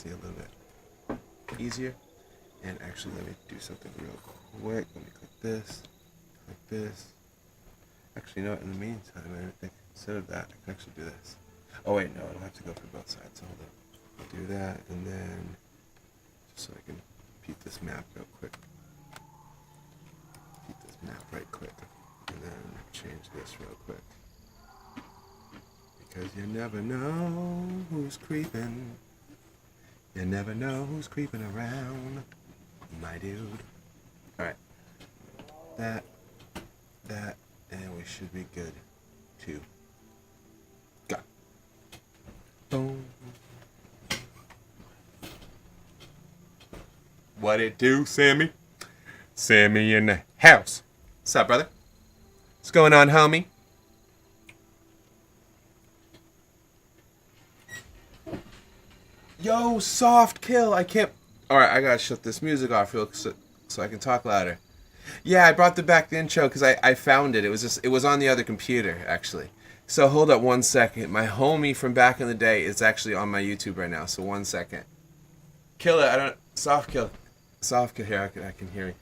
actually a little bit easier. And actually, let me do something real quick. Let me click this, click this. Actually, you know what? In the meantime, I think instead of that, I can actually do this. Oh wait, no, I don't have to go for both sides. Hold on. I'll do that, and then just so I can peep this map real quick. Peep this map right quick, and then change this real quick. Because you never know who's creeping. You never know who's creeping around, my dude. Alright. That, and we should be good to go. Boom. What it do, Sammy? Sammy in the house. What's up, brother? What's going on, homie? Yo, soft kill. I can't. Alright, I gotta shut this music off real so I can talk louder. Yeah, I brought back the intro because I found it. It was on the other computer, actually. So hold up 1 second. My homie from back in the day is actually on my YouTube right now. So 1 second. Kill it. I don't. Soft kill. Soft kill here. I can hear you.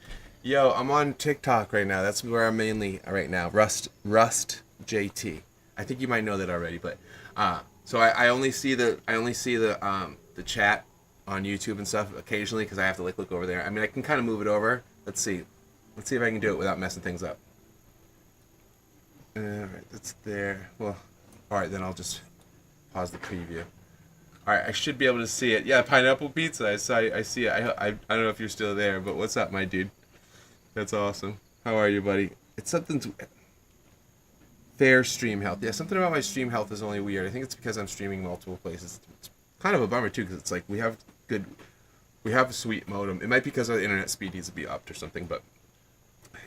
Yo, I'm on TikTok right now. That's where I'm mainly right now. Rust JT. I think you might know that already, but so I only see the chat on YouTube and stuff occasionally because I have to like look over there. I mean, I can kind of move it over. Let's see if I can do it without messing things up. All right, that's there. Well, all right, then I'll just pause the preview. All right, I should be able to see it. Yeah, pineapple pizza. I see it. I don't know if you're still there, but what's up, my dude? That's awesome. How are you, buddy? It's something to fair stream health. Yeah, something about my stream health is only weird. I think it's because I'm streaming multiple places. It's kind of a bummer too, because it's like we have a sweet modem. It might be because our internet speed needs to be upped or something, but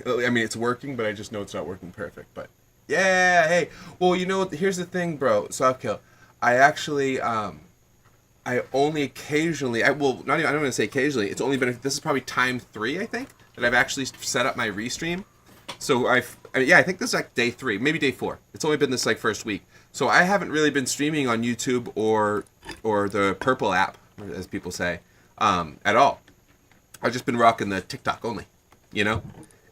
I mean it's working, but I just know it's not working perfect. But yeah, hey, well, you know, here's the thing, bro. Softkill, I actually I only occasionally, I don't want to say occasionally. It's only been, this is probably time 3, I think, that I've actually set up my restream. So I think this is like day 3, maybe day 4. It's only been this like first week. So I haven't really been streaming on YouTube or the Purple app, as people say, at all. I've just been rocking the TikTok only, you know?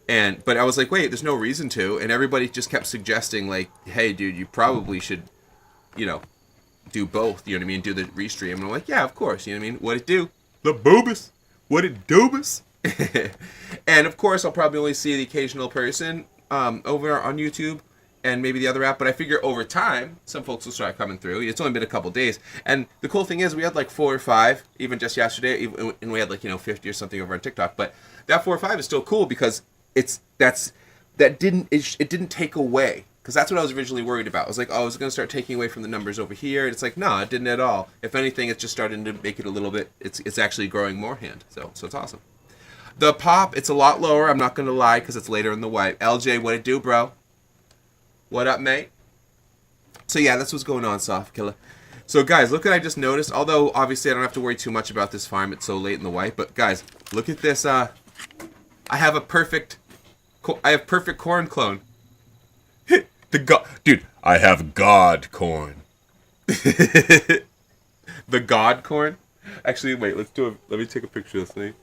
But I was like, wait, there's no reason to. And everybody just kept suggesting like, hey, dude, you probably should, you know, do both, you know what I mean? Do the restream. And I'm like, yeah, of course, you know what I mean? What it do? The boobus. What it doobus? And of course, I'll probably only see the occasional person over on YouTube and maybe the other app. But I figure over time, some folks will start coming through. It's only been a couple days. And the cool thing is we had like 4 or 5, even just yesterday, and we had like, 50 or something over on TikTok. But that 4 or 5 is still cool because it didn't take away. Because that's what I was originally worried about. I was like, oh, I was going to start taking away from the numbers over here. And it's like, no, it didn't at all. If anything, it's just starting to make it a little bit, it's actually growing more hand. So it's awesome. The pop, it's a lot lower. I'm not going to lie because it's later in the wipe. LJ, what it do, bro? What up, mate? So yeah, that's what's going on, Soft Killer. So guys, look what I just noticed. Although, obviously, I don't have to worry too much about this farm. It's so late in the wipe. But guys, look at this. I have perfect corn clone. Dude, I have God corn. The God corn? Actually, wait, let me take a picture of this thing.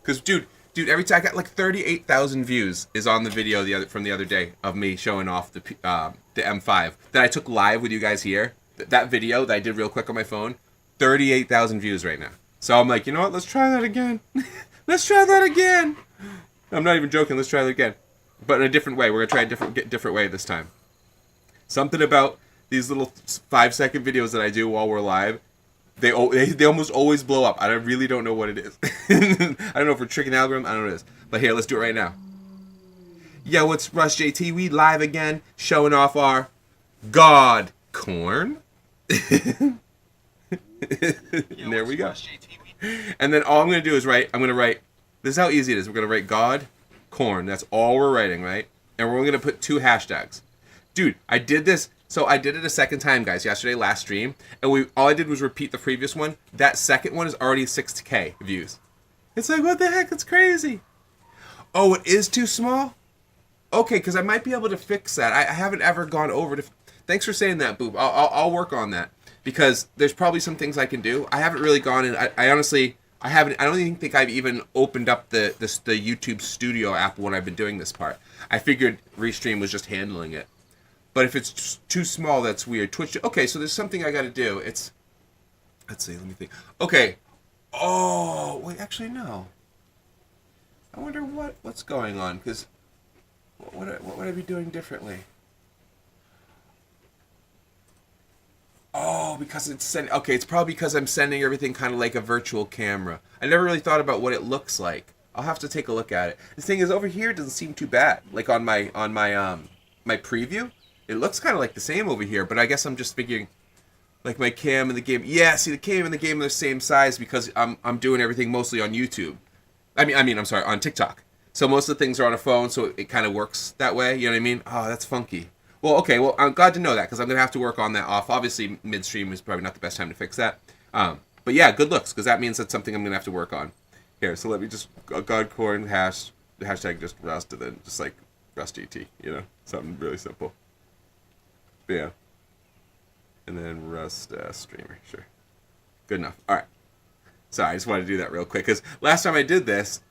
Because, dude, every time I got like 38,000 views is on the video from the other day of me showing off the M5 that I took live with you guys here. That video that I did real quick on my phone, 38,000 views right now. So I'm like, you know what? Let's try that again. Let's try that again. I'm not even joking. Let's try that again. But in a different way. We're going to try a different way this time. Something about these little 5-second videos that I do while we're live, they almost always blow up. I really don't know what it is. I don't know if we're tricking algorithm. I don't know what it is. But here, let's do it right now. Yo, it's Rush JT. We live again, showing off our God corn. And there we go. And then all I'm going to do is I'm going to write, this is how easy it is. We're going to write God corn. That's all we're writing, right? And we're going to put 2 hashtags. Dude, I did this. So I did it a second time, guys, yesterday, last stream. And all I did was repeat the previous one. That second one is already 6K views. It's like, what the heck? It's crazy. Oh, it is too small? Okay, because I might be able to fix that. I haven't ever gone over to... Thanks for saying that, Boob. I'll work on that. because there's probably some things I can do. I haven't really gone in. I honestly, I haven't. I don't even think I've even opened up the YouTube Studio app when I've been doing this part. I figured Restream was just handling it. But if it's too small, that's weird. Twitch. Okay, so there's something I got to do. It's. Let's see. Let me think. Okay. Oh wait, actually no. I wonder what's going on, because what would I be doing differently? Oh, because it's sending. Okay, it's probably because I'm sending everything kind of like a virtual camera. I never really thought about what it looks like. I'll have to take a look at it. The thing is, over here it doesn't seem too bad. Like on my my preview, it looks kind of like the same over here. But I guess I'm just figuring, like my cam and the game. Yeah, see the cam and the game are the same size because I'm doing everything mostly on YouTube. I'm sorry, on TikTok. So most of the things are on a phone, so it kind of works that way. You know what I mean? Oh, that's funky. Well, okay. Well, I'm glad to know that because I'm gonna have to work on that off. Obviously, midstream is probably not the best time to fix that. But yeah, good looks because that means that's something I'm gonna have to work on. Here, so let me just Godcorn hashtag just Rust and then just like Rust ET. You know, something really simple. But yeah, and then Rust streamer. Sure, good enough. All right. Sorry, I just wanted to do that real quick because last time I did this,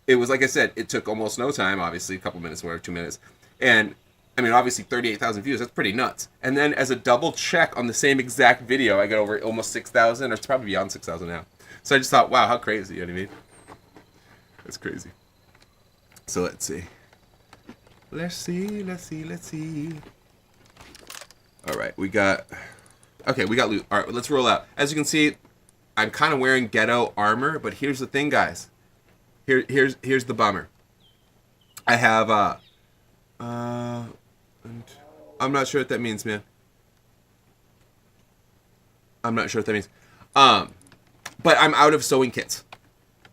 it was like I said, it took almost no time. Obviously, a couple minutes, whatever, 2 minutes, and I mean, obviously, 38,000 views. That's pretty nuts. And then as a double check on the same exact video, I got over almost 6,000, or it's probably beyond 6,000 now. So I just thought, wow, how crazy. You know what I mean? That's crazy. So let's see. Let's see. All right, we got loot. All right, let's roll out. As you can see, I'm kind of wearing ghetto armor, but here's the thing, guys. Here's the bummer. I have, I'm not sure what that means, man. I'm not sure what that means. But I'm out of sewing kits.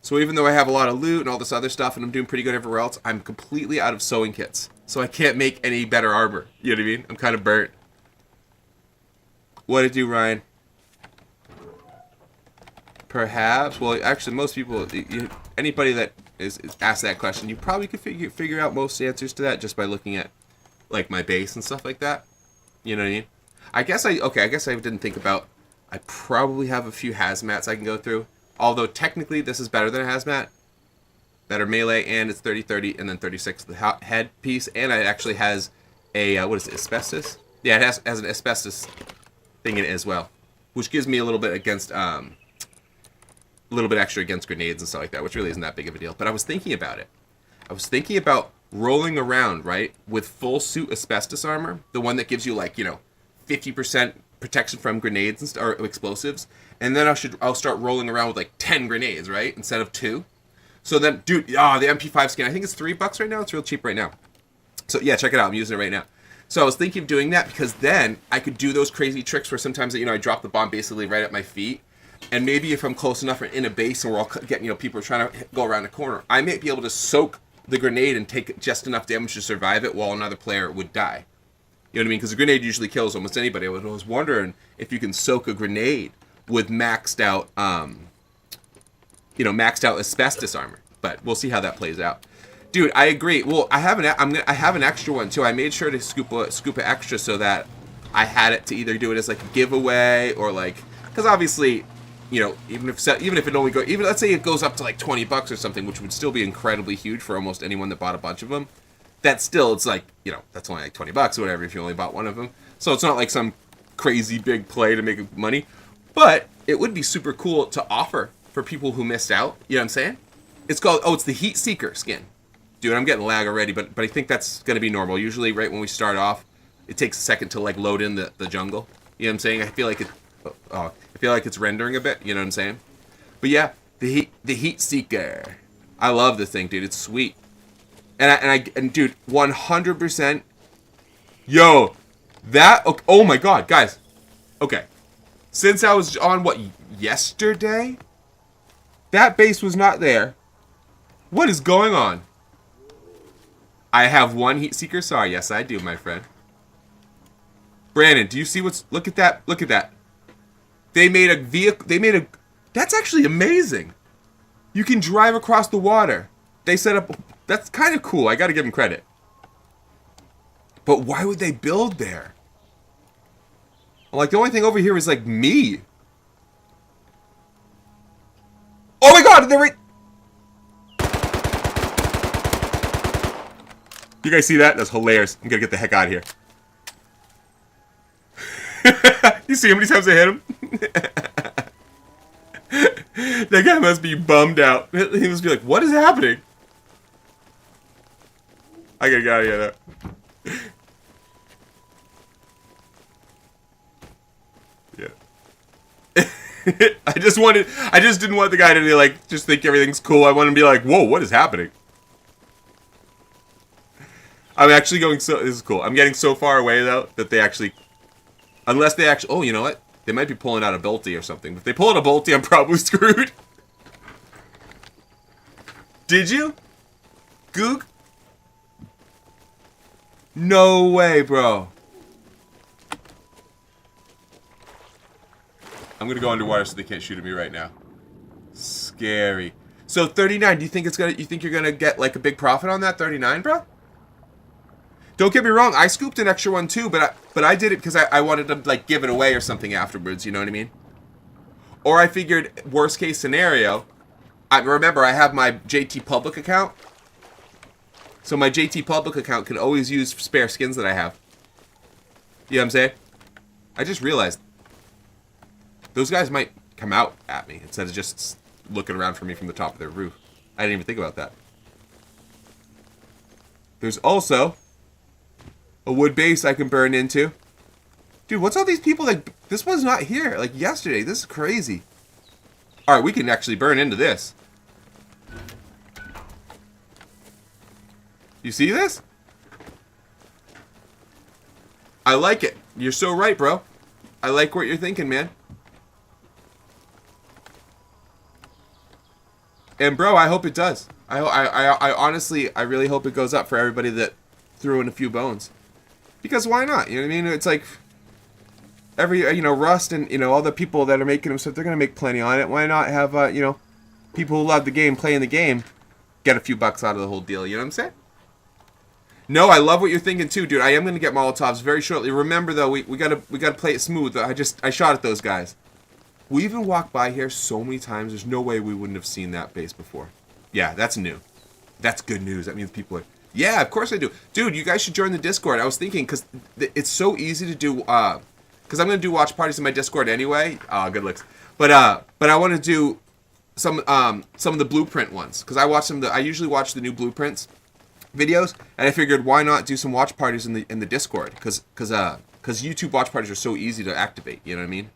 So even though I have a lot of loot and all this other stuff and I'm doing pretty good everywhere else, I'm completely out of sewing kits. So I can't make any better armor. You know what I mean? I'm kind of burnt. What'd it do, Ryan? Perhaps. Well, actually, most people, anybody that is asked that question, you probably could figure out most answers to that just by looking at like my base and stuff like that. You know what I mean? I guess I didn't think about. I probably have a few hazmats I can go through. Although technically this is better than a hazmat. Better melee, and it's 30-30 and then 36 the head piece, and it actually has a what is it, asbestos? Yeah, it has an asbestos thing in it as well, which gives me a little bit against a little bit extra against grenades and stuff like that, which really isn't that big of a deal. But I was thinking about it. I was thinking about rolling around, right, with full suit asbestos armor, the one that gives you like, 50% protection from grenades or explosives, and then I'll start rolling around with like 10 grenades, right, instead of 2. So then, dude, the MP5 skin, I think it's $3 right now. It's real cheap right now. So yeah, check it out. I'm using it right now. So I was thinking of doing that because then I could do those crazy tricks where sometimes, I drop the bomb basically right at my feet. And maybe if I'm close enough or in a base and we're all getting, people are trying to go around the corner, I might be able to soak the grenade and take just enough damage to survive it while another player would die. You know what I mean? Because a grenade usually kills almost anybody. I was wondering if you can soak a grenade with maxed out, maxed out asbestos armor. But we'll see how that plays out. Dude, I agree. Well, I have an extra one too. I made sure to scoop a extra so that I had it to either do it as like a giveaway or like, because obviously, even if it only let's say it goes up to like $20 or something, which would still be incredibly huge for almost anyone that bought a bunch of them. That's still, it's like, that's only like $20 or whatever if you only bought one of them. So it's not like some crazy big play to make money, but it would be super cool to offer for people who missed out. You know what I'm saying? It's the Heat Seeker skin. Dude, I'm getting lag already, but I think that's going to be normal. Usually right when we start off, it takes a second to like load in the jungle. You know what I'm saying? I feel like it's rendering a bit, you know what I'm saying? But yeah, the Heat Seeker. I love this thing, dude. It's sweet. And dude, 100%. Yo, that, oh my god, guys. Okay. Since I was on, yesterday? That base was not there. What is going on? I have one Heat Seeker SAR. Yes, I do, my friend. Brandon, do you see look at that. Look at that. They made a vehicle, that's actually amazing. You can drive across the water. They set up, that's kind of cool. I got to give them credit. But why would they build there? I'm like, the only thing over here is like me. Oh my god, they're right. You guys see that? That's hilarious. I'm gonna get the heck out of here. You see how many times I hit him? That guy must be bummed out. He must be like, what is happening? I gotta get out of here though. Yeah. I just didn't want the guy to be like, just think everything's cool. I want him to be like, whoa, what is happening? I'm actually going this is cool. I'm getting so far away though, that they actually, unless they actually, oh, you know what? They might be pulling out a bolty or something. If they pull out a bolty, I'm probably screwed. Did you? Goog? No way, bro. I'm gonna go underwater so they can't shoot at me right now. Scary. So 39, do you think you're gonna get like a big profit on that 39, bro? Don't get me wrong, I scooped an extra one too, but I did it because I wanted to like give it away or something afterwards, you know what I mean? Or I figured worst case scenario, remember I have my JT Public account. So my JT Public account can always use spare skins that I have. You know what I'm saying? I just realized those guys might come out at me instead of just looking around for me from the top of their roof. I didn't even think about that. There's also a wood base I can burn into. Dude, what's all these people that... This was not here, like, yesterday. This is crazy. Alright, we can actually burn into this. You see this? I like it. You're so right, bro. I like what you're thinking, man. And, bro, I hope it does. I honestly, I really hope it goes up for everybody that threw in a few bones. Because why not? You know what I mean? It's like every, Rust and, all the people that are making them stuff, they're going to make plenty on it. Why not have, people who love the game, playing the game, get a few bucks out of the whole deal. You know what I'm saying? No, I love what you're thinking too, dude. I am going to get Molotovs very shortly. Remember, though, we gotta play it smooth. I shot at those guys. We even walked by here so many times, there's no way we wouldn't have seen that base before. Yeah, that's new. That's good news. That means people are... Yeah, of course I do. Dude, you guys should join the Discord. I was thinking, because it's so easy to do, because I'm going to do watch parties in my Discord anyway. Good looks. But I want to do some of the Blueprint ones, because I usually watch the new Blueprints videos, and I figured why not do some watch parties in the Discord, because YouTube watch parties are so easy to activate, you know what I mean?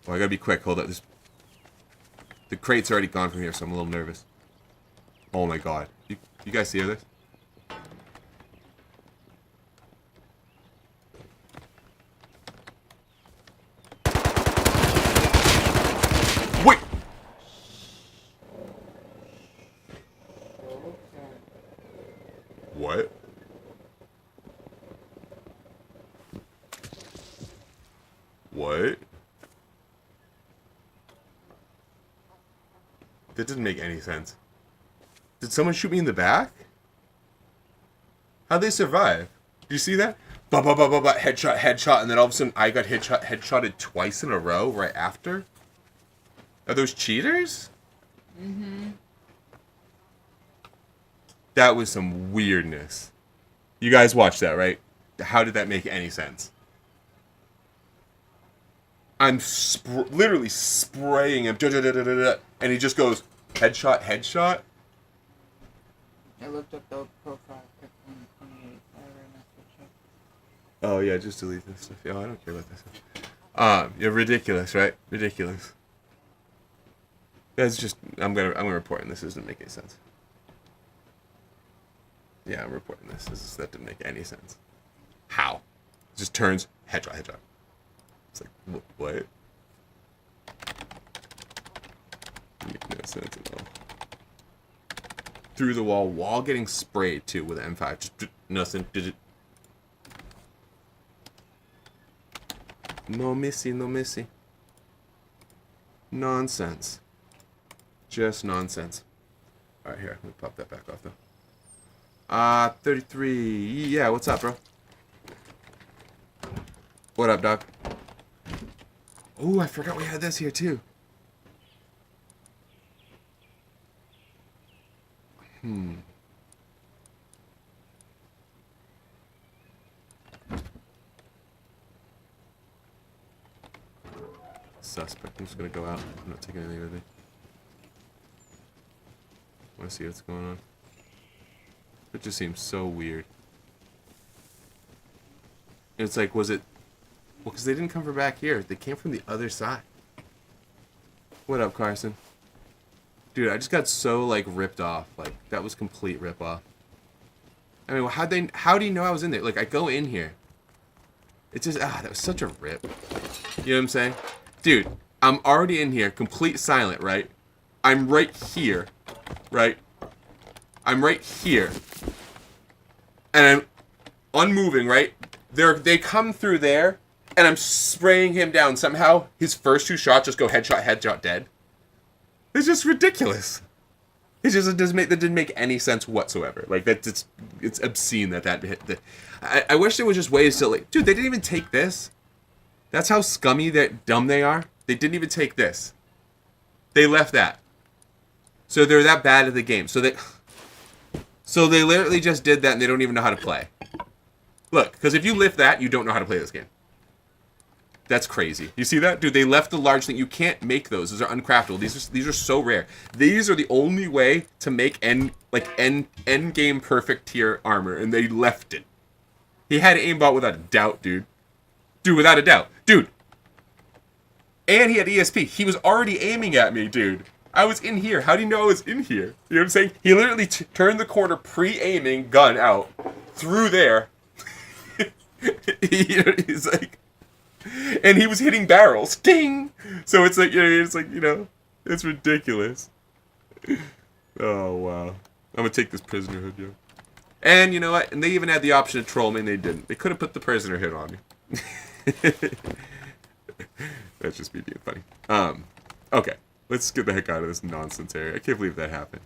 Oh, I gotta be quick, hold up. The crate's already gone from here, so I'm a little nervous. Oh my god. You guys see this? Wait! What? What? That didn't make any sense. Did someone shoot me in the back? How'd they survive? Do you see that? Ba ba ba ba ba, headshot, headshot, and then all of a sudden I got headshotted twice in a row right after? Are those cheaters? Mm-hmm. That was some weirdness. You guys watched that, right? How did that make any sense? I'm literally spraying him, and he just goes, headshot, headshot. I looked up the profile, picked 128. Oh yeah, just delete this stuff. Yeah, I don't care about this stuff. You're ridiculous, right? Ridiculous. That's just, I'm gonna report, and this doesn't make any sense. Yeah, I'm reporting this. That didn't make any sense. How? It just turns headshot, headshot. It's like, what? Make no sense at all. Through the wall while getting sprayed too with M5. Just nothing. Did it? No missy, no missy. Nonsense. Just nonsense. Alright, here. Let me pop that back off though. 33. Yeah, what's up, bro? What up, dog? Oh, I forgot we had this here too. Suspect. I'm just gonna go out. I'm not taking anything with me. Want to see what's going on. It just seems so weird. It's like, was it... Well, because they didn't come from back here. They came from the other side. What up, Carson? Dude, I just got so, like, ripped off. Like, that was complete rip-off. I mean, how do you know I was in there? Like, I go in here. It's just, that was such a rip. You know what I'm saying? Dude, I'm already in here, complete silent, right? I'm right here, right? I'm right here. And I'm unmoving, right? They come through there, and I'm spraying him down. Somehow, his first 2 shots just go headshot, dead. It's just ridiculous. It didn't make any sense whatsoever. Like, it's obscene that hit. I wish there was just ways to, like, dude, they didn't even take this. That's how scummy, dumb they are. They didn't even take this. They left that. So they're that bad at the game. So they literally just did that and they don't even know how to play. Look, because if you lift that, you don't know how to play this game. That's crazy. You see that? Dude, they left the large thing. You can't make those. Those are uncraftable. These are so rare. These are the only way to make end game perfect tier armor, and they left it. He had aimbot without a doubt, dude. Dude, without a doubt. Dude. And he had ESP. He was already aiming at me, dude. I was in here. How do you know I was in here? You know what I'm saying? He literally turned the corner pre-aiming, gun out, through there. He's like... And he was hitting barrels. Ding! So it's like, it's ridiculous. Oh, wow. I'm gonna take this prisoner hood, yo. And you know what? And they even had the option to troll me, and they didn't. They could have put the prisoner hood on me. That's just me being funny. Okay. Let's get the heck out of this nonsense area. I can't believe that happened.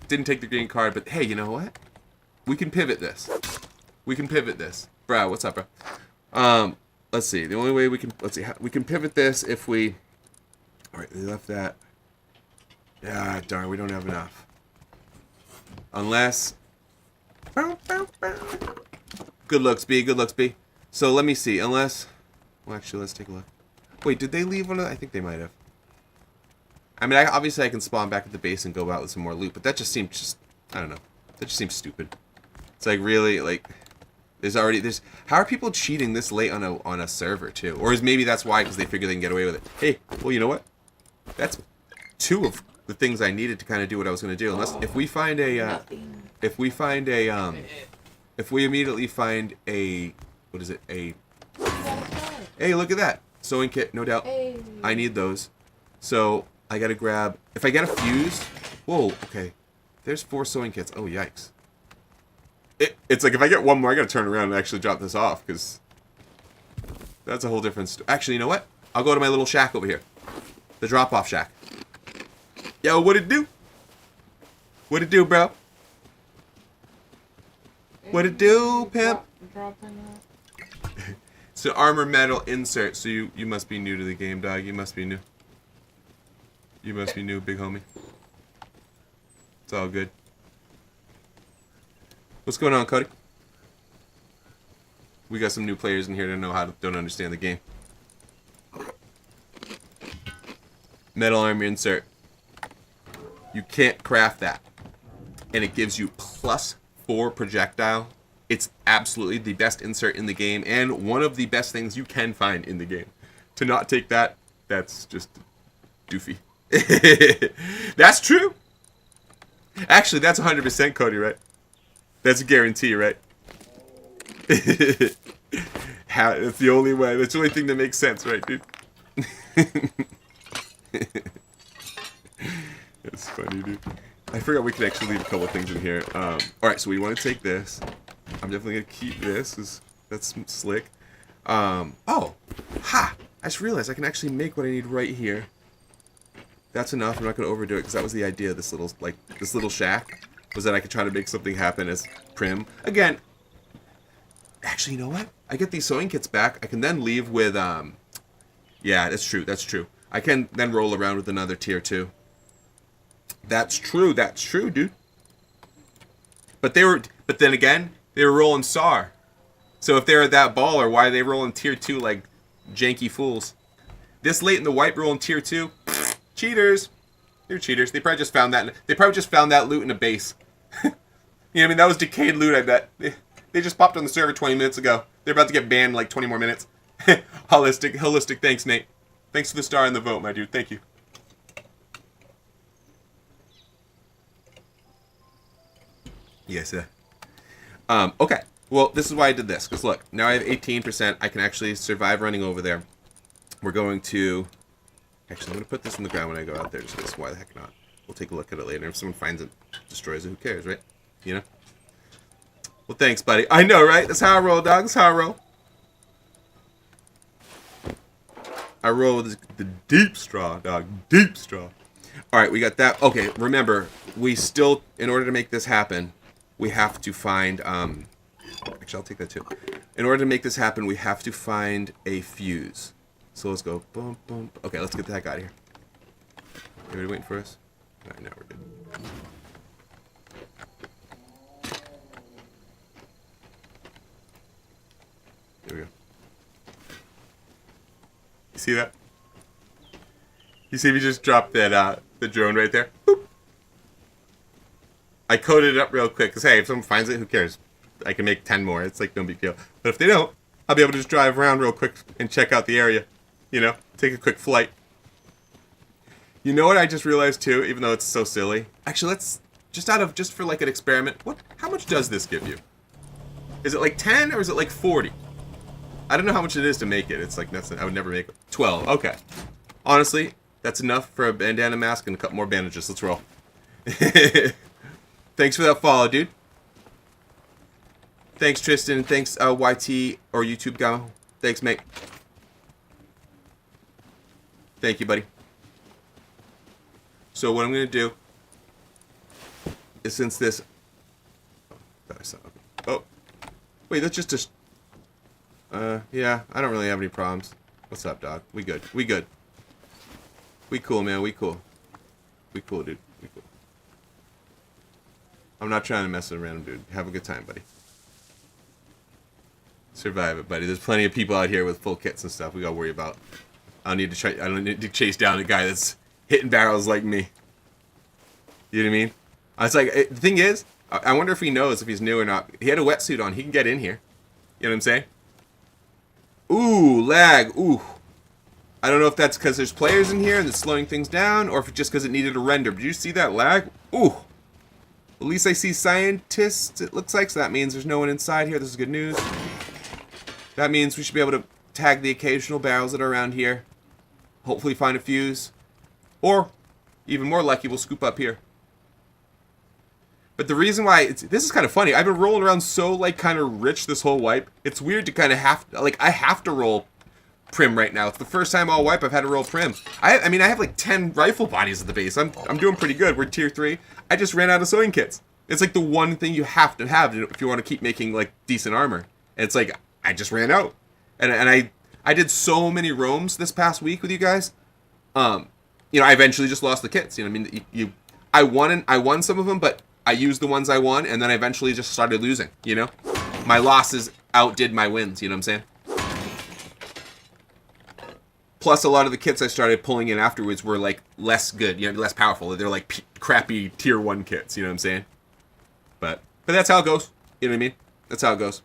Didn't take the green card, but hey, you know what? We can pivot this. Bro, what's up, bro? Let's see. The only way we can pivot this if we... Alright, they left that. Ah, darn, we don't have enough. Unless... Good looks, B. So let me see. Unless... Well, actually, let's take a look. Wait, did they leave one of... I think they might have. I mean, obviously I can spawn back at the base and go out with some more loot, but that just seems I don't know. That just seems stupid. It's like, really, like... How are people cheating this late on a server too? Or maybe that's why, because they figure they can get away with it. Hey, well, you know what? That's 2 of the things I needed to kind of do what I was going to do. Unless if we immediately find a what is it? Hey, look at that sewing kit, no doubt. Hey. I need those. So I got to grab. If I get a fuse, whoa, okay. There's 4 sewing kits. Oh, yikes. It's like if I get one more, I gotta turn around and actually drop this off, because that's a whole different Actually, you know what? I'll go to my little shack over here. The drop-off shack. Yo, what it do? What it do, bro? What it do, pimp? It's an armor metal insert, so you must be new to the game, dog. You must be new. You must be new, big homie. It's all good. What's going on, Cody? We got some new players in here that don't understand the game. Metal armor insert. You can't craft that. And it gives you +4 projectile. It's absolutely the best insert in the game, and one of the best things you can find in the game. To not take that, that's just doofy. That's true. Actually, that's 100% Cody, right? That's a guarantee, right? That's the only way. That's the only thing that makes sense, right, dude? That's funny, dude. I forgot we could actually leave a couple of things in here. Alright, so we want to take this. I'm definitely going to keep this, because that's slick. Oh! Ha! I just realized I can actually make what I need right here. That's enough. I'm not going to overdo it, because that was the idea of this little shack. Was that I could try to make something happen as Prim. Again, actually, you know what? I get these sewing kits back. I can then leave with Yeah, that's true. That's true. I can then roll around with another tier 2. That's true. That's true, dude. But then again, they were rolling SAR. So if they're that baller, why are they rolling tier 2 like janky fools? This late in the wipe rolling tier 2? Cheaters. They're cheaters. They probably just found that. They probably just found that loot in a base. You know what I mean? That was decayed loot, I bet. They just popped on the server 20 minutes ago. They're about to get banned in like 20 more minutes. Holistic. Thanks, Nate. Thanks for the star in the vote, my dude. Thank you. Yes, okay. Well, this is why I did this. Because look, now I have 18%. I can actually survive running over there. We're going to... Actually, I'm going to put this in the ground when I go out there. Just because, why the heck not? We'll take a look at it later. If someone finds it, destroys it, who cares, right? You know? Well, thanks, buddy. I know, right? That's how I roll, dog. That's how I roll. I roll with the deep straw, dog. Deep straw. All right, we got that. Okay, remember, we still, in order to make this happen, we have to find, actually, I'll take that too. In order to make this happen, we have to find a fuse. So let's go. Boom, boom. Okay, let's get the heck out of here. Everybody waiting for us? All right, now we're good. There we go. You see that? You see me just drop that the drone right there? Boop. I coded it up real quick because hey, if someone finds it, who cares? I can make 10 more. It's like no big deal. But if they don't, I'll be able to just drive around real quick and check out the area. You know, take a quick flight. You know what I just realized too, even though it's so silly. Actually, let's just for like an experiment. How much does this give you? Is it like 10 or is it like 40? I don't know how much it is to make it. It's like I would never make it. 12. Okay. Honestly, that's enough for a bandana mask and a couple more bandages. Let's roll. Thanks for that follow, dude. Thanks, Tristan. Thanks, YT or YouTube guy. Thanks, mate. Thank you, buddy. So what I'm going to do is since this... Oh. Wait, that's just a... yeah, I don't really have any problems. What's up, dog? We good. We good. We cool, man. We cool. We cool, dude. We cool. I'm not trying to mess with a random dude. Have a good time, buddy. Survive it, buddy. There's plenty of people out here with full kits and stuff we gotta worry about. I don't need to chase down a guy that's hitting barrels like me. You know what I mean? It's like, the thing is, I wonder if he knows if he's new or not. He had a wetsuit on. He can get in here. You know what I'm saying? Ooh, lag. Ooh. I don't know if that's because there's players in here and it's slowing things down, or if it's just because it needed a render. Did you see that lag? Ooh. At least I see scientists, it looks like, so that means there's no one inside here. This is good news. That means we should be able to tag the occasional barrels that are around here. Hopefully find a fuse. Or, even more lucky, we'll scoop up here. But the reason why, this is kind of funny. I've been rolling around so, like, kind of rich this whole wipe. It's weird to kind of I have to roll Prim right now. It's the first time all wipe I've had to roll Prim. I mean, I have like 10 rifle bodies at the base. I'm doing pretty good. We're tier 3. I just ran out of sewing kits. It's like the one thing you have to have if you want to keep making like decent armor. And it's like, I just ran out. And I did so many roams this past week with you guys. You know, I eventually just lost the kits. You know what I mean? I won some of them, but I used the ones I won, and then I eventually just started losing, you know? My losses outdid my wins, you know what I'm saying? Plus, a lot of the kits I started pulling in afterwards were, like, less good, you know, less powerful. They're, like, crappy tier 1 kits, you know what I'm saying? But that's how it goes. You know what I mean? That's how it goes.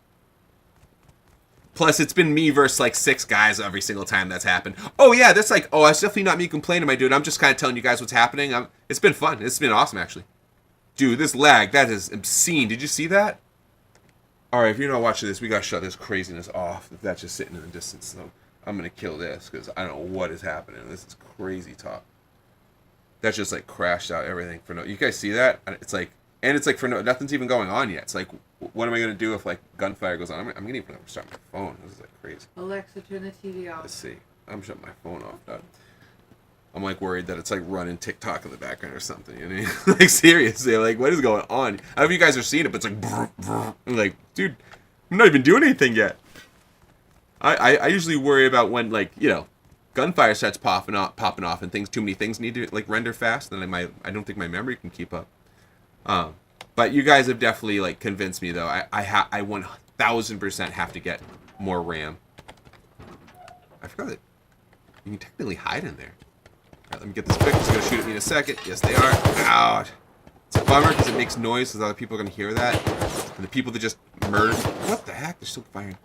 Plus, it's been me versus, like, 6 guys every single time that's happened. Oh, yeah, that's like, oh, it's definitely not me complaining, my dude. I'm just kind of telling you guys what's happening. It's been fun. It's been awesome, actually. Dude, this lag, that is obscene. Did you see that? Alright, if you're not watching this, we gotta shut this craziness off. If that's just sitting in the distance, so I'm gonna kill this, because I don't know what is happening. This is crazy talk. That just, like, crashed out everything for no... You guys see that? It's like... And it's like for no... Nothing's even going on yet. It's like, what am I gonna do if, like, gunfire goes on? I'm gonna even start my phone. This is, like, crazy. Alexa, turn the TV off. Let's see. I'm shutting my phone off, dog. I'm, like, worried that it's, like, running TikTok in the background or something, you know? Like, seriously, like, what is going on? I don't know if you guys are seeing it, but it's like, brr, brr. I'm like, dude, I'm not even doing anything yet. I usually worry about when, like, you know, gunfire starts popping off, and too many things need to like render fast, then I don't think my memory can keep up. But you guys have definitely like convinced me though. I 1000% have to get more RAM. I forgot that you can technically hide in there. Alright, let me get this quick. It's gonna shoot at me in a second. Yes, they are. Ouch. It's a bummer because it makes noise, so other people are gonna hear that. And the people that just murdered. What the heck? They're still firing.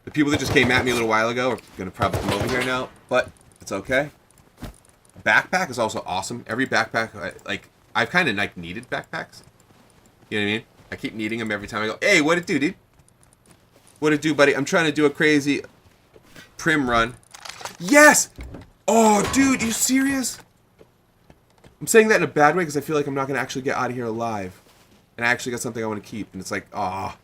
The people that just came at me a little while ago are gonna probably come over here now, but it's okay. Backpack is also awesome. Every backpack, I've kind of like needed backpacks. You know what I mean? I keep needing them every time I go. Hey, what it do, dude? What it do, buddy? I'm trying to do a crazy prim run. Yes! Oh, dude, you serious? I'm saying that in a bad way because I feel like I'm not going to actually get out of here alive. And I actually got something I want to keep. And it's like, ah.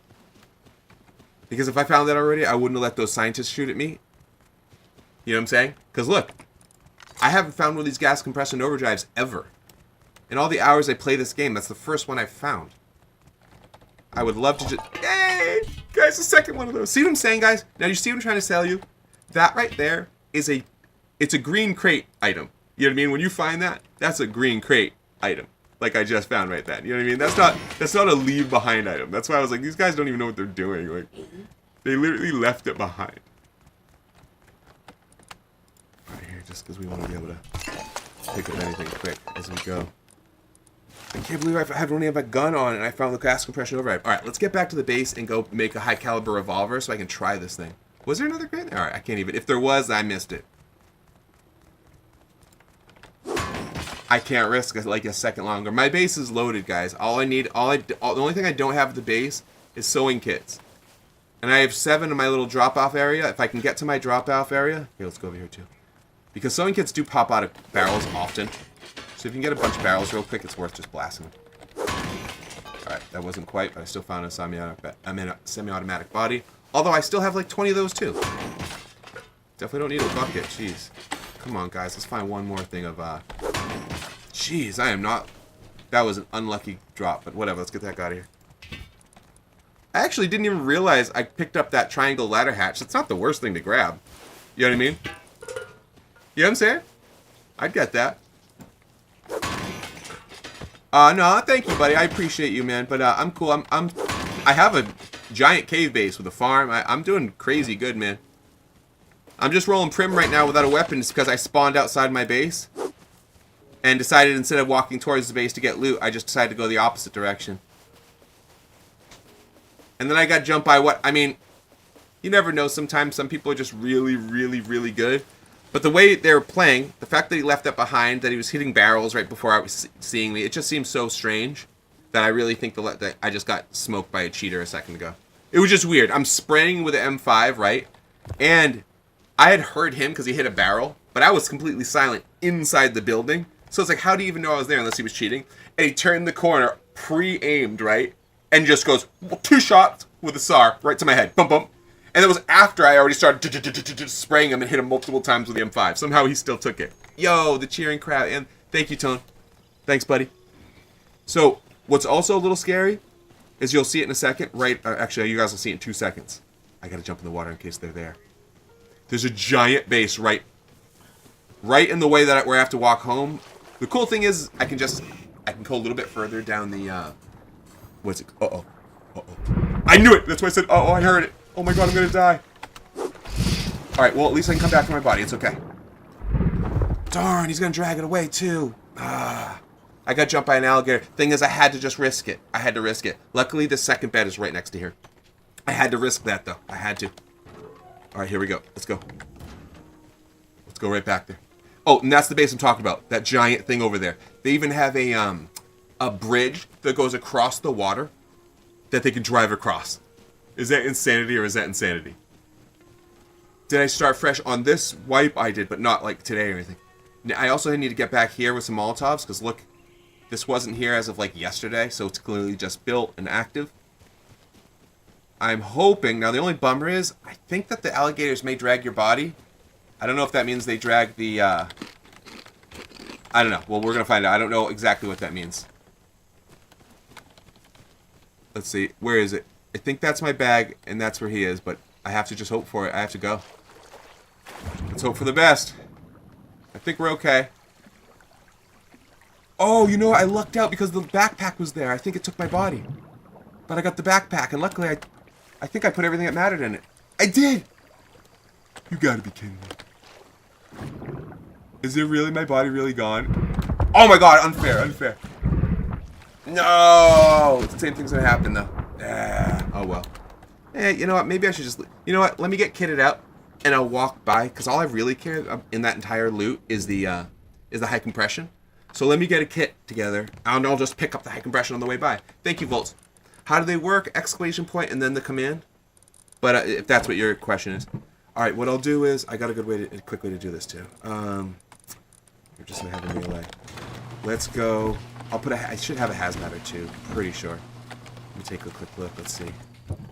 Because if I found that already, I wouldn't have let those scientists shoot at me. You know what I'm saying? Because look, I haven't found one of these gas compressor overdrives ever. In all the hours I play this game, that's the first one I've found. I would love to just... Yay! Guys, the second one of those. See what I'm saying, guys? Now, you see what I'm trying to sell you? That right there is a... It's a green crate item. You know what I mean? When you find that, that's a green crate item. Like I just found right then. You know what I mean? That's not a leave behind item. That's why I was like, these guys don't even know what they're doing. Like, they literally left it behind. Right here, just because we want to be able to pick up anything quick as we go. I can't believe I only have a gun on and I found the gas compression override. Alright, let's get back to the base and go make a high caliber revolver so I can try this thing. Was there another crate? Alright, I can't even. If there was, I missed it. I can't risk like a second longer. My base is loaded, guys. The only thing I don't have at the base is sewing kits. And I have 7 in my little drop-off area. If I can get to my drop-off area... Here, let's go over here, too. Because sewing kits do pop out of barrels often. So if you can get a bunch of barrels real quick, it's worth just blasting them. Alright, that wasn't quite, but I still found a semi-automatic body. Although I still have like 20 of those, too. Definitely don't need a bucket. Jeez. Come on, guys. Let's find one more thing of... Jeez, I am not... That was an unlucky drop, but whatever. Let's get that guy out of here. I actually didn't even realize I picked up that triangle ladder hatch. That's not the worst thing to grab. You know what I mean? You know what I'm saying? I'd get that. No, thank you, buddy. I appreciate you, man. But I'm cool. I have a giant cave base with a farm. I'm doing crazy good, man. I'm just rolling prim right now without a weapon just because I spawned outside my base. And decided instead of walking towards the base to get loot, I just decided to go the opposite direction. And then I got jumped by what... I mean, you never know. Sometimes some people are just really, really, really good. But the way they were playing, the fact that he left that behind, that he was hitting barrels right before I was seeing me, it just seems so strange that I really think that I just got smoked by a cheater a second ago. It was just weird. I'm spraying with an M5, right? And I had heard him because he hit a barrel, but I was completely silent inside the building. So it's like, how do you even know I was there unless he was cheating? And he turned the corner, pre-aimed, right? And just goes, 2 shots with a SAR right to my head. Bump, bump. And it was after I already started spraying him and hit him multiple times with the M5. Somehow he still took it. Yo, the cheering crowd. And thank you, Tone. Thanks, buddy. So, what's also a little scary is you'll see it in a second. Right, actually, you guys will see it in 2 seconds. I gotta jump in the water in case they're there. There's a giant base right in the way that where I have to walk home. The cool thing is, I can go a little bit further down the, what's it? Uh-oh. Uh-oh. I knew it! That's why I said, uh-oh, I heard it. Oh my god, I'm gonna die. Alright, well, at least I can come back to my body. It's okay. Darn, he's gonna drag it away, too. I got jumped by an alligator. Thing is, I had to just risk it. I had to risk it. Luckily, the second bed is right next to here. I had to risk that, though. I had to. Alright, here we go. Let's go. Let's go right back there. Oh, and that's the base I'm talking about. That giant thing over there. They even have a bridge that goes across the water that they can drive across. Is that insanity or is that insanity? Did I start fresh on this wipe? I did, but not like today or anything. I also need to get back here with some Molotovs because look, this wasn't here as of like yesterday, so it's clearly just built and active. I'm hoping, now the only bummer is, I think that the alligators may drag your body. I don't know if that means they drag the, I don't know. Well, we're going to find out. I don't know exactly what that means. Let's see. Where is it? I think that's my bag, and that's where he is, but I have to just hope for it. I have to go. Let's hope for the best. I think we're okay. Oh, you know what? I lucked out because the backpack was there. I think it took my body. But I got the backpack, and luckily I think I put everything that mattered in it. I did! You gotta be kidding me. Is it really my body really gone? Oh my god, unfair, unfair. No! The same thing's gonna happen though. Oh well. You know what? Maybe I should just... You know what? Let me get kitted out, and I'll walk by, because all I really care in that entire loot is the high compression. So let me get a kit together, and I'll just pick up the high compression on the way by. Thank you, Volts. How do they work? Exclamation point and then the command. But if that's what your question is. All right, what I'll do is... I got a quick way to do this, too. You're just going to have a melee. Let's go... I should have a hazmat or two. Pretty sure. Let me take a quick look. Let's see.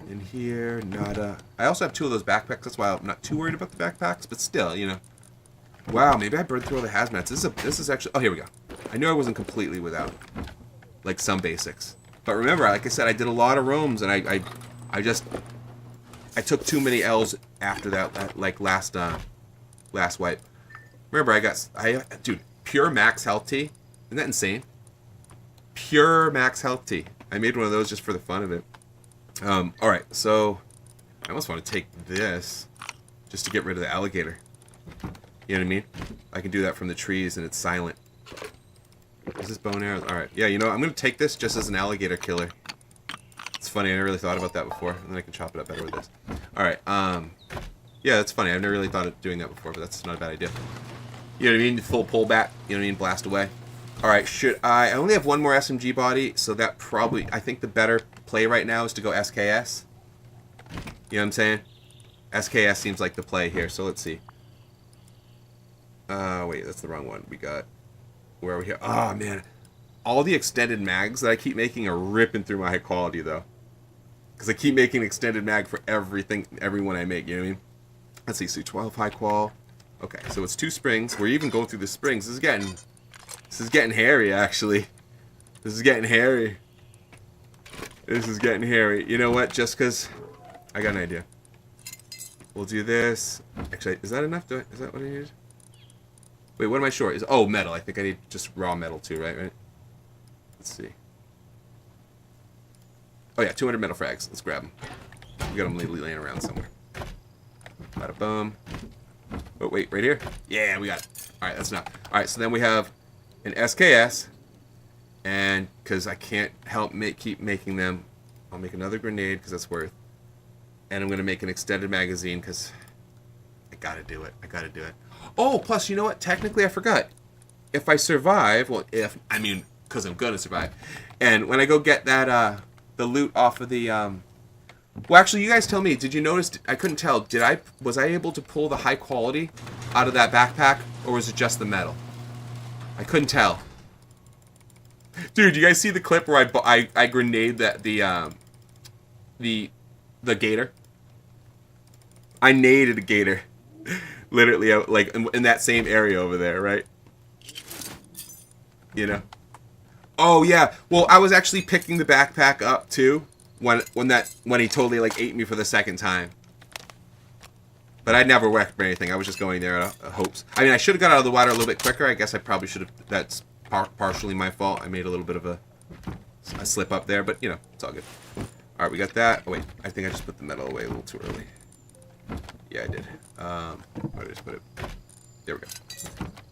In here, nada. I also have 2 of those backpacks. That's why I'm not too worried about the backpacks. But still, you know. Wow, maybe I burned through all the hazmats. This is actually... Oh, here we go. I knew I wasn't completely without, like, some basics. But remember, like I said, I did a lot of roams, and I took too many L's after that like, last wipe. Remember, dude, pure max health tea. Isn't that insane? Pure max health tea. I made one of those just for the fun of it. Alright, so I almost want to take this just to get rid of the alligator. You know what I mean? I can do that from the trees and it's silent. Is this bone arrows? Alright, yeah, you know, I'm going to take this just as an alligator killer. It's funny, I never really thought about that before. And then I can chop it up better with this. Alright, yeah, that's funny. I've never really thought of doing that before, but that's not a bad idea. You know what I mean? Full pullback. You know what I mean? Blast away. Alright, I only have one more SMG body, so that probably... I think the better play right now is to go SKS. You know what I'm saying? SKS seems like the play here, so let's see. Wait, that's the wrong one. We got... Where are we here? Oh, man. All the extended mags that I keep making are ripping through my high quality, though. Because I keep making extended mag for everyone I make, you know what I mean? Let's see, so 12 high qual. Okay, so it's 2 springs. We're even going through the springs. This is getting hairy, actually. This is getting hairy. This is getting hairy. You know what? Just because... I got an idea. We'll do this. Actually, is that enough? Is that what I need? Wait, what am I short? Oh, metal. I think I need just raw metal too, right? Let's see. Oh yeah, 200 metal frags. Let's grab them. We got them laying around somewhere. Bada boom. Oh, wait, right here? Yeah, we got it. Alright, that's enough. Alright, so then we have an SKS. And, because I can't help keep making them, I'll make another grenade, because that's worth. And I'm going to make an extended magazine, because I gotta do it. I gotta do it. Oh, plus, you know what? Technically, I forgot. If I survive, well, because I'm going to survive. And when I go get that, the loot off of the, well, actually, you guys tell me. Did you notice? I couldn't tell. Was I able to pull the high quality out of that backpack, or was it just the metal? I couldn't tell. Dude, you guys see the clip where I grenade the gator? I naded a gator, literally, like in that same area over there, right? You know. Oh yeah. Well, I was actually picking the backpack up too. When he totally like ate me for the second time. But I'd never wrecked or anything. I was just going there out of hopes. I mean, I should have got out of the water a little bit quicker. I guess I probably should have. That's partially my fault. I made a little bit of a slip up there, but you know, it's all good. All right, we got that. Oh wait, I think I just put the metal away a little too early. Yeah, I did. Where did I just put it? There we go.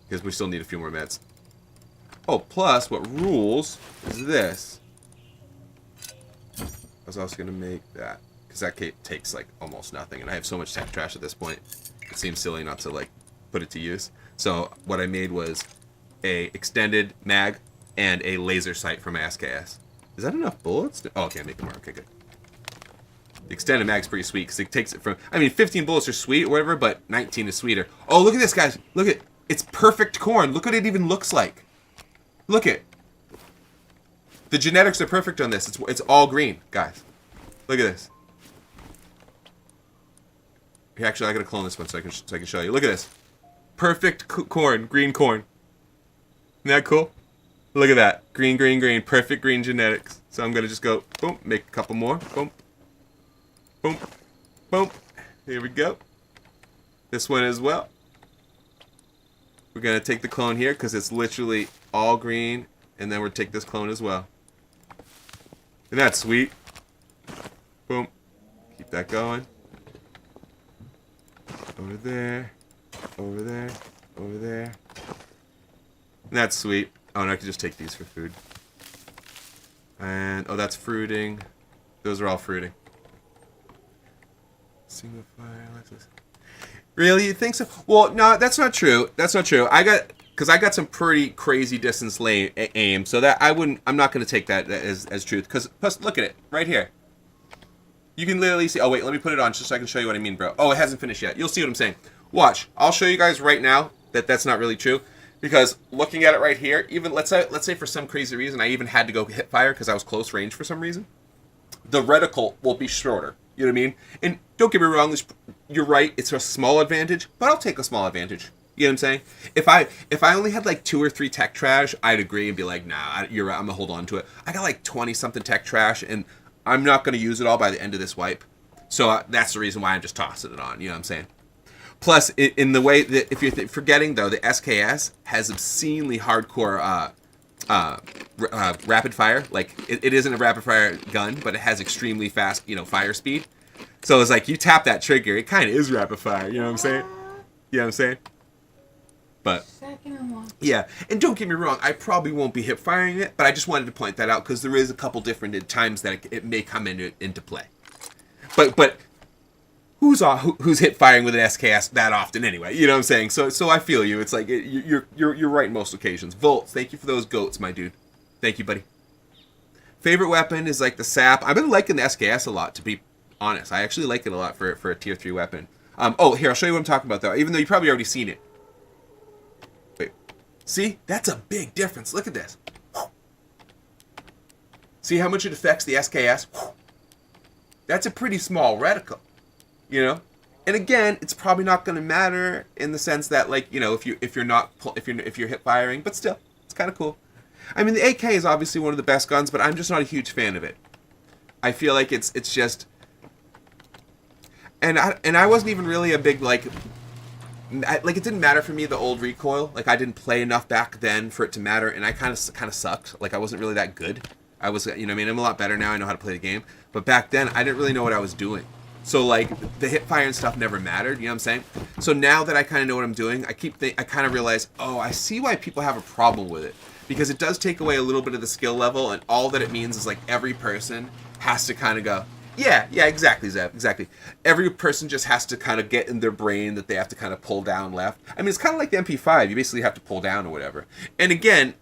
Because we still need a few more meds. Oh, plus what rules is this? I was also going to make that, because that takes, like, almost nothing, and I have so much tech trash at this point, it seems silly not to, like, put it to use. So, what I made was a extended mag and a laser sight for my SKS. Is that enough bullets? Oh, okay, make more. Okay, good. The extended mag's pretty sweet, because it takes it from... I mean, 15 bullets are sweet or whatever, but 19 is sweeter. Oh, look at this, guys! Look at... It's perfect corn! Look what it even looks like! Look at... The genetics are perfect on this. It's all green, guys. Look at this. Here, actually, I gotta clone this one so I can show you. Look at this. Perfect corn, green corn. Isn't that cool? Look at that. Green, green, green. Perfect green genetics. So I'm gonna just go, boom, make a couple more. Boom. Boom. Boom. Here we go. This one as well. We're going to take the clone here because it's literally all green. And then we'll take this clone as well. Isn't that sweet? Boom. Keep that going. Over there. Over there. Over there. And that's sweet. Oh, and I can just take these for food. And, oh, that's fruiting. Those are all fruiting. Single fire, Alexis. Really? You think so? Well, no, that's not true. That's not true. Because I got some pretty crazy distance aim, so that I'm not going to take that as truth. Because, plus, look at it, right here. You can literally see, oh wait, let me put it on just so I can show you what I mean, bro. Oh, it hasn't finished yet. You'll see what I'm saying. Watch, I'll show you guys right now that that's not really true. Because looking at it right here, even, let's say for some crazy reason, I even had to go hit fire because I was close range for some reason. The reticle will be shorter. You know what I mean? And don't get me wrong, you're right, it's a small advantage, but I'll take a small advantage. You know what I'm saying? If I only had like 2 or 3 tech trash, I'd agree and be like, nah, you're right, I'm gonna hold on to it. I got like 20 something tech trash, and I'm not gonna use it all by the end of this wipe. So that's the reason why I'm just tossing it on. You know what I'm saying? Plus, in the way that if you're forgetting though, the SKS has obscenely hardcore rapid fire. Like it isn't a rapid fire gun, but it has extremely fast, fire speed. So it's like you tap that trigger, it kind of is rapid fire. You know what I'm saying? You know what I'm saying? But yeah, and don't get me wrong, I probably won't be hip firing it, but I just wanted to point that out because there is a couple different times that it may come into play. But who's hip firing with an SKS that often anyway? You know what I'm saying? So I feel you. It's like you're right in most occasions. Volts, thank you for those goats, my dude. Thank you, buddy. Favorite weapon is like the sap. I've been liking the SKS a lot, to be honest. I actually like it a lot for a tier 3 weapon. Oh, here, I'll show you what I'm talking about though. Even though you've probably already seen it. Wait, see? That's a big difference. Look at this. See how much it affects the SKS? That's a pretty small reticle. And again, it's probably not going to matter in the sense that, like, if you're hip firing, but still, it's kind of cool. I mean, the AK is obviously one of the best guns, but I'm just not a huge fan of it. I feel like it's just, and I wasn't even really a big it didn't matter for me, the old recoil. Like, I didn't play enough back then for it to matter, and I kind of sucked. Like, I wasn't really that good. I was, I'm a lot better now. I know how to play the game, but back then I didn't really know what I was doing. So, like, the hip fire and stuff never mattered, you know what I'm saying? So now that I kind of know what I'm doing, I kind of realize, oh, I see why people have a problem with it. Because it does take away a little bit of the skill level, and all that it means is, like, every person has to kind of go, yeah, exactly, Zeb, exactly. Every person just has to kind of get in their brain that they have to kind of pull down left. I mean, it's kind of like the MP5. You basically have to pull down or whatever. And again,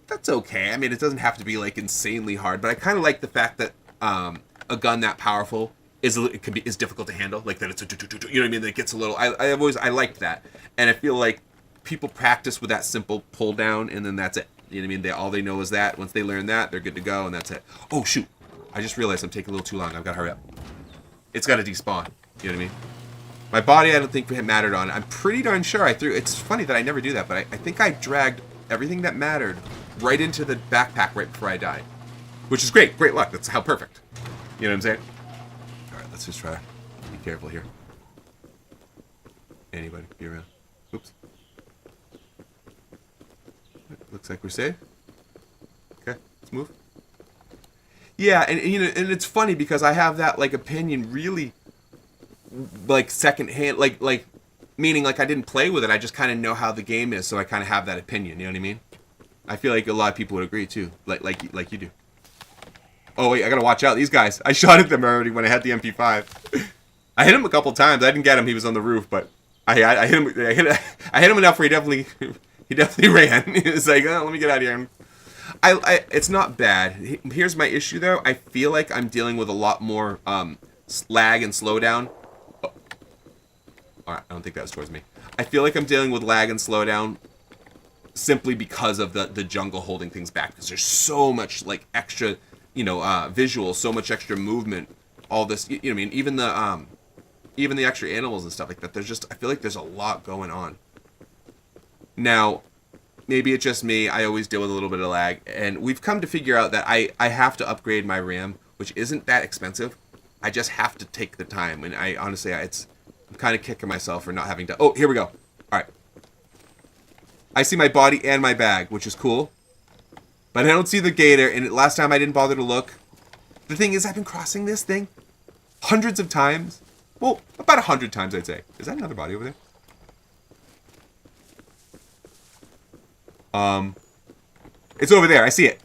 that's okay. I mean, it doesn't have to be, like, insanely hard, but I kind of like the fact that a gun that powerful is difficult to handle, like that it's you know what I mean, that it gets a little, I liked that, and I feel like people practice with that simple pull down, and then that's it. You know what I mean? All they know is that. Once they learn that, they're good to go, and that's it. Oh shoot, I just realized I'm taking a little too long. I've got to hurry up. It's got to despawn. You know what I mean? My body, I don't think it mattered on. I'm pretty darn sure I threw. It's funny that I never do that, but I think I dragged everything that mattered right into the backpack right before I died, which is great. Great luck. That's how perfect. You know what I'm saying? Let's just try. Be careful here. Anybody, be around. Oops. Looks like we're safe. Okay, let's move. Yeah, and and it's funny because I have that like opinion really, like secondhand, like meaning like I didn't play with it. I just kind of know how the game is, so I kind of have that opinion. You know what I mean? I feel like a lot of people would agree too, like you do. Oh wait, I gotta watch out. These guys. I shot at them already when I had the MP5. I hit him a couple times. I didn't get him. He was on the roof, but I hit him. I hit him enough where he definitely ran. It's like, oh, let me get out of here. It's not bad. Here's my issue though. I feel like I'm dealing with a lot more lag and slowdown. Oh. All right, I don't think that was towards me. I feel like I'm dealing with lag and slowdown simply because of the jungle holding things back. Because there's so much like extra. Visual, so much extra movement, all this, you know what I mean? Even the extra animals and stuff like that, I feel like there's a lot going on. Now, maybe it's just me, I always deal with a little bit of lag, and we've come to figure out that I have to upgrade my RAM, which isn't that expensive. I just have to take the time, and I'm kind of kicking myself for not having to, oh, here we go. Alright. I see my body and my bag, which is cool. But I don't see the gator, and last time I didn't bother to look. The thing is, I've been crossing this thing hundreds of times. Well, about 100 times, I'd say. Is that another body over there? It's over there. I see it.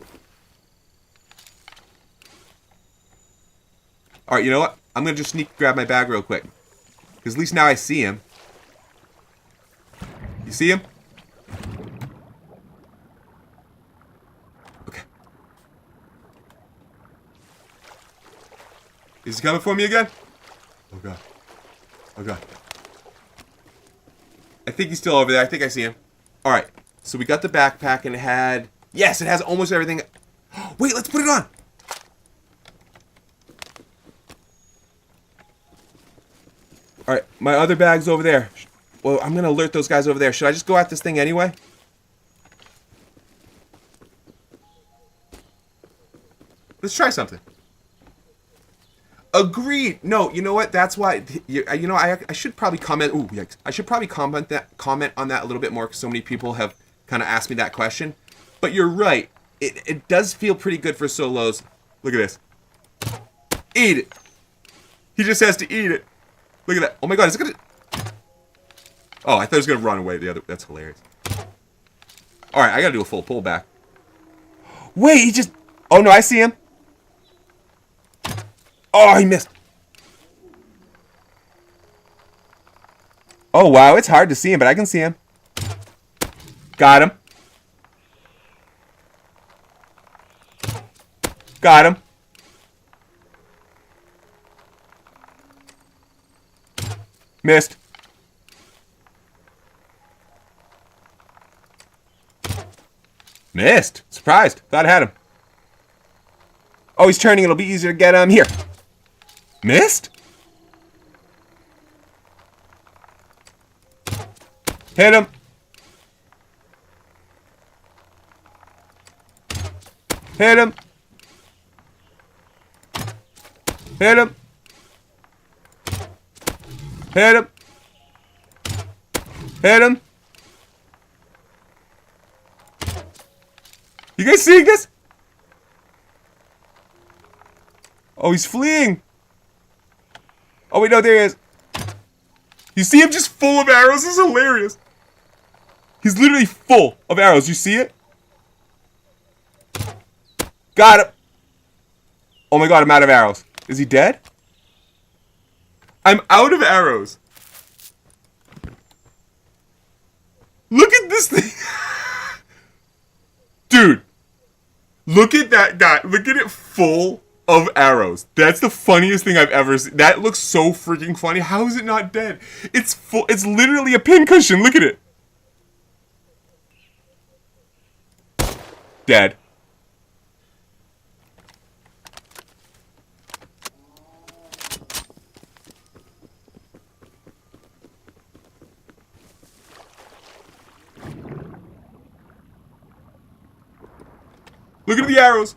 Alright, you know what? I'm going to just sneak grab my bag real quick. Because at least now I see him. You see him? Okay. Is he coming for me again? Oh god. Oh god. I think he's still over there. I think I see him. Alright. So we got the backpack and it had... Yes, it has almost everything. Wait, let's put it on. Alright, my other bag's over there. Well, I'm going to alert those guys over there. Should I just go at this thing anyway? Let's try something. Agreed. No, you know what? That's why. You know, I should probably comment. Ooh, yikes! I should probably comment on that a little bit more because so many people have kind of asked me that question. But you're right. It does feel pretty good for solos. Look at this. Eat it. He just has to eat it. Look at that. Oh my god! Is it gonna? Oh, I thought it was gonna run away. The other. That's hilarious. All right, I gotta do a full pullback. Wait, he just. Oh no, I see him. Oh, he missed. Oh, wow. It's hard to see him, but I can see him. Got him. Got him. Missed. Missed. Surprised. Thought I had him. Oh, he's turning. It'll be easier to get him. Here. Missed? Hit him. Hit him. Hit him. Hit him. Hit him. You guys seeing this? Oh, he's fleeing. Oh, wait, no, there he is. You see him just full of arrows? This is hilarious. He's literally full of arrows. You see it? Got him. Oh my god, I'm out of arrows. Is he dead? I'm out of arrows. Look at this thing. Dude. Look at that guy. Look at it full of arrows. That's the funniest thing I've ever seen. That looks so freaking funny. How is it not dead? It's full. It's literally a pincushion. Look at it. Dead. Look at the arrows.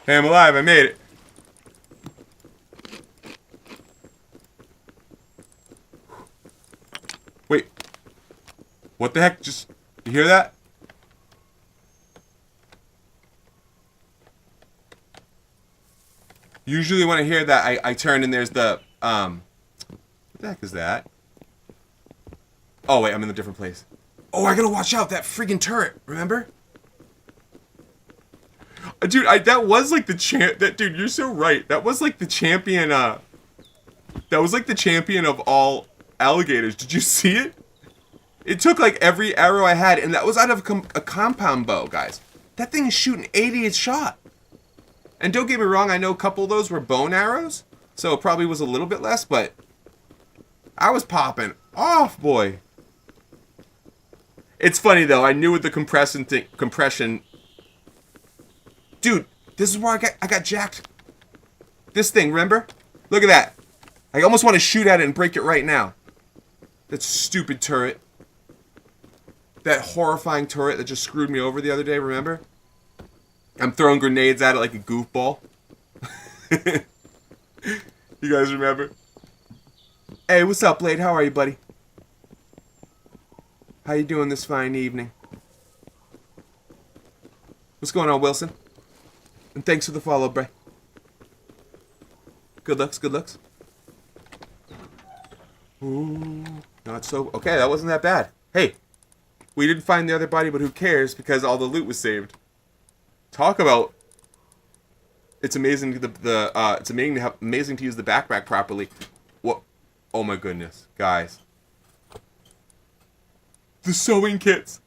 Hey, I'm alive. I made it. Wait. What the heck? Just... You hear that? Usually when I hear that, I turn and there's the, what the heck is that? Oh, wait, I'm in a different place. Oh, I gotta watch out, that freaking turret, remember? Dude, that was like the dude, you're so right. That was like the champion, that was like the champion of all alligators. Did you see it? It took like every arrow I had, and that was out of a compound bow, guys. That thing is shooting 80 a shot. And don't get me wrong, I know a couple of those were bone arrows, so it probably was a little bit less, but I was popping off, boy. It's funny though. I knew with the compression. Dude, this is where I got jacked. This thing, remember? Look at that. I almost want to shoot at it and break it right now. That stupid turret. That horrifying turret that just screwed me over the other day, remember? I'm throwing grenades at it like a goofball. You guys remember? Hey, what's up, Blade? How are you, buddy? How you doing this fine evening? What's going on, Wilson? And thanks for the follow, Bray. Good looks, good looks. Ooh, not so... Okay, that wasn't that bad. Hey, we didn't find the other body, but who cares? Because all the loot was saved. Talk about... It's amazing it's amazing to use the backpack properly. What? Oh my goodness, guys. The sewing kits.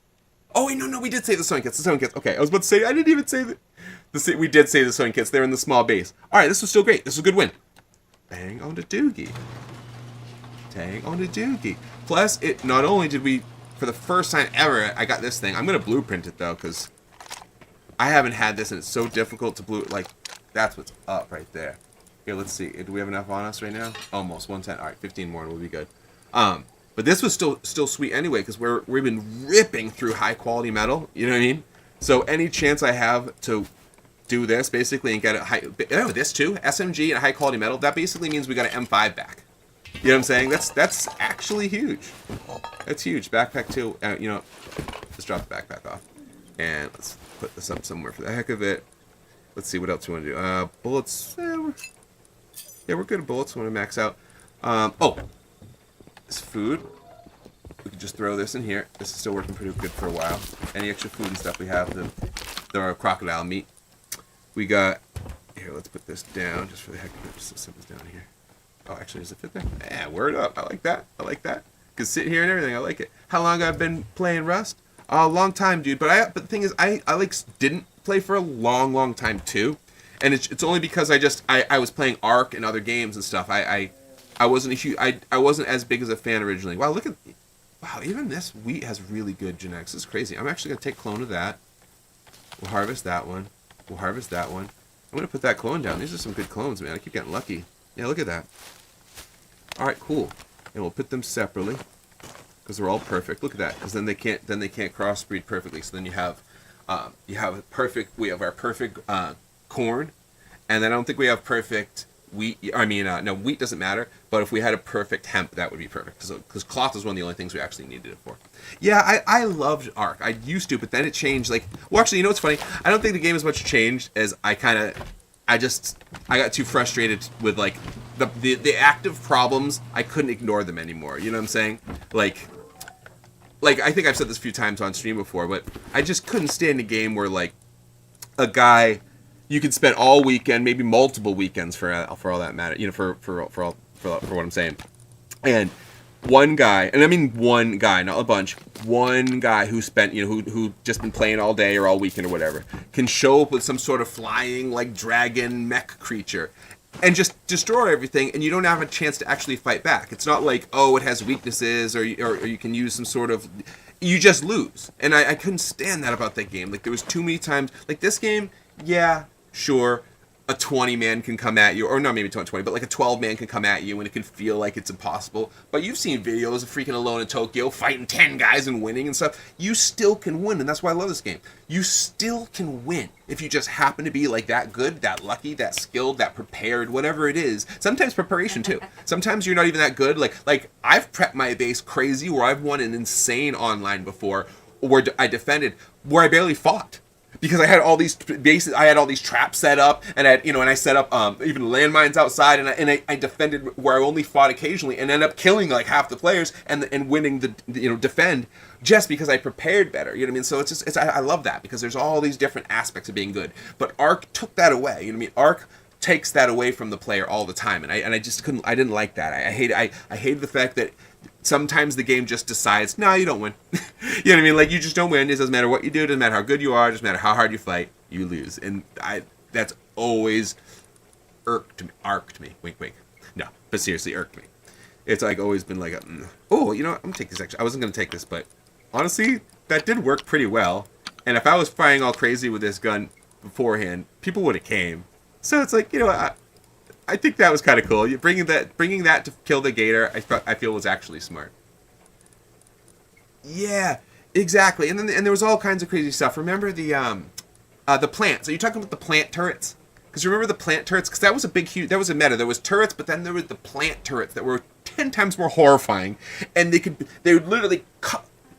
Oh wait, no, we did say the sewing kits. The sewing kits. Okay, I was about to say I didn't even say that. We did say the sewing kits. They're in the small base. All right, this was still great. This was a good win. Bang on the doogie. Tang on the doogie. Plus, it not only did we, for the first time ever, I got this thing. I'm gonna blueprint it though, because I haven't had this, and it's so difficult to like. That's what's up right there. Here, let's see. Do we have enough on us right now? Almost 110. All right, 15 more, and we'll be good. But this was still sweet anyway, because we've been ripping through high quality metal. You know what I mean? So any chance I have to do this basically and get a high, this too, SMG and high quality metal. That basically means we got an M5 back. You know what I'm saying? That's actually huge. That's huge. Backpack too. You know, let's drop the backpack off, and let's put this up somewhere for the heck of it. Let's see what else we want to do. Bullets. We're good at bullets. We want to max out. Oh, this food. We can just throw this in here. This is still working pretty good for a while. Any extra food and stuff we have, the crocodile meat. We got. Here, let's put this down just for the heck of it. Just set this down here. Oh, actually, does it fit there? Yeah, word up. I like that. I like that. Could sit here and everything. I like it. How long I've been playing Rust? A long time, dude. But the thing is, I like didn't play for a long time too, and it's only because I was playing Ark and other games and stuff. I wasn't a huge, I wasn't as big as a fan originally. Wow, even this wheat has really good genetics. It's crazy. I'm actually gonna take clone of that. We'll harvest that one. We'll harvest that one. I'm gonna put that clone down. These are some good clones, man. I keep getting lucky. Yeah, look at that. All right, cool. And we'll put them separately because they're all perfect. Look at that. Because then they can't crossbreed perfectly. So then you have we have our perfect corn, and then I don't think we have perfect wheat. I mean, no, wheat doesn't matter. But if we had a perfect hemp, that would be perfect. Because cloth is one of the only things we actually needed it for. Yeah, I loved Ark. I used to, but then it changed. Like, well, actually, you know what's funny? I don't think the game as much changed as I got too frustrated with like the active problems. I couldn't ignore them anymore. You know what I'm saying? Like I think I've said this a few times on stream before, but I just couldn't stand a game where like a guy you could spend all weekend, maybe multiple weekends for all that matter. You know, for what I'm saying, and one guy, and I mean one guy, not a bunch, one guy who spent, you know, who just been playing all day or all weekend or whatever, can show up with some sort of flying, like, dragon mech creature and just destroy everything, and you don't have a chance to actually fight back. It's not like, oh, it has weaknesses, or you can use some sort of... You just lose. And I couldn't stand that about that game. Like, there was too many times... Like, this game, yeah, sure... A 20-man can come at you, or not maybe 20, but like a 12-man can come at you, and it can feel like it's impossible. But you've seen videos of freaking Alone in Tokyo fighting 10 guys and winning and stuff. You still can win, and that's why I love this game. You still can win if you just happen to be like that good, that lucky, that skilled, that prepared, whatever it is. Sometimes preparation too. Sometimes you're not even that good. Like I've prepped my base crazy, where I've won an insane online before, where I defended, where I barely fought. Because I had all these bases, I had all these traps set up, and I set up even landmines outside, and I defended where I only fought occasionally, and ended up killing like half the players and winning the defend just because I prepared better. You know what I mean? So it's I love that, because there's all these different aspects of being good. But Ark took that away. You know what I mean? Ark takes that away from the player all the time, and I just couldn't. I didn't like that. I hated the fact that sometimes the game just decides, no, you don't win. You know what I mean? Like, you just don't win. It doesn't matter what you do. It doesn't matter how good you are. It doesn't matter how hard you fight. You lose. And that's always arced me. Wink, wink. No, but seriously, irked me. It's like always been like, oh, you know what? I'm going to take this extra. I wasn't going to take this, but honestly, that did work pretty well. And if I was firing all crazy with this gun beforehand, people would have came. So it's like, you know, I think that was kind of cool. Bringing that to kill the gator, I feel was actually smart. Yeah, exactly. And then and there was all kinds of crazy stuff. Remember the plants? Are you talking about the plant turrets? Because remember the plant turrets? Because that was a big, huge. That was a meta. There was turrets, but then there was the plant turrets that were 10 times more horrifying, and they would literally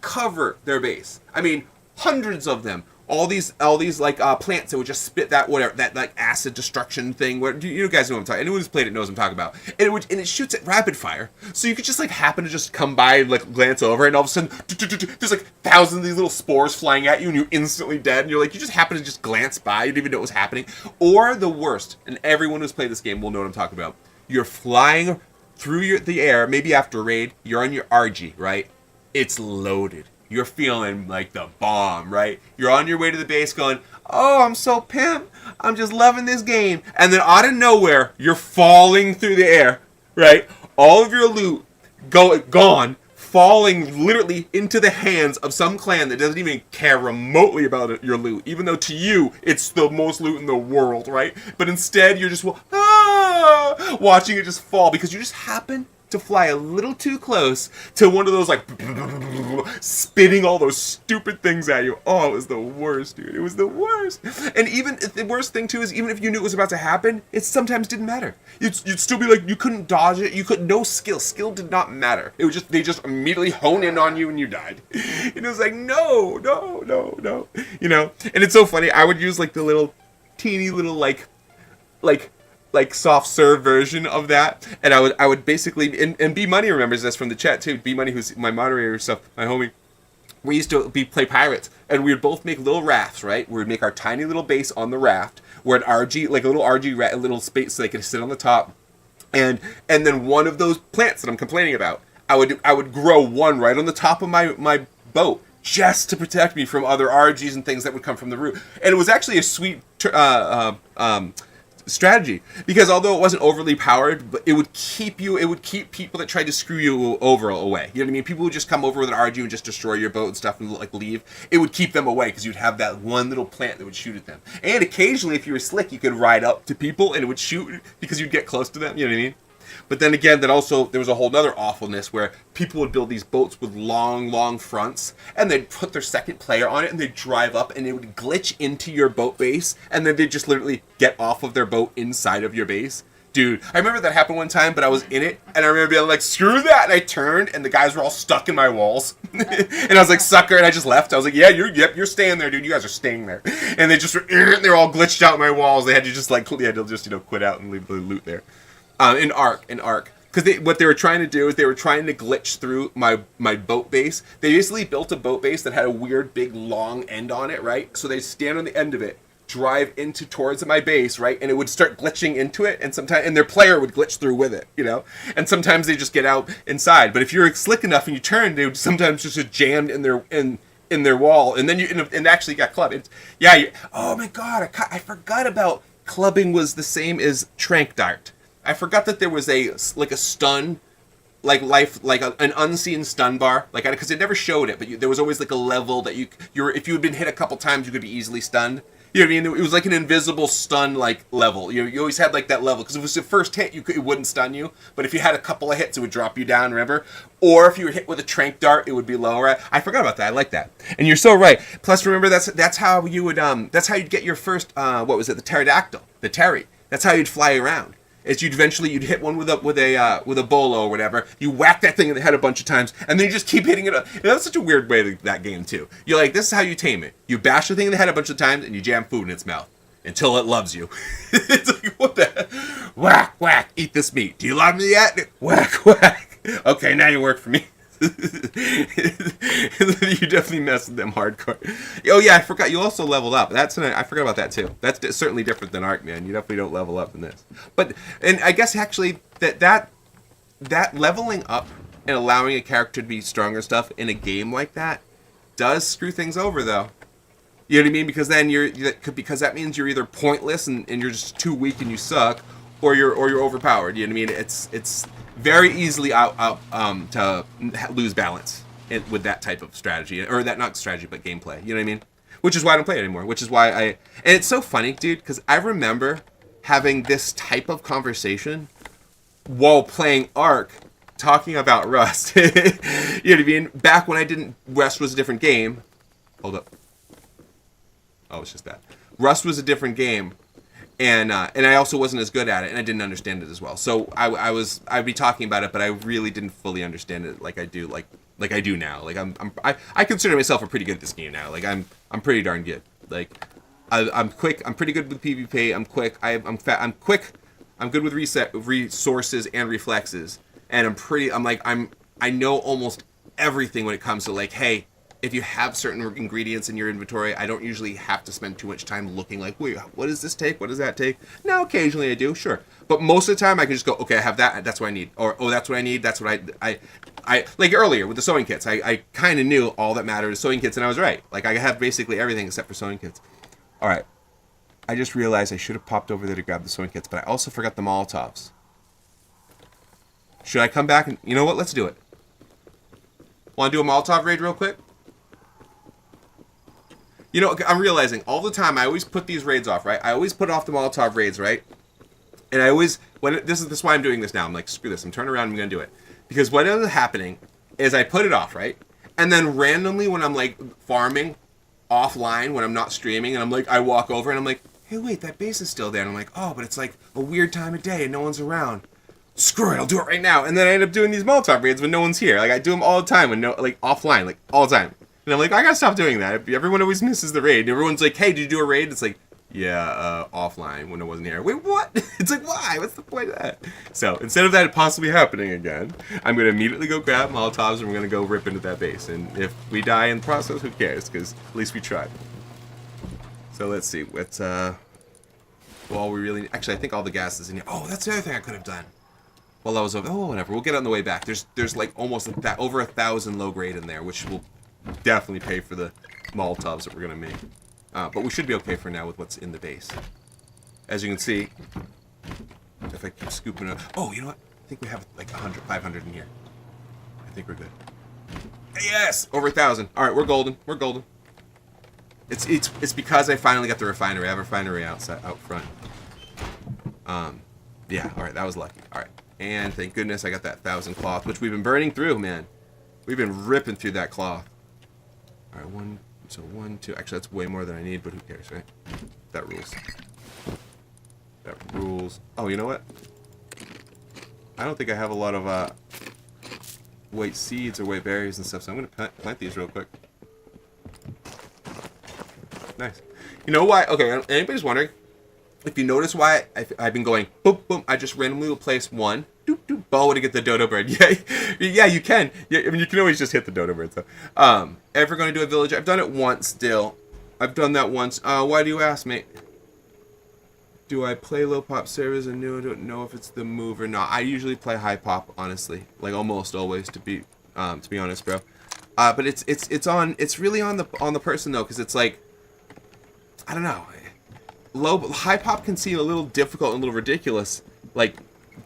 cover their base. I mean, hundreds of them. All these like plants that would just spit that whatever that like acid destruction thing. Where you guys know what I'm talking? Anyone who's played it knows what I'm talking about. And it shoots at rapid fire, so you could just like happen to just come by and like glance over, and all of a sudden there's like thousands of these little spores flying at you, and you're instantly dead. And you're like, you just happen to just glance by, you didn't even know what was happening. Or the worst, and everyone who's played this game will know what I'm talking about. You're flying through the air, maybe after a raid. You're on your RG, right? It's loaded. You're feeling like the bomb, right? You're on your way to the base going, oh, I'm so pimp. I'm just loving this game. And then out of nowhere, you're falling through the air, right? All of your loot gone, falling literally into the hands of some clan that doesn't even care remotely about your loot, even though to you, it's the most loot in the world, right? But instead, you're just watching it just fall because you just happen to fly a little too close to one of those like spitting all those stupid things at you. Oh, it was the worst, dude. It was the worst. And even the worst thing too is even if you knew it was about to happen, it sometimes didn't matter. You'd still be like, you couldn't dodge it. You could no skill. Skill did not matter. It was just they just immediately hone in on you and you died. And it was like no. You know. And it's so funny. I would use like the little teeny little like soft serve version of that, and I would basically and B Money remembers this from the chat too. B Money, who's my moderator and stuff, my homie. We used to play pirates, and we would both make little rafts, right? We would make our tiny little base on the raft, where an RG, like a little RG, a little space so they could sit on the top, and then one of those plants that I'm complaining about, I would grow one right on the top of my boat, just to protect me from other RGs and things that would come from the roof. And it was actually a sweet strategy, because although it wasn't overly powered, but it would keep people that tried to screw you over away. You know what I mean? People would just come over with an RG and just destroy your boat and stuff and like leave. It would keep them away because you'd have that one little plant that would shoot at them. And occasionally, if you were slick, you could ride up to people and it would shoot because you'd get close to them. You know what I mean? But then again, that also, there was a whole other awfulness where people would build these boats with long fronts, and they'd put their second player on it, and they'd drive up, and it would glitch into your boat base, and then they'd just literally get off of their boat inside of your base. Dude, I remember that happened one time, but I was in it, and I remember being like, screw that, and I turned, and the guys were all stuck in my walls. And I was like, sucker, and I just left. I was like, yeah, you're staying there, dude. You guys are staying there. And they just were, they're all glitched out in my walls. They had to just like, quit out and leave the loot there. In Ark, because what they were trying to do is they were trying to glitch through my boat base. They basically built a boat base that had a weird big long end on it, right? So they stand on the end of it, drive towards my base, right? And it would start glitching into it, and their player would glitch through with it, you know? And sometimes they just get out inside. But if you're slick enough and you turn, they would sometimes just get jammed in their wall, and then and actually got clubbed. Oh my god, I forgot about clubbing was the same as trank dart. I forgot that there was a stun, an unseen stun bar, because it never showed it, but there was always like a level that if you had been hit a couple times, you could be easily stunned. You know what I mean? It was like an invisible stun level. You always had like that level, because if it was the first hit, it wouldn't stun you, but if you had a couple of hits, it would drop you down. Remember? Or if you were hit with a trank dart, it would be lower. I forgot about that. I like that. And you're so right. Plus, remember that's how you would that's how you'd get your first what was it? The pterodactyl, the Terry. That's how you'd fly around. Is you'd hit one with a bolo or whatever. You whack that thing in the head a bunch of times, and then you just keep hitting it. And that's such a weird way to that game too. You're like, this is how you tame it. You bash the thing in the head a bunch of times, and you jam food in its mouth until it loves you. It's like, what the whack whack? Eat this meat. Do you love me yet? Whack whack. Okay, now you work for me. You definitely messed with them hardcore. Oh yeah, I forgot. You also leveled up. I forgot about that too. That's certainly different than Ark, man. You definitely don't level up in this. And I guess actually that leveling up and allowing a character to be stronger and stuff in a game like that does screw things over, though. You know what I mean? Because then because that means you're either pointless and you're just too weak and you suck, or you're overpowered. You know what I mean? It's very easily to lose balance with that type of strategy, or that not strategy but gameplay. You know what I mean? Which is why I don't play it anymore. Which is why and it's so funny, dude, because I remember having this type of conversation while playing Ark, talking about Rust. You know what I mean? Back when I didn't, Rust was a different game. Hold up. Oh, it's just that. Rust was a different game, and I also wasn't as good at it, and I didn't understand it as well. So I'd be talking about it, but I really didn't fully understand it like I do I do now. Like I consider myself a pretty good at this game now. Like I'm pretty darn good. Like I'm quick. I'm pretty good with PvP. I'm quick. I'm fat. I'm quick. I'm good with resources and reflexes, and I know almost everything when it comes to like, hey, if you have certain ingredients in your inventory, I don't usually have to spend too much time looking like, wait, what does this take? What does that take? Now, occasionally I do, sure. But most of the time I can just go, okay, I have that. That's what I need. Or, oh, that's what I need. That's what I like earlier with the sewing kits. I kind of knew all that mattered is sewing kits, and I was right. Like, I have basically everything except for sewing kits. All right. I just realized I should have popped over there to grab the sewing kits, but I also forgot the Molotovs. Should I come back and... You know what? Let's do it. Want to do a Molotov raid real quick? You know, I'm realizing all the time I always put these raids off, right? I always put off the Molotov raids, right? And I always, this is why I'm doing this now. I'm like, screw this. I'm turning around. I'm going to do it. Because what ends up happening is I put it off, right? And then randomly when I'm like farming offline, when I'm not streaming, and I'm like, I walk over and I'm like, hey, wait, that base is still there. And I'm like, oh, but it's like a weird time of day and no one's around. Screw it, I'll do it right now. And then I end up doing these Molotov raids when no one's here. Like, I do them all the time when like offline, like all the time. And I'm like, I gotta stop doing that. Everyone always misses the raid. Everyone's like, hey, did you do a raid? It's like, yeah, offline when it wasn't here. Wait, what? It's like, why? What's the point of that? So, instead of that possibly happening again, I'm going to immediately go grab Molotovs and we're going to go rip into that base. And if we die in the process, who cares? Because at least we tried. So, let's see. What's, well, we really... Actually, I think all the gas is in here. Oh, that's the other thing I could have done. While I was over... Oh, whatever. We'll get on the way back. There's like almost over 1,000 low grade in there, which will definitely pay for the Molotovs that we're going to make. But we should be okay for now with what's in the base. As you can see, if I keep scooping it... Oh, you know what? I think we have like 100, 500 in here. I think we're good. Yes! Over 1,000. Alright, we're golden. We're golden. It's because I finally got the refinery. I have a refinery out front. Yeah, alright, that was lucky. Alright. And thank goodness I got that 1,000 cloth, which we've been burning through, man. We've been ripping through that cloth. Alright, 1, 2. Actually, that's way more than I need, but who cares, right? That rules. That rules. Oh, you know what? I don't think I have a lot of white seeds or white berries and stuff, so I'm going to plant these real quick. Nice. You know why? Okay, anybody's wondering? If you notice why I've been going boom, boom, I just randomly will place one doop, doop, bow to get the dodo bird. Yeah, you can. Yeah, I mean, you can always just hit the dodo bird. So, ever going to do a village? I've done it once. Still, I've done that once. Why do you ask, mate? Do I play low pop servers and I don't know if it's the move or not. I usually play high pop, honestly, like almost always, to be honest, bro. But it's really on the person though, because it's like, I don't know. High pop can seem a little difficult and a little ridiculous, like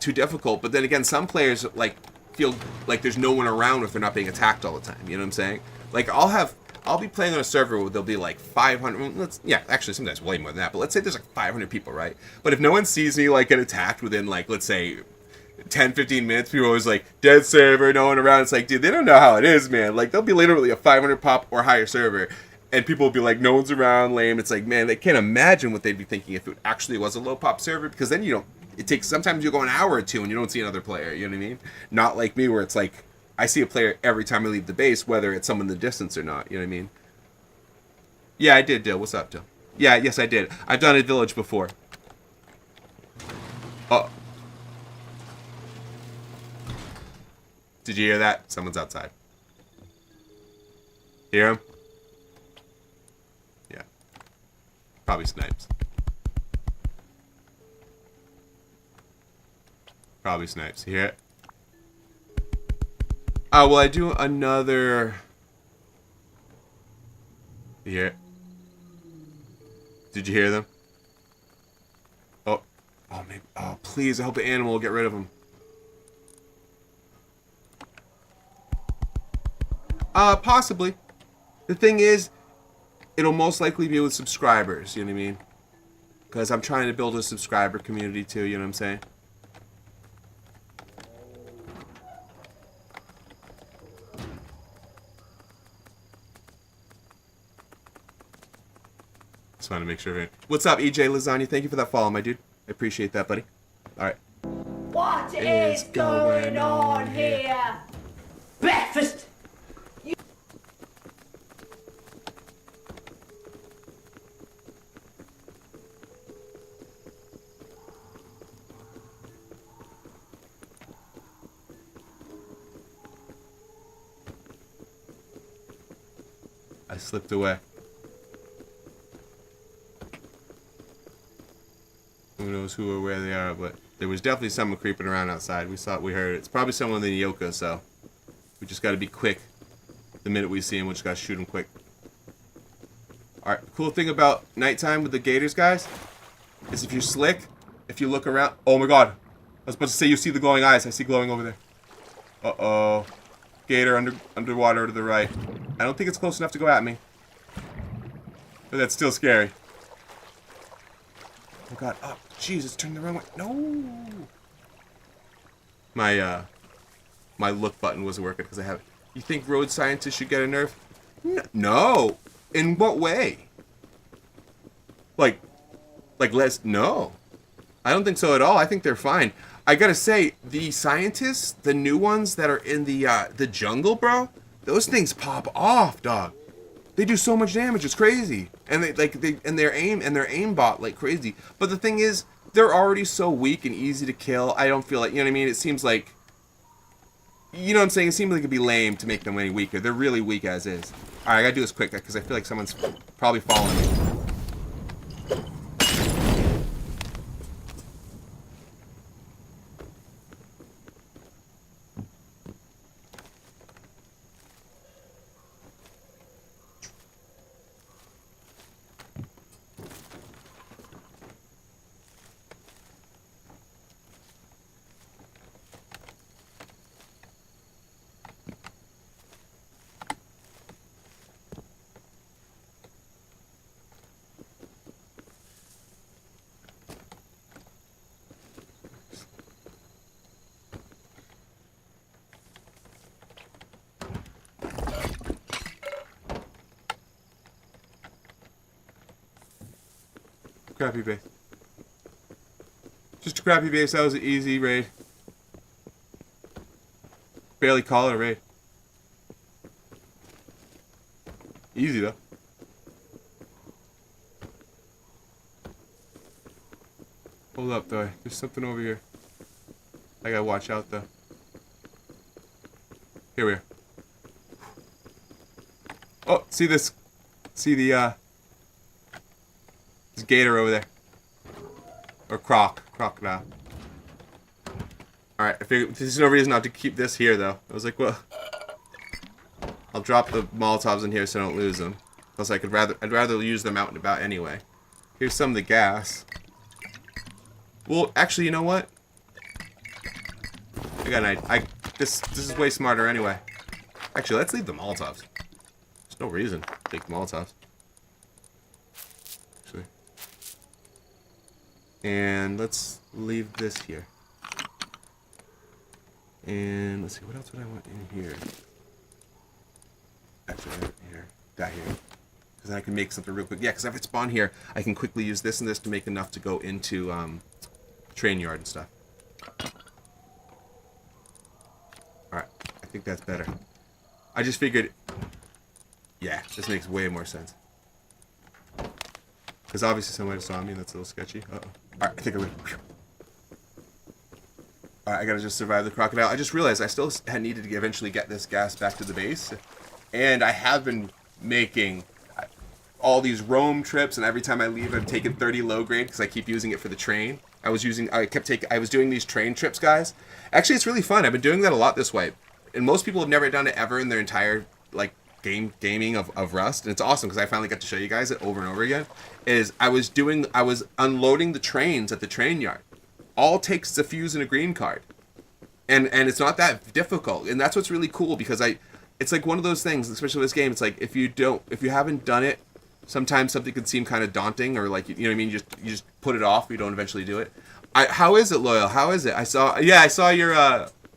too difficult. But then again, some players like feel like there's no one around if they're not being attacked all the time. You know what I'm saying? Like I'll be playing on a server where there'll be like 500. Yeah, actually sometimes way more than that. But let's say there's like 500 people, right? But if no one sees me like get attacked within like, let's say 10, 15 minutes, people are always like, dead server, no one around. It's like, dude, they don't know how it is, man. Like there'll be literally a 500 pop or higher server. And people will be like, no one's around, lame. It's like, man, they can't imagine what they'd be thinking if it actually was a low pop server. Because then sometimes you go an hour or two and you don't see another player. You know what I mean? Not like me where it's like, I see a player every time I leave the base, whether it's someone in the distance or not. You know what I mean? Yeah, I did, Dill. What's up, Dill? Yeah, yes, I did. I've done a village before. Oh. Did you hear that? Someone's outside. Hear him? Yeah. Probably snipes. Probably snipes. You hear it? Oh, will I do another... You hear it? Did you hear them? Oh. Oh, maybe. Oh, please. I hope the animal will get rid of them. Possibly. The thing is, it'll most likely be with subscribers, you know what I mean? Because I'm trying to build a subscriber community too, you know what I'm saying? Just want to make sure. What's up, EJ Lasagna? Thank you for that follow, my dude. I appreciate that, buddy. All right. What is going on here? Breakfast! I slipped away. Who knows who or where they are, but there was definitely someone creeping around outside. We saw it, we heard it. It's probably someone in the Yoka, so we just got to be quick. The minute we see him, we just got to shoot him quick. Alright, cool thing about nighttime with the gators, guys, is if you're slick, if you look around... Oh my god. I was about to say you see the glowing eyes. I see glowing over there. Uh-oh. Gator underwater to the right. I don't think it's close enough to go at me. But that's still scary. Oh god. Oh, jeez, it's turned the wrong way. No! My look button wasn't working because I have it. You think road scientists should get a nerf? No! In what way? Like less... No. I don't think so at all. I think they're fine. I gotta say, the scientists, the new ones that are in the jungle, bro, those things pop off, dog. They do so much damage, it's crazy. And their aimbot like crazy. But the thing is, they're already so weak and easy to kill. I don't feel like, you know what I mean? It seems like, you know what I'm saying? It seems like it'd be lame to make them any weaker. They're really weak as is. Alright, I gotta do this quick because I feel like someone's probably following me. Crappy base. Just a crappy base. That was an easy raid. Barely call it a raid. Easy though. Hold up though. There's something over here. I gotta watch out though. Here we are. Oh, see this? See the this gator over there. Or crocodile. Alright, I figured there's no reason not to keep this here though. I was like, well, I'll drop the Molotovs in here so I don't lose them. Plus I'd rather use them out and about anyway. Here's some of the gas. Well, actually, you know what? I got an idea. This is way smarter anyway. Actually, let's leave the Molotovs. There's no reason to take the Molotovs. Actually. And let's leave this here. And let's see, what else would I want in here? Actually, here. That here. Because then I can make something real quick. Yeah, because if it's spawn here, I can quickly use this and this to make enough to go into train yard and stuff. Alright, I think that's better. I just figured... Yeah, this makes way more sense. Because obviously someone saw me and that's a little sketchy. Uh-oh. Alright, I think I win. Alright, I gotta just survive the crocodile. I just realized I still had needed to eventually get this gas back to the base. And I have been making all these roam trips, and every time I leave I've taken 30 low grade because I keep using it for the train. I was doing these train trips, guys. Actually, it's really fun. I've been doing that a lot this way. And most people have never done it ever in their entire gaming of Rust, and it's awesome because I finally got to show you guys it over and over again. I was unloading the trains at the train yard. All takes is a fuse and a green card. And it's not that difficult. And that's what's really cool because it's like one of those things, especially with this game, it's like if you haven't done it, sometimes something can seem kind of daunting, or like, you know what I mean, you just put it off, you don't eventually do it. How is it, Loyal? How is it? I saw your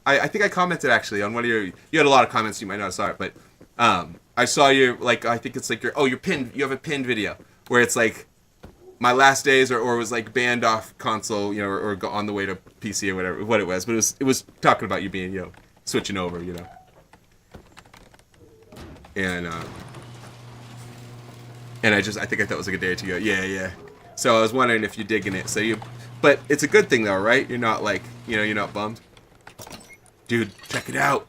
I think I commented actually on one of you had a lot of comments, you might not have saw it, but I saw your, like, I think it's like your pinned, you have a pinned video where it's like my last days, or was like banned off console, you know, or on the way to PC or whatever, what it was. But it was talking about you being, you know, switching over, you know. And I think I thought it was like a day or two ago. Yeah. So I was wondering if you're digging it. But it's a good thing though, right? You're not like, you know, you're not bummed. Dude, check it out.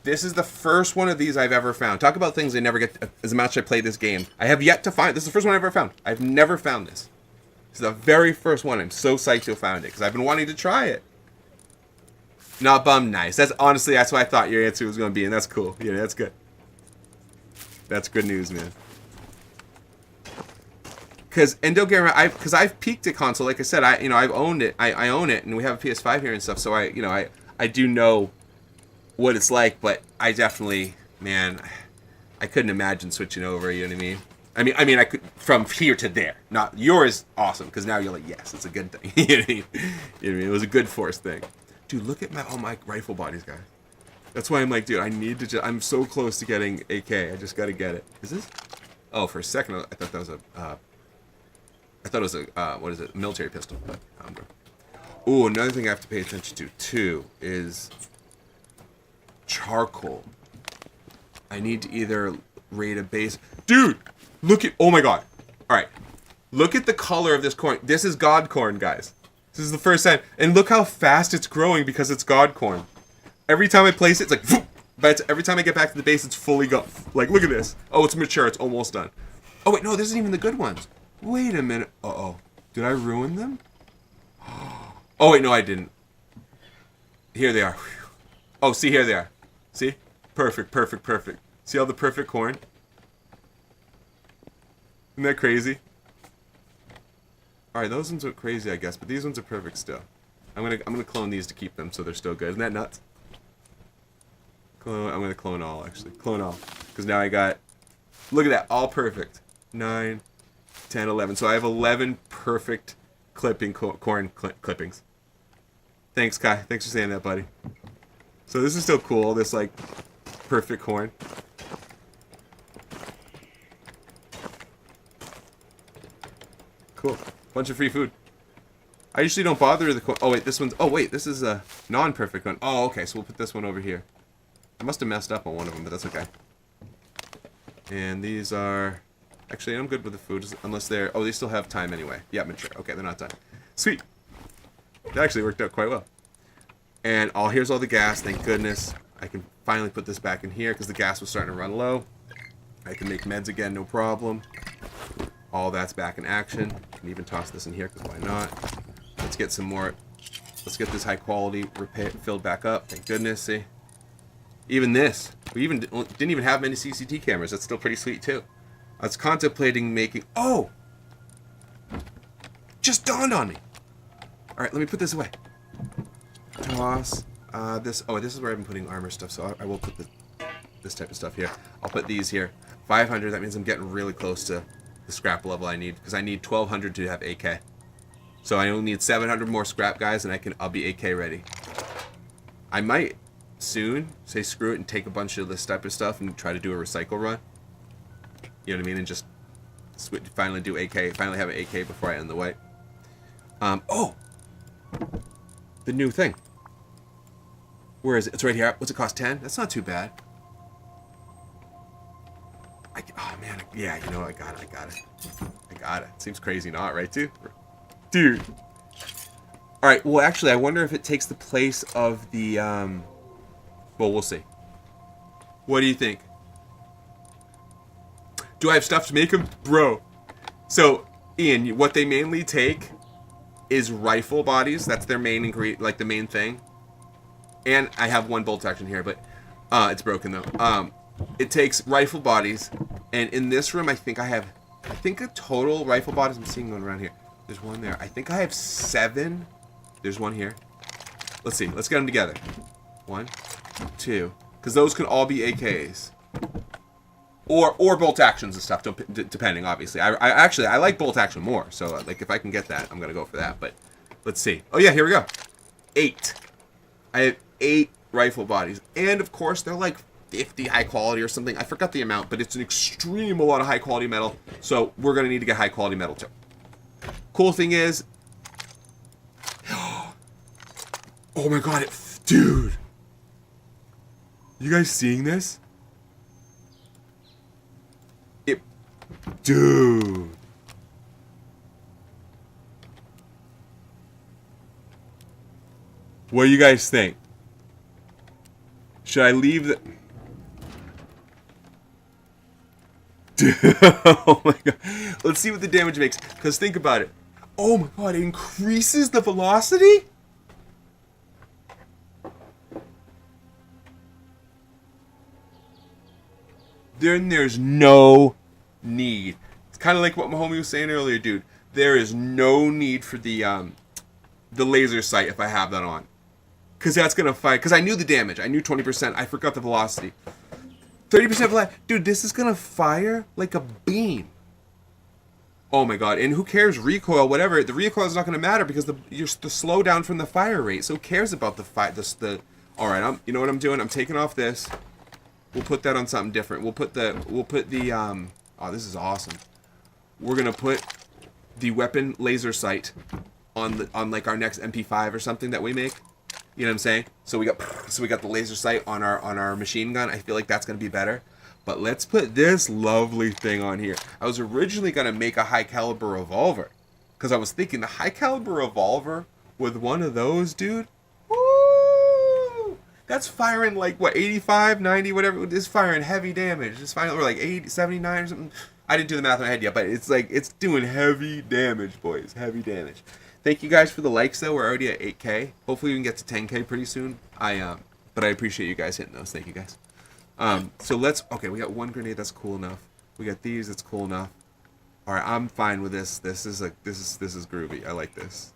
This is the first one of these I've ever found. Talk about things I never get as much as I play this game. I have yet to find, this is the first one I've ever found. I've never found this. This is the very first one. I'm so psyched to have found it because I've been wanting to try it. Not bummed, nice. That's honestly, that's what I thought your answer was going to be, and that's cool. Yeah, that's good. That's good news, man. And don't get me wrong, because I've peaked at console. Like I said, I've owned it. I own it, and we have a PS5 here and stuff. So I do know what it's like. But I definitely, man, I couldn't imagine switching over. You know what I mean? I mean, I could from here to there. Not yours, awesome, because now you're like, yes, it's a good thing. You know what I mean? It was a good force thing. Dude, look at all my rifle bodies, guys. That's why I'm like, dude, I need to. I'm so close to getting AK. I just got to get it. Is this? Oh, for a second, I thought that was a. I thought it was a, what is it, military pistol, but ooh, another thing I have to pay attention to, too, is charcoal. I need to either raid a base. Dude, look at, oh my god. All right, look at the color of this corn. This is God corn, guys. This is the first time. And look how fast it's growing because it's God corn. Every time I place it, it's like, but every time I get back to the base, it's fully gone. Like, look at this. Oh, it's mature. It's almost done. Oh, wait, no, this isn't even the good ones. Wait a minute. Uh-oh. Did I ruin them? Oh, wait, no, I didn't. Here they are. Oh, see, here they are. See? Perfect, perfect, perfect. See all the perfect corn? Isn't that crazy? Alright, those ones are crazy, I guess, but these ones are perfect still. I'm gonna clone these to keep them so they're still good. Isn't that nuts? I'm gonna clone all, actually. Clone all. Because now I got... Look at that. All perfect. 9... 10, 11. So I have 11 perfect corn clippings. Thanks, Kai. Thanks for saying that, buddy. So this is still cool, this, like, perfect corn. Cool. Bunch of free food. I usually don't bother with the corn. Oh, wait, this one's... Oh, wait, this is a non-perfect one. Oh, okay, so we'll put this one over here. I must have messed up on one of them, but that's okay. And these are... Actually, I'm good with the food, unless they're... Oh, they still have time anyway. Yeah, mature. Okay, they're not done. Sweet. That actually worked out quite well. And here's all the gas, thank goodness. I can finally put this back in here, because the gas was starting to run low. I can make meds again, no problem. All that's back in action. I can even toss this in here, because why not? Let's get some more... Let's get this high quality filled back up, thank goodness, see? Even this. We even didn't even have many CCT cameras. That's still pretty sweet, too. I was contemplating making... Oh! Just dawned on me! Alright, let me put this away. Toss. This... Oh, this is where I've been putting armor stuff, so I will put this type of stuff here. I'll put these here. 500, that means I'm getting really close to the scrap level I need, because I need 1200 to have AK. So I only need 700 more scrap, guys, and I'll be AK ready. I might soon say screw it and take a bunch of this type of stuff and try to do a recycle run. You know what I mean? And just finally do AK. Finally have an AK before I end the way. Oh! The new thing. Where is it? It's right here. What's it cost? 10? That's not too bad. Oh, man. Yeah, you know what? I got it. I got it. Seems crazy not, right, too? Dude. Alright, well, actually, I wonder if it takes the place of the, Well, we'll see. What do you think? Do I have stuff to make them? Bro. So, Ian, what they mainly take is rifle bodies. That's their main ingredient, like the main thing. And I have one bolt action here, but it's broken though. It takes rifle bodies, and in this room I think a total rifle bodies, I'm seeing one around here. There's one there. I think I have 7. There's one here. Let's see. Let's get them together. 1, 2. Because those can all be AKs. Or bolt actions and stuff, depending, obviously. I like bolt action more, so like if I can get that, I'm gonna go for that. But let's see. Oh yeah, here we go. 8. I have 8 rifle bodies, and of course they're like 50 high quality or something. I forgot the amount, but it's an extreme amount of high quality metal. So we're going to need to get high quality metal too. Cool thing is, oh my god, dude. You guys seeing this? Dude. What do you guys think? Should I leave the... Dude, oh my god. Let's see what the damage makes. Because think about it. Oh my god, it increases the velocity? Then there's no need. It's kind of like what my homie was saying earlier, dude. There is no need for the laser sight if I have that on. Because that's going to fight. Because I knew the damage. I knew 20%. I forgot the velocity. 30% velocity. Dude, this is going to fire like a beam. Oh my god. And who cares? Recoil, whatever. The recoil is not going to matter because you're the slowdown from the fire rate. So who cares about the fire? Alright, you know what I'm doing? I'm taking off this. We'll put that on something different. We'll put the oh, this is awesome. We're going to put the weapon laser sight on like our next MP5 or something that we make. You know what I'm saying? So we got the laser sight on our machine gun. I feel like that's gonna be better. But let's put this lovely thing on here. I was originally gonna make a high caliber revolver, because I was thinking the high caliber revolver with one of those, dude. Woo! That's firing like what, 85, 90, whatever. It's firing heavy damage. It's firing like 80, 79 or something. I didn't do the math in my head yet, but it's like it's doing heavy damage, boys. Heavy damage. Thank you guys for the likes, though. We're already at 8K. Hopefully we can get to 10K pretty soon. But I appreciate you guys hitting those. Thank you, guys. So okay, we got one grenade. That's cool enough. We got these. That's cool enough. All right, I'm fine with this. This is groovy. I like this.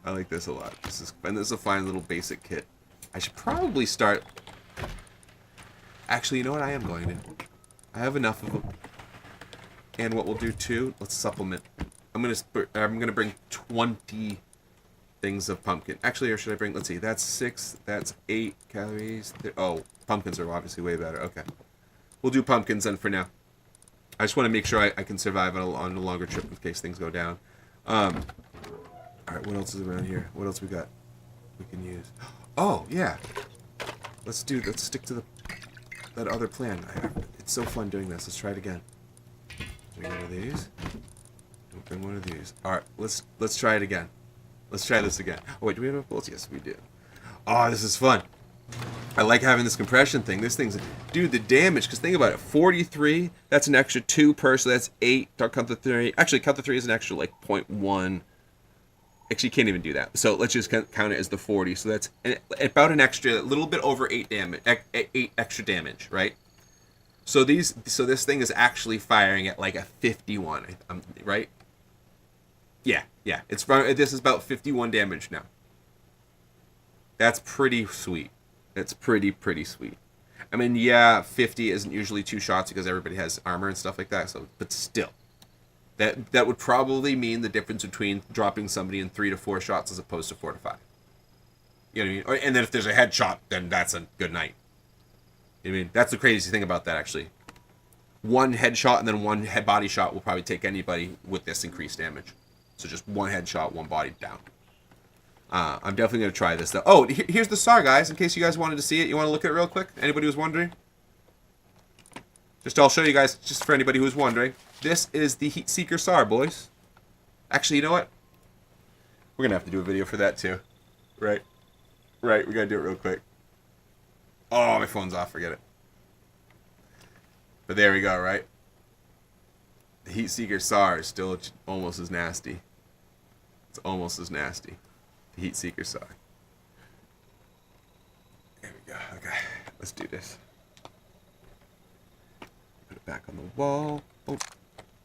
I like this a lot. This is a fine little basic kit. I should probably start. Actually, you know what? I am going to. I have enough of them. And what we'll do too, let's supplement. I'm gonna bring 20 things of pumpkin. Actually, or should I bring? Let's see. That's 6. That's 8 calories. Oh, pumpkins are obviously way better. Okay, we'll do pumpkins then for now. I just want to make sure I can survive on a longer trip in case things go down. All right, what else is around here? What else we got? We can use. Oh yeah. Let's stick to that other plan. It's so fun doing this. Let's try it again. Bring one of these. Bring one of these. Alright, let's try it again. Let's try this again. Oh wait, do we have enough bullets? Yes, we do. Oh, this is fun. I like having this compression thing. This thing's... Dude, the damage, because think about it. 43, that's an extra 2 per, so that's 8. Don't count the 3. Actually, count the 3 as an extra, like, 0.1. Actually, you can't even do that. So let's just count it as the 40. So that's about an extra, a little bit over 8 damage, 8 extra damage, right? So this thing is actually firing at like a 51, right? Yeah. This is about 51 damage now. That's pretty sweet. That's pretty sweet. I mean, yeah, 50 isn't usually 2 shots because everybody has armor and stuff like that. So, but still, that would probably mean the difference between dropping somebody in 3 to 4 shots as opposed to 4 to 5. You know what I mean? And then if there's a headshot, then that's a good night. You know what I mean? That's the crazy thing about that, actually. One headshot and then one head body shot will probably take anybody with this increased damage. So just one headshot, one body down. I'm definitely going to try this, though. Oh, here's the SAR, guys, in case you guys wanted to see it. You want to look at it real quick? Anybody who's wondering? I'll show you guys, just for anybody who's wondering. This is the Heat Seeker SAR, boys. Actually, you know what? We're going to have to do a video for that, too. Right, we got to do it real quick. Oh, my phone's off. Forget it. But there we go, right? The Heat Seeker SAR is still almost as nasty. It's almost as nasty. The Heat Seeker SAR. There we go. Okay, let's do this. Put it back on the wall.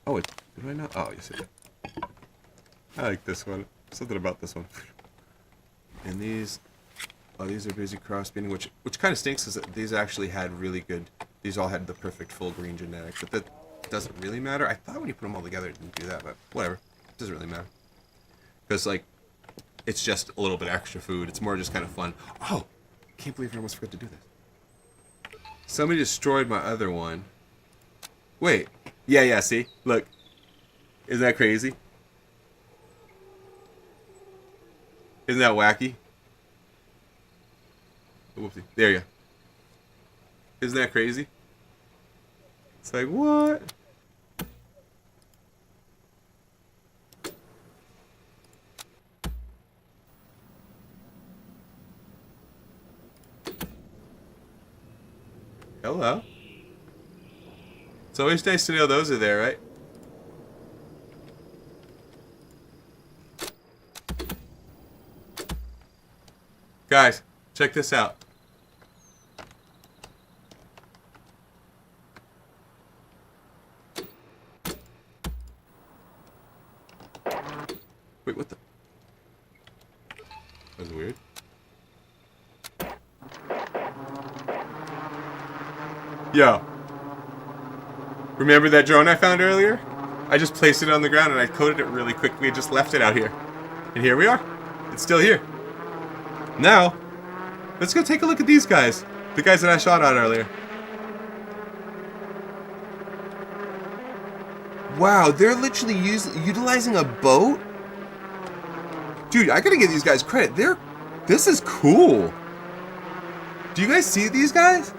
Oh, wait. Did I not? Oh, yes, I did. I like this one. Something about this one. And these... Oh, these are busy crossbeating, which kind of stinks because these actually had really good... These all had the perfect full green genetics, but that doesn't really matter. I thought when you put them all together it didn't do that, but whatever. It doesn't really matter. Because, like, it's just a little bit extra food. It's more just kind of fun. Oh! Can't believe I almost forgot to do this. Somebody destroyed my other one. Wait. Yeah, see? Look. Isn't that crazy? Isn't that wacky? Whoopsie. There you go. Isn't that crazy? It's like, what? Hello. It's always nice to know those are there, right? Guys, check this out. Wait, what the? That was weird. Yo. Remember that drone I found earlier? I just placed it on the ground and I coded it really quickly and just left it out here. And here we are. It's still here. Now, let's go take a look at these guys. The guys that I shot at earlier. Wow, they're literally utilizing a boat? Dude, I gotta give these guys credit. This is cool. Do you guys see these guys?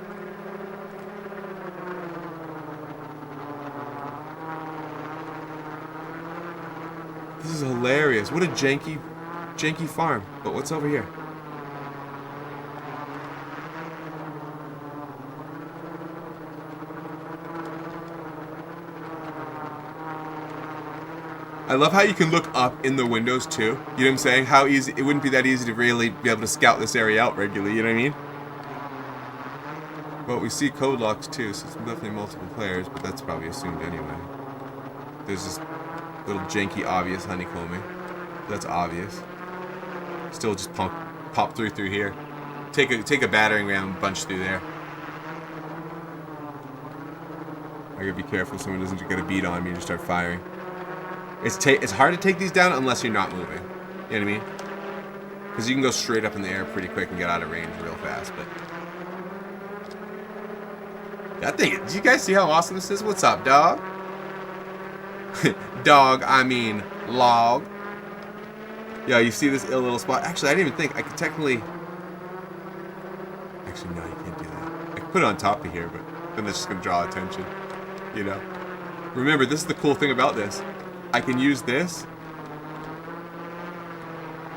This is hilarious. What a janky farm. But what's over here? I love how you can look up in the windows too. You know what I'm saying? How easy, it wouldn't be that easy to really be able to scout this area out regularly, you know what I mean? Well, we see code locks too, so it's definitely multiple players, but that's probably assumed anyway. There's this little janky obvious honeycombing. That's obvious. Still just pop through here. Take a battering ram, bunch through there. I gotta be careful someone doesn't get a beat on me and just start firing. It's hard to take these down unless you're not moving. You know what I mean? Because you can go straight up in the air pretty quick and get out of range real fast. But that thing, do you guys see how awesome this is? What's up, dog? Dog, I mean log. Yo, you see this ill little spot? Actually, I didn't even think I could technically. Actually, no, you can't do that. I could put it on top of here, but then that's just gonna draw attention. You know. Remember, this is the cool thing about this. I can use this.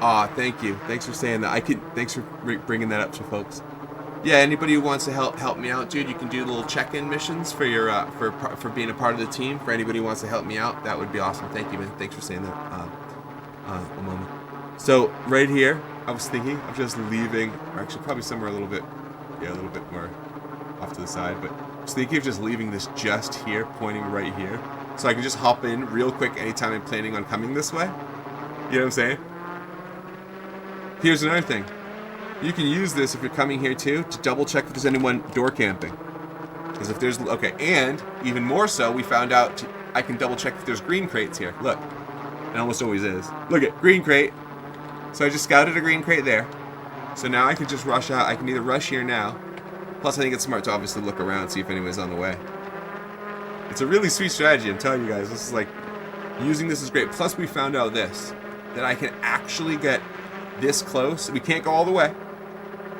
Aw, thank you. Thanks for saying that. Thanks for bringing that up to folks. Yeah, anybody who wants to help me out, dude, you can do little check-in missions for your for being a part of the team. For anybody who wants to help me out, that would be awesome. Thank you, man. Thanks for saying that. A moment. So right here, I was thinking of just leaving, or actually probably somewhere a little bit more off to the side, but I was thinking of just leaving this just here, pointing right here. So I can just hop in real quick anytime I'm planning on coming this way. You know what I'm saying? Here's another thing. You can use this if you're coming here too to double check if there's anyone door camping. Because if there's, okay, and even more so, we found out I can double check if there's green crates here. Look, it almost always is. Look at green crate. So I just scouted a green crate there. So now I can just rush out. I can either rush here now. Plus I think it's smart to obviously look around, see if anyone's on the way. It's a really sweet strategy, I'm telling you guys. This is like, using this is great. Plus we found out this, that I can actually get this close. We can't go all the way,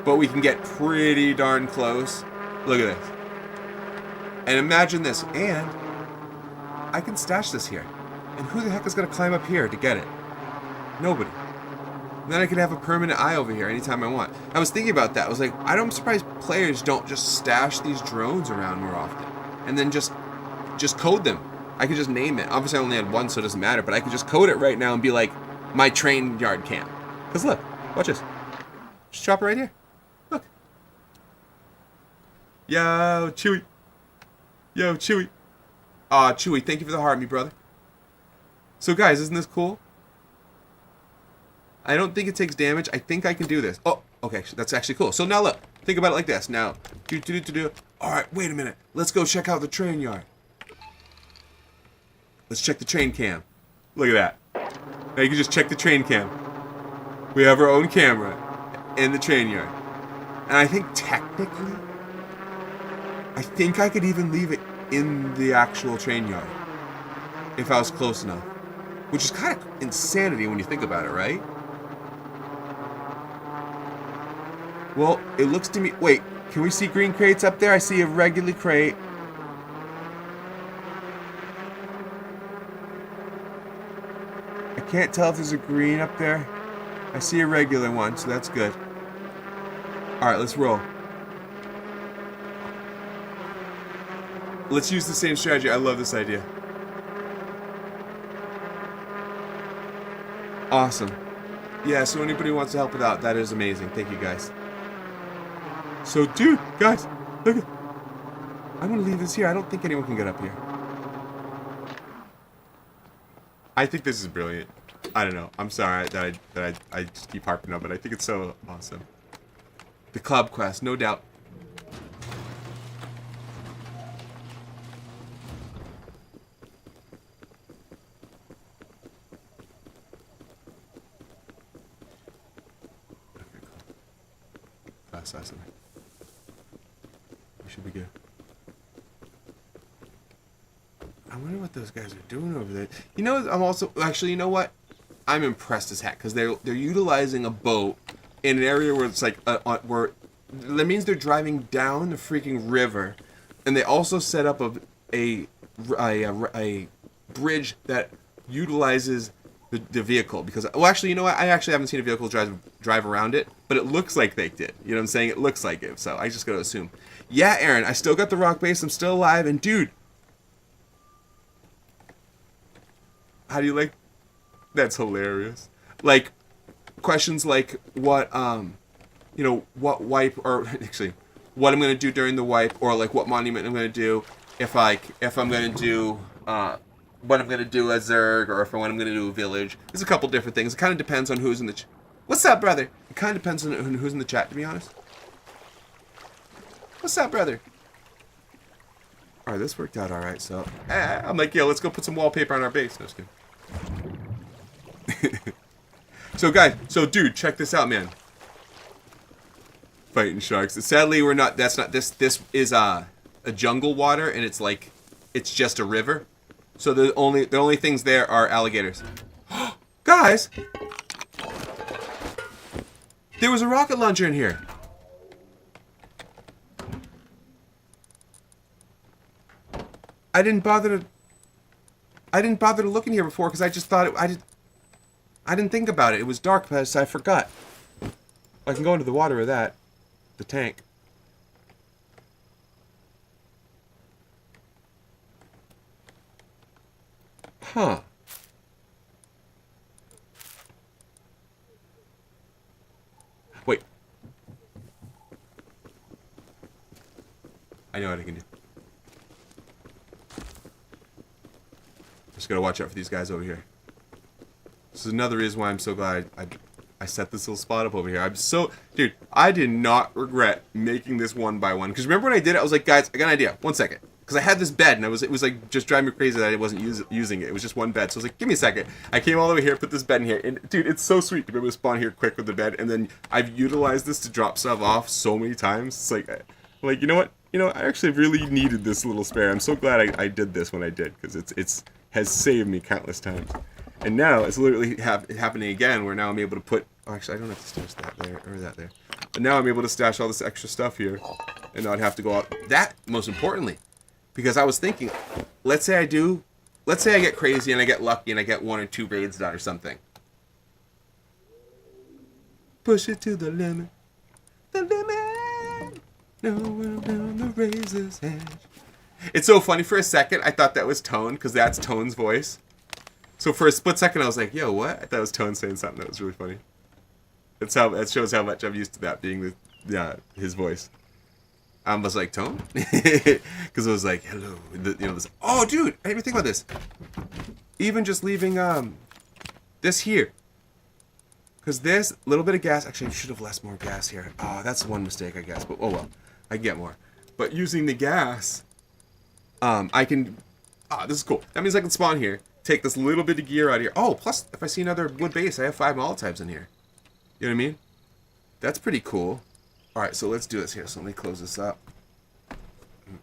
but we can get pretty darn close. Look at this. And imagine this, and I can stash this here. And who the heck is gonna climb up here to get it? Nobody. And then I can have a permanent eye over here anytime I want. I was thinking about that. I was like, I'm surprised players don't just stash these drones around more often. And then just code them. I could just name it. Obviously I only had one, so it doesn't matter, but I could just code it right now and be like, my train yard camp. Because look, watch this. Just drop it right here. Look. Yo, Chewy. Yo, Chewy. Aw, Chewy, thank you for the heart, me brother. So guys, isn't this cool? I don't think it takes damage. I think I can do this. Oh, okay, that's actually cool. So now look, think about it like this. Now, Alright, wait a minute. Let's go check out the train yard. Let's check the train cam. Look at that. Now you can just check the train cam. We have our own camera in the train yard. And I think technically, I think I could even leave it in the actual train yard if I was close enough. Which is kind of insanity when you think about it, right? Well, it looks to me... Wait, can we see green crates up there? I see a regular crate. I can't tell if there's a green up there. I see a regular one, so that's good. Alright, let's roll. Let's use the same strategy. I love this idea. Awesome. Yeah, so anybody who wants to help it out, that is amazing. Thank you, guys. So, dude, guys, look at... I'm gonna leave this here. I don't think anyone can get up here. I think this is brilliant. I don't know. I'm sorry that I just keep harping on, but I think it's so awesome. The club quest, no doubt. Fast size. We should be good. I wonder what those guys are doing over there. You know, I'm also actually. You know what? I'm impressed as heck because they're utilizing a boat in an area where it's like where that means they're driving down the freaking river, and they also set up a bridge that utilizes the vehicle because well actually you know what I actually haven't seen a vehicle drive around it, but it looks like they did. You know what I'm saying? It looks like it, so I just gotta assume. Yeah, Aaron, I still got the rock base. I'm still alive, and dude, how do you like? That's hilarious. Like questions like what you know what wipe or actually what I'm gonna do during the wipe or like what monument I'm gonna do if I'm gonna do what I'm gonna do as Zerg or if I'm gonna do a village. There's a couple different things. It kind of depends on who's in the. What's up, brother? It kind of depends on who's in the chat, to be honest. What's up, brother? All right, this worked out all right. So I'm like, yo, let's go put some wallpaper on our base. No, just kidding. So guys, dude, check this out, man. Fighting sharks. Sadly, we're not. That's not. This is a jungle water, and it's like, it's just a river. So the only things there are alligators. Guys, there was a rocket launcher in here. I didn't bother to look in here before because I just thought I didn't think about it. It was dark, but I forgot. I can go into the water with that. The tank. Huh. Wait. I know what I can do. Just gotta watch out for these guys over here. This is another reason why I'm so glad I set this little spot up over here. Dude, I did not regret making this one by one. Because remember when I did it, I was like, guys, I got an idea. 1 second. Because I had this bed, and it was like just driving me crazy that I wasn't using it. It was just one bed. So I was like, give me a second. I came all the way here, put this bed in here. And dude, it's so sweet to be able to spawn here quick with the bed. And then I've utilized this to drop stuff off so many times. It's like, you know what? I actually really needed this little spare. I'm so glad I did this when I did. Because it's has saved me countless times. And now it's literally happening again, where now I'm able to put. Oh, actually, I don't have to stash that there or that there. But now I'm able to stash all this extra stuff here, and not have to go out. That most importantly, because I was thinking, let's say I get crazy and I get lucky and I get 1 or 2 raids done or something. Push it to the limit, no one around the razor's edge. It's so funny. For a second, I thought that was Tone, because that's Tone's voice. So for a split second, I was like, yo, what? I thought it was Tone saying something that was really funny. That shows how much I'm used to that being his voice. I was like, Tone? Because it was like, hello. This. Oh, dude, I didn't even think about this. Even just leaving this here. Because this little bit of gas, actually, I should have less more gas here. Oh, that's one mistake, I guess. But oh well, I get more. But using the gas, I can. This is cool. That means I can spawn here. Take this little bit of gear out of here. Oh, plus, if I see another wood base, I have 5 Molotovs in here. You know what I mean? That's pretty cool. Alright, so let's do this here. So let me close this up.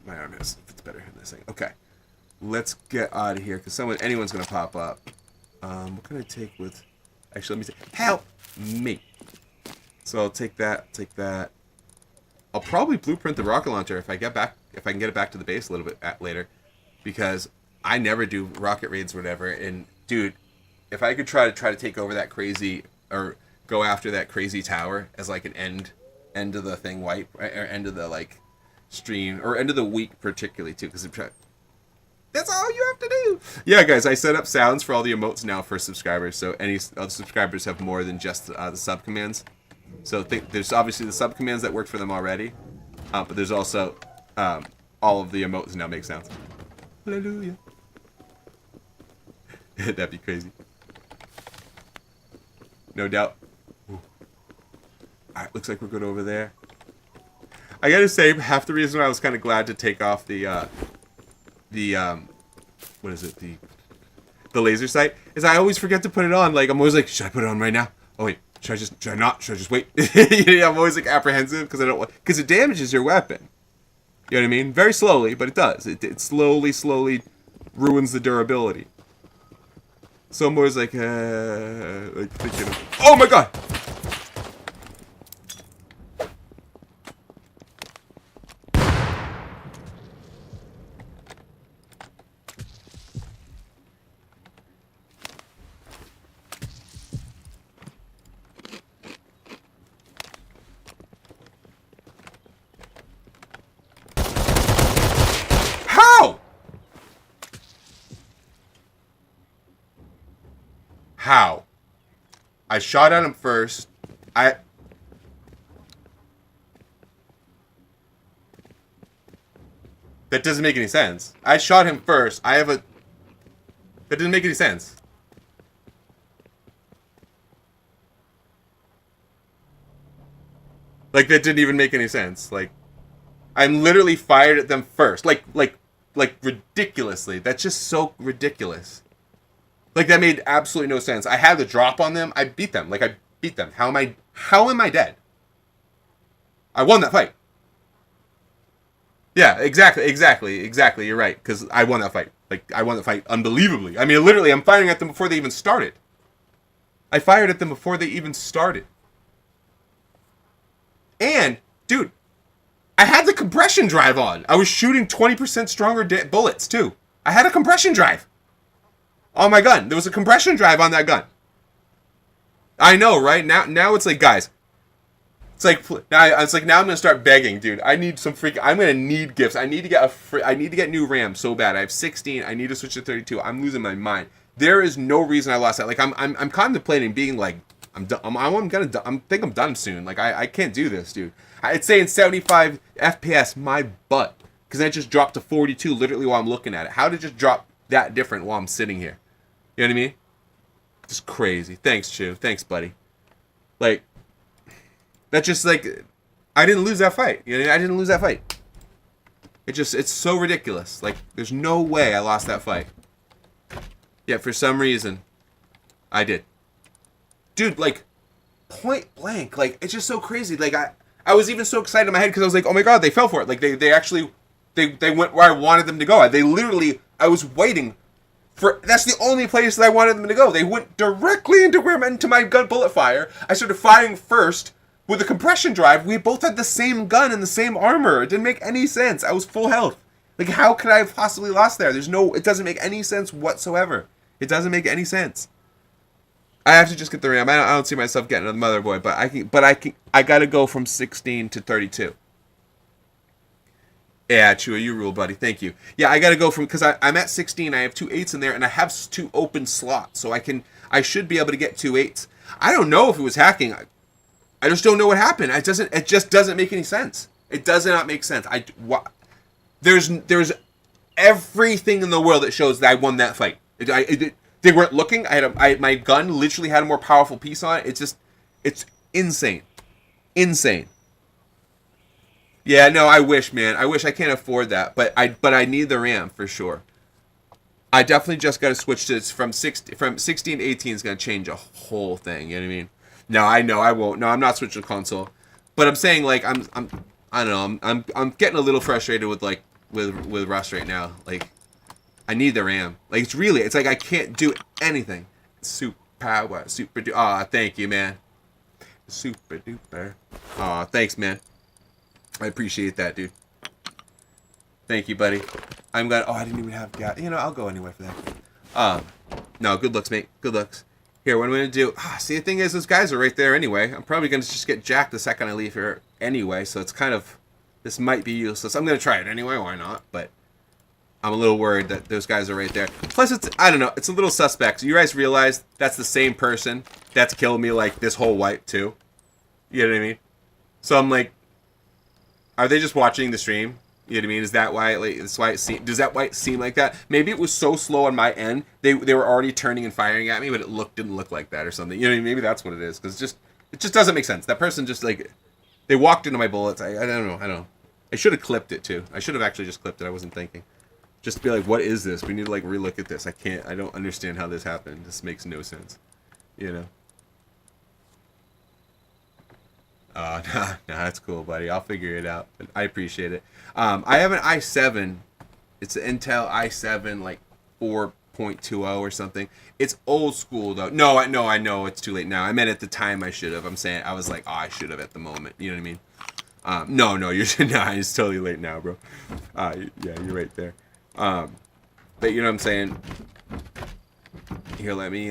my arm is. It's better in this thing. Okay. Let's get out of here because anyone's gonna pop up. What can I take with? Actually, let me say, help me. So I'll take that. Take that. I'll probably blueprint the rocket launcher if I can get it back to the base a little bit later, because I never do rocket raids or whatever. And dude, if I could try to take over that crazy or go after that crazy tower as like an end of the thing wipe or end of the like stream or end of the week particularly too, because that's all you have to do. Yeah, guys, I set up sounds for all the emotes now for subscribers, so any other subscribers have more than just the sub commands. So there's obviously the sub commands that work for them already, but there's also all of the emotes now make sounds. Hallelujah. That'd be crazy. No doubt. Ooh. Alright, looks like we're good over there. I gotta say, half the reason I was kind of glad to take off the what is it, the laser sight, is I always forget to put it on. Like, I'm always like, should I put it on right now? Oh wait, should I not? Should I just wait? I'm always like apprehensive because I don't want, because it damages your weapon. You know what I mean? Very slowly, but it does. It slowly ruins the durability. So I'm always like thinking of, oh my god! How? I shot at him first. That doesn't make any sense. I shot him first. That doesn't make any sense. Like, that didn't even make any sense. Like, I'm literally fired at them first. Like ridiculously. That's just so ridiculous. Like, that made absolutely no sense. I had the drop on them. I beat them. Like, I beat them. How am I dead? I won that fight. Yeah, exactly. You're right. Because I won that fight. Like, I won that fight unbelievably. I mean, literally, I'm firing at them before they even started. I fired at them before they even started. And, dude, I had the compression drive on. I was shooting 20% stronger bullets, too. I had a compression drive on my gun. There was a compression drive on that gun. I know, right? Now it's like, guys, it's like now I'm gonna start begging, dude. I need some I'm gonna need gifts. I need to get new RAM so bad. I have 16. I need to switch to 32. I'm losing my mind. There is no reason I lost that. Like, I'm contemplating being like, I'm done. I think I'm done soon. Like, I can't do this, dude. It's saying 75 FPS, my butt, because I just dropped to 42 literally while I'm looking at it. How did it just drop that different while I'm sitting here? You know what I mean? Just crazy. Thanks, Chew. Thanks, buddy. Like, that's just like, I didn't lose that fight. You know, I didn't lose that fight. It's so ridiculous. Like, there's no way I lost that fight. Yet for some reason, I did. Dude, like, point blank. Like, it's just so crazy. Like, I was even so excited in my head because I was like, oh my god, they fell for it. Like, they actually, they went where I wanted them to go. I was waiting for, that's the only place that I wanted them to go. They went directly into my gun bullet fire. I started firing first with a compression drive. We both had the same gun and the same armor. It didn't make any sense. I was full health. Like, how could I have possibly lost there? It doesn't make any sense whatsoever. It doesn't make any sense. I have to just get the RAM. I don't see myself getting a motherboard, but I gotta go from 16 to 32. Yeah, Chua, you rule, buddy. Thank you. Yeah, I gotta go from, because I'm at 16. I have 2 8s in there, and I have 2 open slots, so I should be able to get 2 8s. I don't know if it was hacking. I just don't know what happened. It just doesn't make any sense. It does not make sense. There's everything in the world that shows that I won that fight. They weren't looking. My gun literally had a more powerful piece on it. It's insane. Insane. Yeah, no, I wish, man. I wish. I can't afford that, but I need the RAM for sure. I definitely just got to switch to from 16 to 18 is going to change a whole thing, you know what I mean? No, I know I won't. No, I'm not switching to console. But I'm saying, like, I don't know. I'm getting a little frustrated with, like, with Rust right now. Like, I need the RAM. Like, it's like I can't do anything. Super duper. Aw, thank you, man. Super duper. Aw, thanks, man. I appreciate that, dude. Thank you, buddy. I'm gonna. Oh, I didn't even have gas. You know, I'll go anyway for that. No, good looks, mate. Good looks. Here, what I'm gonna do. See, the thing is, those guys are right there anyway. I'm probably gonna just get jacked the second I leave here anyway. So it's kind of. This might be useless. I'm gonna try it anyway. Why not? But I'm a little worried that those guys are right there. Plus, it's. I don't know. It's a little suspect. You guys realize that's the same person that's killed me like this whole wipe too. You know what I mean? So I'm like, are they just watching the stream? You know what I mean? Is that why? Like, that's why it seem. Does that why it seem like that? Maybe it was so slow on my end. They were already turning and firing at me, but it didn't look like that or something. You know what I mean? Maybe that's what it is. Because it just doesn't make sense. That person just like, they walked into my bullets. I don't know. I should have clipped it too. I should have actually just clipped it. I wasn't thinking. Just to be like, what is this? We need to like relook at this. I don't understand how this happened. This makes no sense. You know. Nah, that's cool, buddy. I'll figure it out. But I appreciate it. I have an i7. It's an Intel i7, like 4.20 or something. It's old school though. No, I know it's too late now. I meant at the time I should have. I'm saying I was like, I should have at the moment. You know what I mean? No, you're nah, it's totally late now, bro. Yeah, you're right there. But you know what I'm saying? Here, let me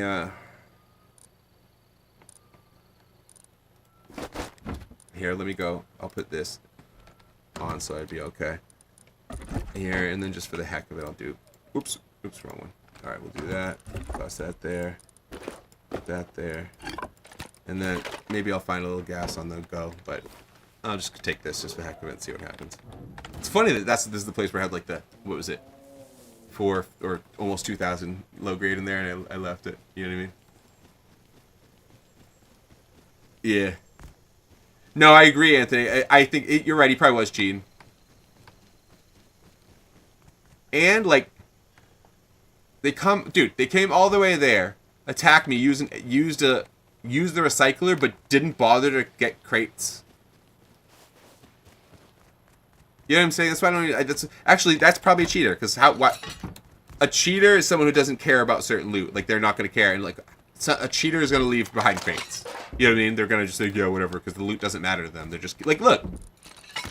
Here, let me go. I'll put this on so I'd be okay. Here, and then just for the heck of it, I'll do... Oops, wrong one. Alright, we'll do that. Toss that there. Put that there. And then maybe I'll find a little gas on the go, but I'll just take this just for the heck of it and see what happens. It's funny that this is the place where I had like the... What was it? 4 or almost 2,000 low grade in there, and I left it. You know what I mean? Yeah. No, I agree, Anthony. I think you're right. He probably was cheating. And like, they came all the way there, attacked me, used the recycler, but didn't bother to get crates. You know what I'm saying? That's why I don't. That's probably a cheater. Because a cheater is someone who doesn't care about certain loot. Like they're not going to care, and like a cheater is going to leave behind crates. You know what I mean? They're going to just think, yeah, whatever, because the loot doesn't matter to them. They're just like, look,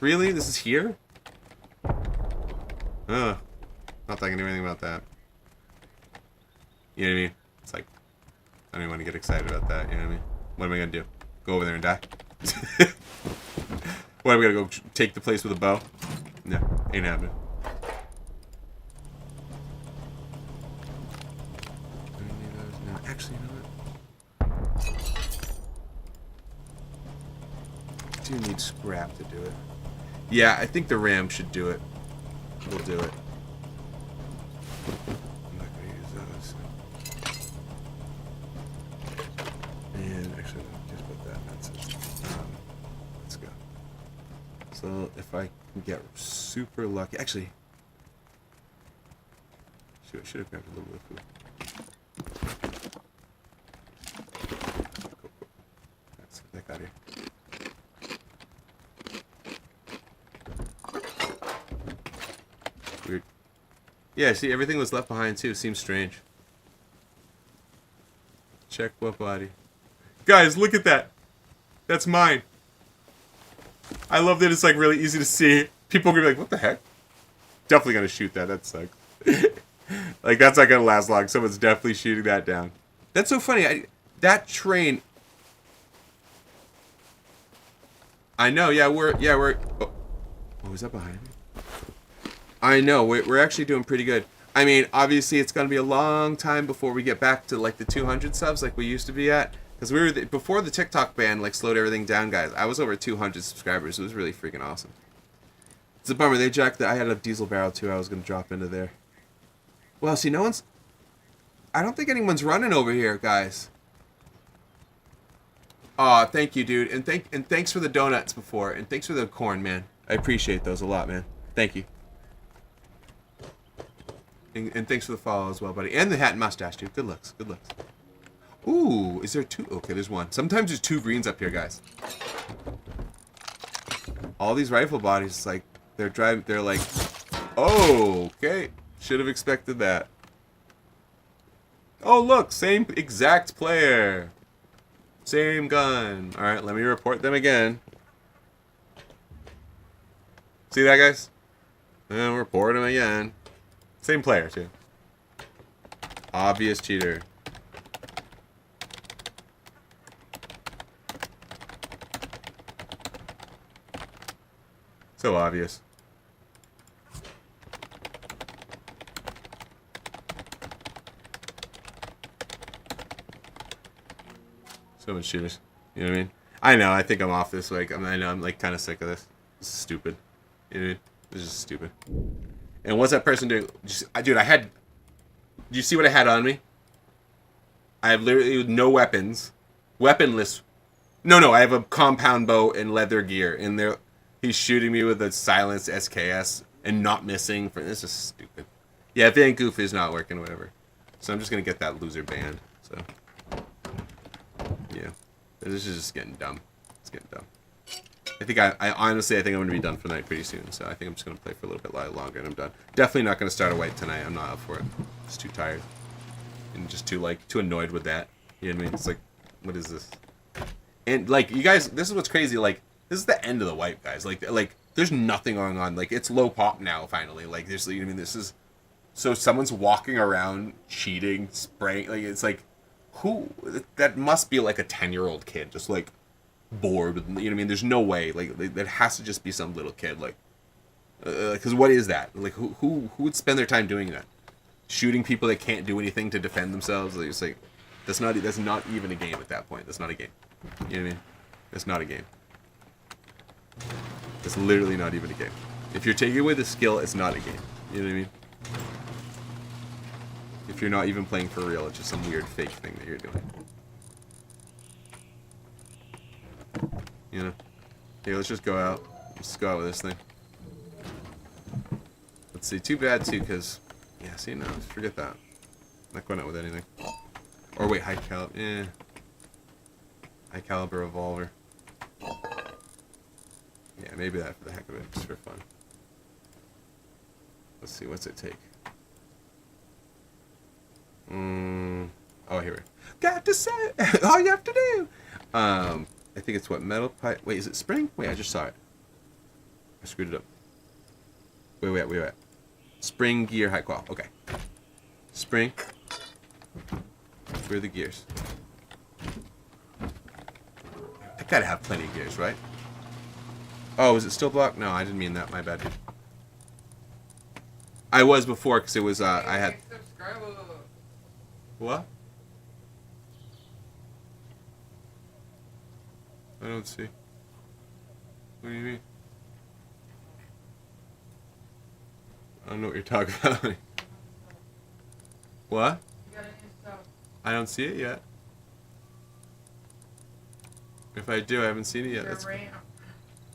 really? This is here? Not that I can do anything about that. You know what I mean? It's like, I don't even want to get excited about that. You know what I mean? What am I going to do? Go over there and die? What, am I going to go take the place with a bow? No, ain't happening. Actually, you know what? I do need scrap to do it. Yeah, I think the RAM should do it. We'll do it. I'm not going to use those. And actually, just put that. That's it. Let's go. So if I can get super lucky, actually, I should have grabbed a little bit of food. Cool. Let's get that out of here. Weird. Yeah, see, everything was left behind too. Seems strange. Check what body. Guys, look at that. That's mine. I love that it's like really easy to see. People are gonna be like, what the heck? Definitely gonna shoot that. That sucks. Like, that's not gonna last long. Someone's definitely shooting that down. That's so funny. That train... I know, yeah, we're... Oh, was that behind me? I know, we're actually doing pretty good. I mean, obviously, it's gonna be a long time before we get back to, like, the 200 subs like we used to be at. Because we were... before the TikTok ban, like, slowed everything down, guys, I was over 200 subscribers. It was really freaking awesome. It's a bummer. They jacked that. I had a diesel barrel, too. I was gonna drop into there. Well, see, no one's... I don't think anyone's running over here, guys. Aw, thank you, dude. And thanks for the donuts before. And thanks for the corn, man. I appreciate those a lot, man. Thank you. And thanks for the follow as well, buddy. And the hat and mustache, dude. Good looks. Good looks. Ooh, is there two? Okay, there's one. Sometimes there's two greens up here, guys. All these rifle bodies, like, they're like... Oh, okay. Should have expected that. Oh, look, same exact player. Same gun. Alright, let me report them again. See that, guys? And report him again. Same player, too. Obvious cheater. So obvious. So much cheaters. You know what I mean? I know, I think I'm off this week. I know I'm like kind of sick of this. This is stupid. You know what I mean? This is stupid. And what's that person doing? Dude, I had... Do you see what I had on me? I have literally no weapons. Weaponless. No, I have a compound bow and leather gear. And there, he's shooting me with a silenced SKS and not missing. This is stupid. Yeah, Van Goof is not working, whatever. So I'm just going to get that loser banned. So, yeah. This is just getting dumb. It's getting dumb. I think I honestly, I think I'm going to be done for the night pretty soon. So I think I'm just going to play for a little bit longer and I'm done. Definitely not going to start a white tonight. I'm not up for it. Just too tired. And just too annoyed with that. You know what I mean? It's like, what is this? And like, you guys, this is what's crazy. Like, this is the end of the wipe, guys. Like there's nothing going on. Like, it's low pop now, finally. Like, there's, you know what I mean? This is, so someone's walking around, cheating, spraying. Like, it's like, who? That must be like a 10-year-old kid, just like bored. You know what I mean? There's no way. Like, that has to just be some little kid. Like, because what is that? Like, who would spend their time doing that? Shooting people that can't do anything to defend themselves. Like, it's like, that's not even a game at that point. That's not a game. You know what I mean? That's not a game. It's literally not even a game. If you're taking away the skill, it's not a game. You know what I mean? If you're not even playing for real, it's just some weird fake thing that you're doing. You know? Here, let's just go out. Let's go out with this thing. Let's see. Too bad, too, because... Yeah, see, no, forget that. Not going out with anything. Or wait, high caliber. Eh. High caliber revolver. Yeah, maybe that for the heck of it, just for fun. Let's see, what's it take? Oh, here we go. Got to say all you have to do. I think it's what, metal pipe. Wait, is it spring? Wait, I just saw it. I screwed it up. Wait. Spring gear high qual. Okay. Spring. Where are the gears? I gotta have plenty of gears, right? Oh, is it still blocked? No, I didn't mean that. My bad, dude. I was before because it was, I had... What? I don't see. What do you mean? I don't know what you're talking about. What? I don't see it yet. If I do, I haven't seen it yet. That's...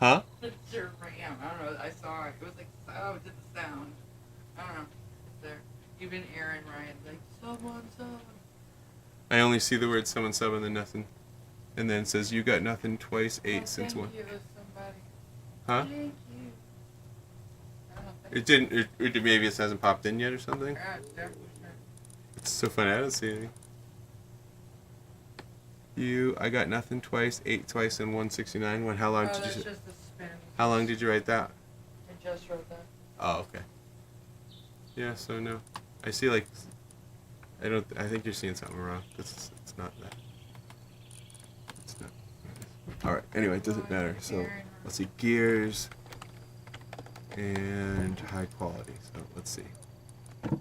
Huh? It's your RAM. I don't know. I saw it. It was like, oh, it did the sound. I don't know. It's there. Even Aaron Ryan, like, someone. I only see the word someone sub and then nothing. And then it says, you got nothing twice, 8 since 1. Thank you, somebody. Huh? Thank you. I don't think It didn't, it maybe it hasn't popped in yet or something? definitely. It's so funny, I don't see anything. I got nothing twice, 8 twice, and 169. How long did you... That's just the spin. How long did you write that? I just wrote that. Oh, okay. Yeah, so no. I see, like... I think you're seeing something wrong. It's not that. It's not. Alright, anyway, it doesn't matter. So, let's see. Gears. And high quality. So, let's see. It's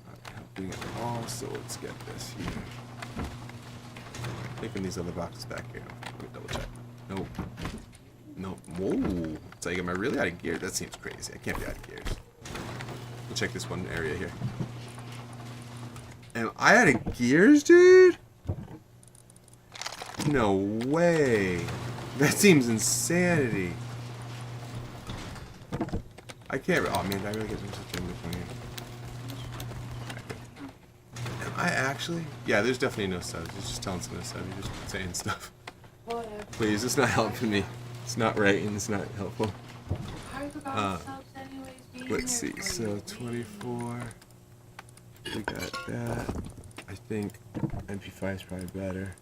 not helping at all, so let's get this here. Taking these other boxes back here. Let me double check. Nope. Nope. Whoa. It's like, am I really out of gear? That seems crazy. I can't be out of gears. We'll check this one area here. Am I out of gears, dude? No way. That seems insanity. I can't. Oh man, did I really get such a good one here? Am I actually? Yeah, there's definitely no subs. It's just telling some of the subs. You're just saying stuff. Whatever. Please, it's not helping me. It's not right and it's not helpful. How you got subs anyways, B? let's see. So 24. We got that. I think MP5 is probably better.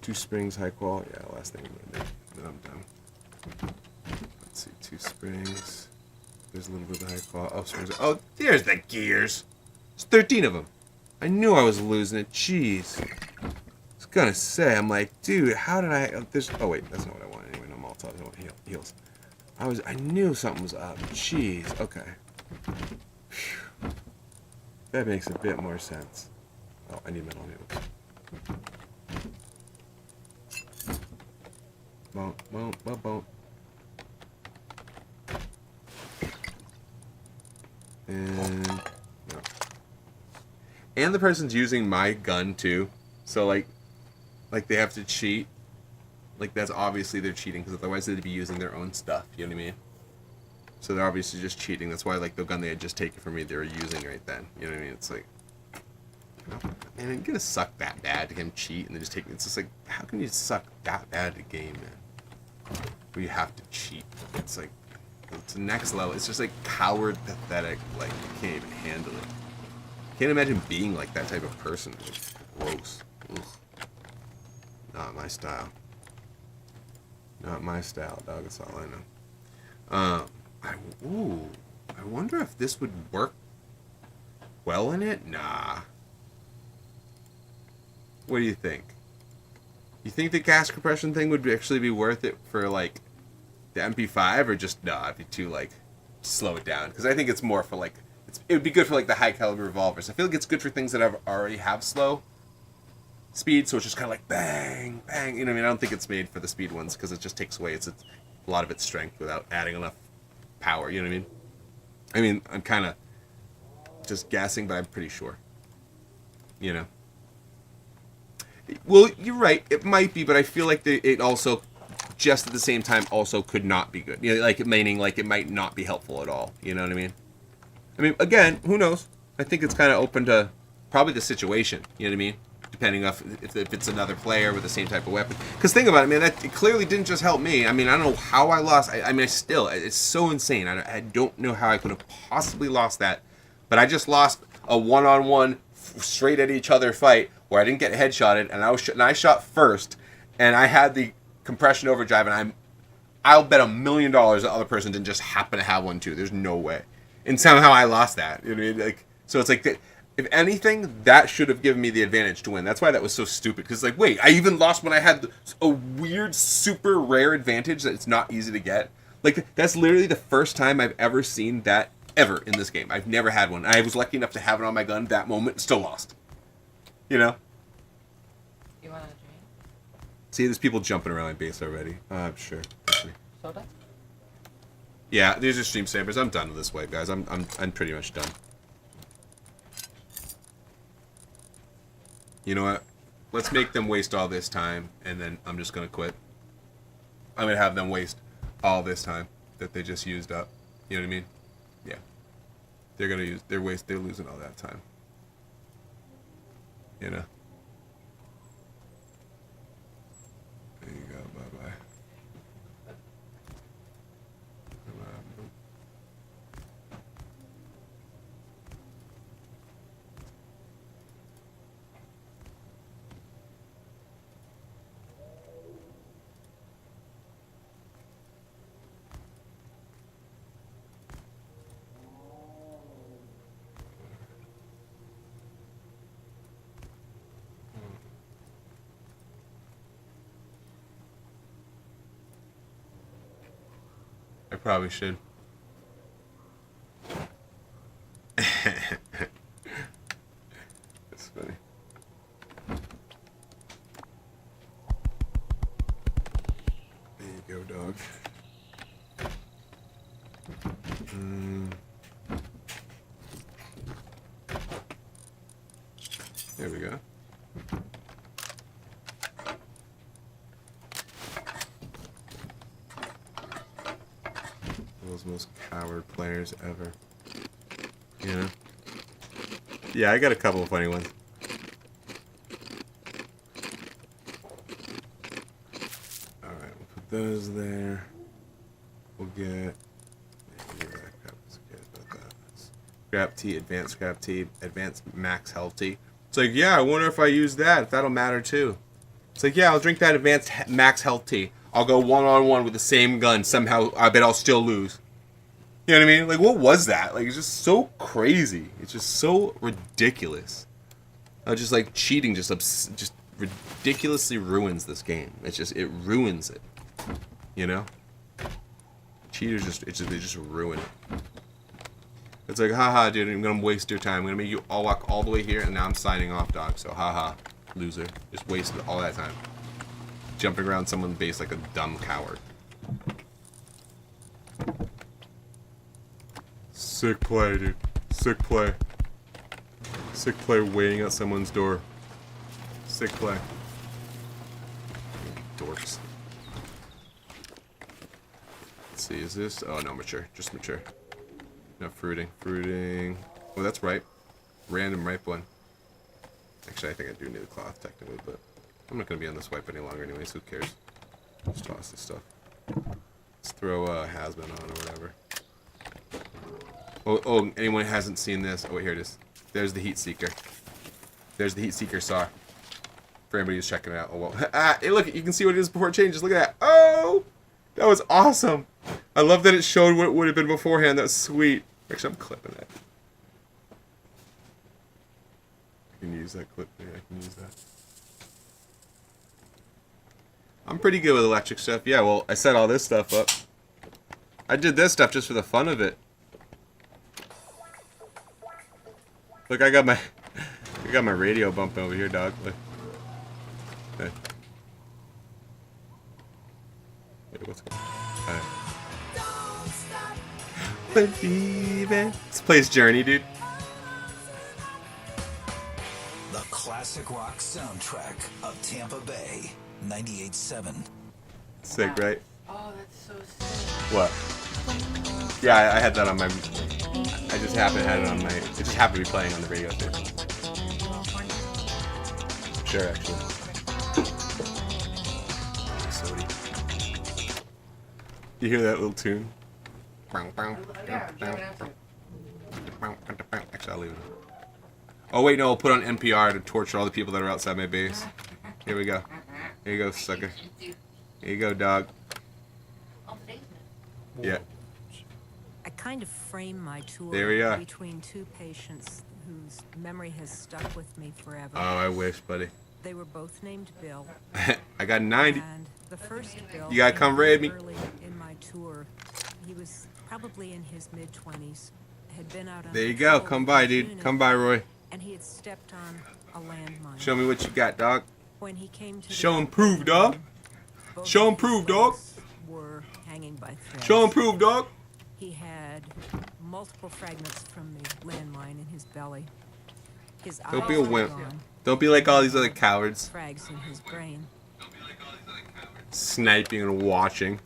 2 springs, high quality. Yeah, last thing I'm gonna do. Then I'm done. Let's see, 2 springs. There's a little bit of high quality. Oh, springs. Oh, there's the gears. There's 13 of them. I knew I was losing it. Jeez. I was gonna say, I'm like, dude, how did I? There's. Oh wait, that's not what I want anyway. No Molotovs. I want heals. I knew something was up. Jeez. Okay. Phew. That makes a bit more sense. Oh, I need metal needles. Boom. And no. And the person's using my gun too, so like they have to cheat. Like that's obviously they're cheating because otherwise they'd be using their own stuff. You know what I mean? So they're obviously just cheating. That's why like the gun they had just taken from me, they were using right then. You know what I mean? It's like, man, it's gonna suck that bad to him cheat and then just take. It's just like, how can you suck that bad at a game, man? Where you have to cheat. It's like, it's the next level. It's just like coward, pathetic. Like you can't even handle it. Can't imagine being like that type of person. It's gross. Ugh. Not my style. Not my style, dog. That's all I know. I wonder if this would work well in it. Nah. What do you think? You think the gas compression thing would actually be worth it for like the MP5, or just nah? It'd be too like slow it down, because I think it's more for like it would be good for like the high caliber revolvers. I feel like it's good for things that already have slow speed, so it's just kind of like bang, bang. You know what I mean? I don't think it's made for the speed ones because it just takes away a lot of its strength without adding enough power. You know what I mean? I mean, I'm kind of just guessing, but I'm pretty sure. You know? Well, you're right. It might be, but I feel like it also, just at the same time, also could not be good. You know, like meaning like it might not be helpful at all. You know what I mean? I mean, again, who knows? I think it's kind of open to probably the situation. You know what I mean? Depending on if it's another player with the same type of weapon. Because think about it, man. It clearly didn't just help me. I mean, I don't know how I lost. I mean, it's so insane. I don't know how I could have possibly lost that. But I just lost a one-on-one, straight at each other fight where I didn't get headshotted, and I shot first, and I had the compression overdrive, and I'll bet $1 million the other person didn't just happen to have one too. There's no way. And somehow I lost that. You know what I mean? Like, so it's like, if anything, that should have given me the advantage to win. That's why that was so stupid. Because like, wait, I even lost when I had a weird, super rare advantage that it's not easy to get. Like, that's literally the first time I've ever seen that ever in this game. I've never had one. I was lucky enough to have it on my gun that moment, still lost. You know? You want a drink? See, there's people jumping around my base already. Sure. Soda? Yeah, these are stream savers. I'm done with this wave, guys. I'm pretty much done. You know what? Let's make them waste all this time, and then I'm just gonna quit. I'm gonna have them waste all this time that they just used up. You know what I mean? Yeah. They're losing all that time. You know? There you go, bye-bye. I probably should. That's funny. There you go, dog. There we go. Those most coward players ever. You know? Yeah, I got a couple of funny ones. Alright, we'll put those there. We'll get... There you Scrap tea, advanced scrap tea, advanced max health tea. It's like, yeah, I wonder if I use that, if that'll matter too. It's like, yeah, I'll drink that advanced max health tea. I'll go one-on-one with the same gun. Somehow, I bet I'll still lose. You know what I mean? Like, what was that? Like, it's just so crazy. It's just so ridiculous. Just like cheating, just ridiculously ruins this game. It ruins it. You know? Cheaters they just ruin it. It's like, haha, dude, I'm gonna waste your time. I'm gonna make you all walk all the way here, and now I'm signing off, dog. So, haha, loser. Just wasted all that time. Jumping around someone's base like a dumb coward. Sick play, dude. Sick play. Sick play waiting at someone's door. Sick play. Dorks. Let's see, is this? Oh, no, mature. Just mature. No, fruiting. Fruiting. Oh, that's ripe. Random ripe one. Actually, I think I do need a cloth, technically, but I'm not going to be on this wipe any longer anyways. Who cares? Just toss this stuff. Let's throw a has-been on or whatever. Oh, anyone hasn't seen this? Oh, wait, here it is. There's the Heat Seeker. There's the Heat Seeker saw. For anybody who's checking it out. Oh, well. Hey, look, you can see what it is before it changes. Look at that. Oh! That was awesome. I love that it showed what it would have been beforehand. That's sweet. Actually, I'm clipping that. I can use that clip. Yeah, I can use that. I'm pretty good with electric stuff. Yeah, well, I set all this stuff up. I did this stuff just for the fun of it. Look, I got my radio bumping over here, dog. Look. Hey. Wait, what's going on? Believing. This plays Journey, dude. The classic rock soundtrack of Tampa Bay, 98.7. Sick, right? Oh, that's so sick. What? Yeah, I had that on my. I just happened to have it on my. It just happened to be playing on the radio too. Sure, actually. Sody. You hear that little tune? Actually, I'll leave it. Oh wait, no, I'll put on NPR to torture all the people that are outside my base. Here we go. Here you go, sucker. Here you go, dog. Yeah. I kind of frame my tour There we are. between two patients whose memory has stuck with me forever. Oh, I wish, buddy. They were both named Bill. I got 90. And the first Bill, You gotta come raid me. early in my tour, he was probably in his mid-20s, had been out on There you go. patrol Come with by, his dude. unit, Come by, Roy. and he had stepped on a landmine. Show me what you got, dog. When he came to the Show and operating prove, dog. room, both Show and of his prove, dog. legs were hanging by threads. Show and prove, dog. He had multiple fragments from the landmine in his belly. His Don't eyes be a were wimp. gone, Don't be like all these other cowards. frags in his brain. Sniping and watching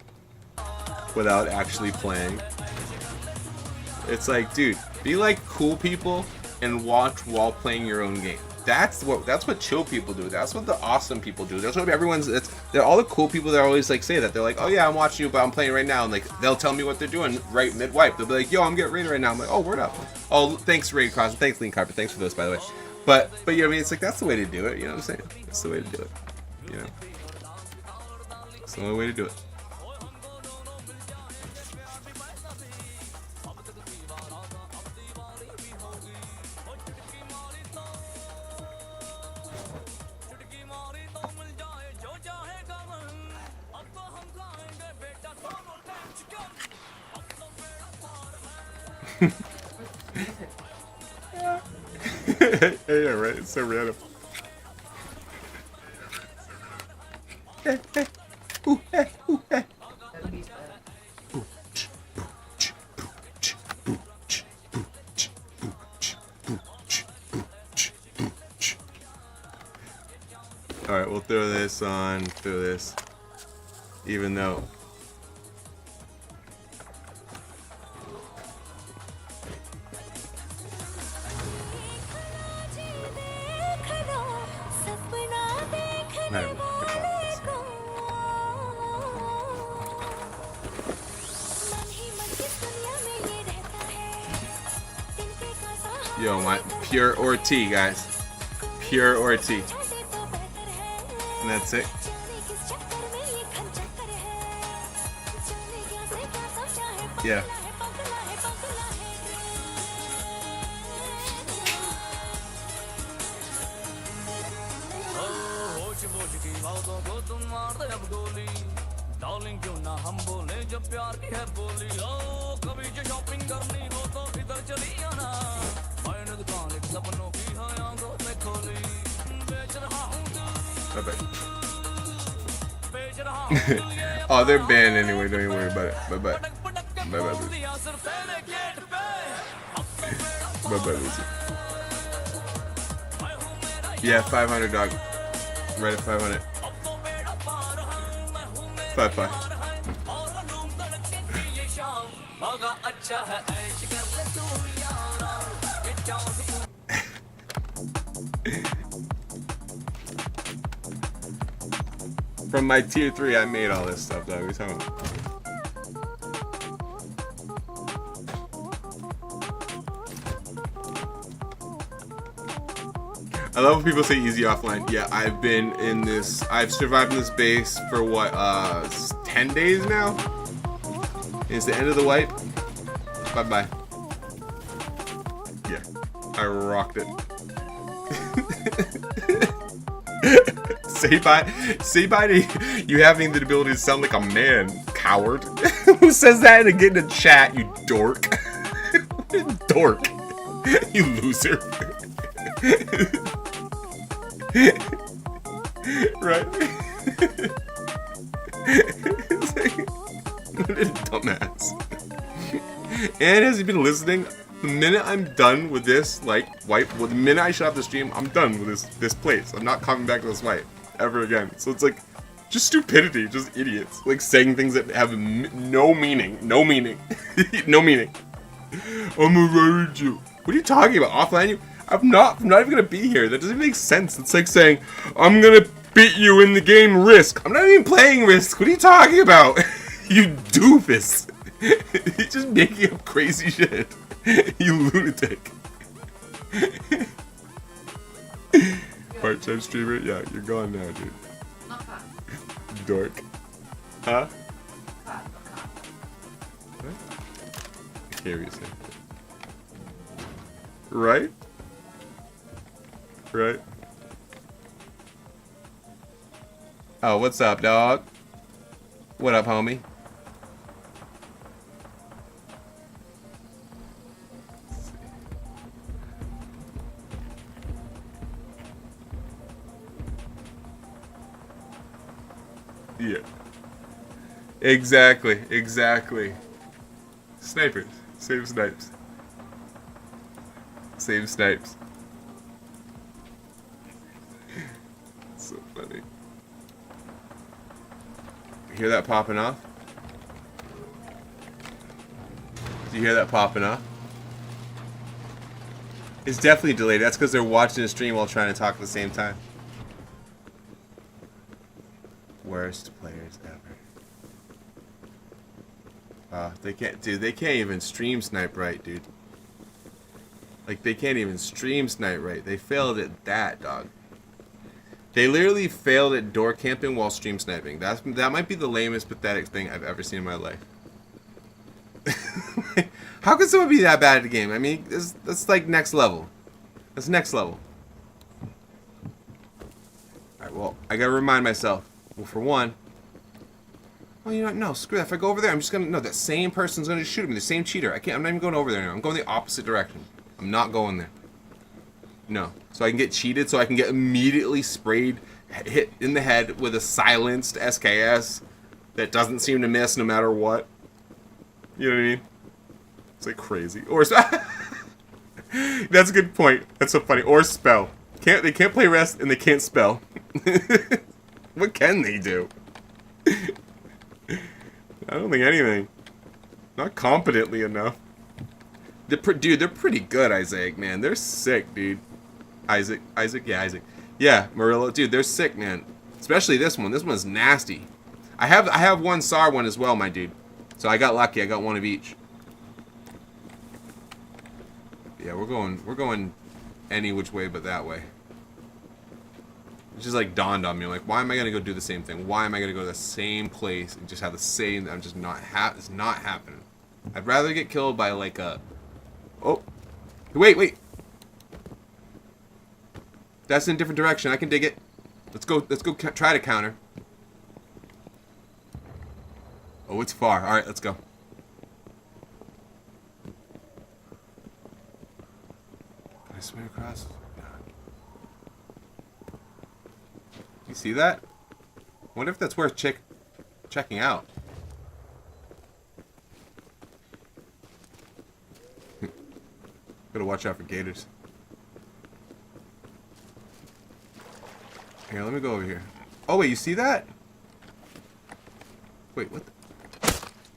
without actually playing. It's like, dude, be like cool people and watch while playing your own game. That's what chill people do. That's what the awesome people do. That's what everyone's. They're all the cool people that always like say that. They're like, oh yeah, I'm watching you, but I'm playing right now. And like they'll tell me what they're doing right mid wipe. They'll be like, yo, I'm getting raided right now. I'm like, oh, word up. Oh, thanks Raid Cross. Thanks Lean Carpet. Thanks for those, by the way. But you know what I mean? It's like that's the way to do it. You know what I'm saying? That's the way to do it. You know. It's the only way to do it. Yeah, right. It's so random. Hey, hey. Ooh, hey, ooh, hey. Alright, we'll throw this on, throw this. Even though I have no idea. Yo, my pure or tea, guys. Pure or tea. And that's it. Yeah. Darling क्यों ना हम बोले जब प्यार की है बोली ओ कभी जो शॉपिंग करनी हो तो इधर चली आना मैंने दुकान एक सपनों की है आंखों में खोली बेच रहा हूँ बेच रहा हूँ Oh, they're banned anyway. Don't even worry about it. Bye bye. Bye bye, Lucy. Bye bye, Lucy. Yeah, 500, dog. Right at 500. 5-5. From my tier 3, I made all this stuff, dog. What are you talking about? I love when people say easy offline. Yeah, I've been in this. I've survived in this base for what, 10 days now? It's the end of the wipe. Bye bye. Yeah, I rocked it. Say bye to you having the ability to sound like a man, coward. Who says that and get in the chat, you dork? Dork. You loser. Right? It's like, dumbass. And has he been listening? The minute I'm done with this, like, wipe, well, the minute I shut off the stream, I'm done with this place. I'm not coming back to this wipe ever again. So it's like, just stupidity, just idiots. Like, saying things that have no meaning. No meaning. No meaning. I'm gonna raid you. What are you talking about? Offline you? I'm not even gonna be here. That doesn't make sense. It's like saying, I'm gonna beat you in the game Risk. I'm not even playing Risk. What are you talking about? You doofus. You're just making up crazy shit. You lunatic. Part-time streamer? Yeah, you're gone now, dude. Dork. Huh? What? I can't read it. Right? Right? Oh, what's up, dog? What up, homie? Yeah. Exactly. Snipers. Save snipes. Save snipes. So funny. You hear that popping off? Do you hear that popping off? It's definitely delayed. That's because they're watching the stream while trying to talk at the same time. Worst players ever. They can't, dude. They can't even stream snipe right, dude. Like, they can't even stream snipe right. They failed at that, dog. They literally failed at door camping while stream sniping. That might be the lamest, pathetic thing I've ever seen in my life. How could someone be that bad at the game? I mean, that's like next level. That's next level. Alright, well, I gotta remind myself. Well, for one, well, you know what? No, screw that. If I go over there, I'm just gonna, no, that same person's gonna shoot me. The same cheater. I'm not even going over there now. I'm going the opposite direction. I'm not going there. No. So I can get cheated, so I can get immediately sprayed, hit in the head with a silenced SKS that doesn't seem to miss no matter what. You know what I mean? It's like crazy. Or that's a good point. That's so funny. Or spell. They can't play rest and they can't spell. What can they do? I don't think anything. Not competently enough. Dude, they're pretty good, Isaac, man. They're sick, dude. Isaac? Yeah, Isaac. Yeah, Murillo. Dude, they're sick, man. Especially this one. This one's nasty. I have one SAR one as well, my dude. So I got lucky. I got one of each. Yeah, we're going any which way but that way. It just like dawned on me, like, why am I gonna go do the same thing? Why am I gonna go to the same place and just have the same? I'm just not it's not happening. I'd rather get killed by like a. Oh, wait. That's in a different direction. I can dig it. Let's go try to counter. Oh, it's far. All right, let's go. Can I swim across? You see that? I wonder if that's worth checking out. Gotta watch out for gators. Here, let me go over here. Oh wait, you see that? Wait, what the?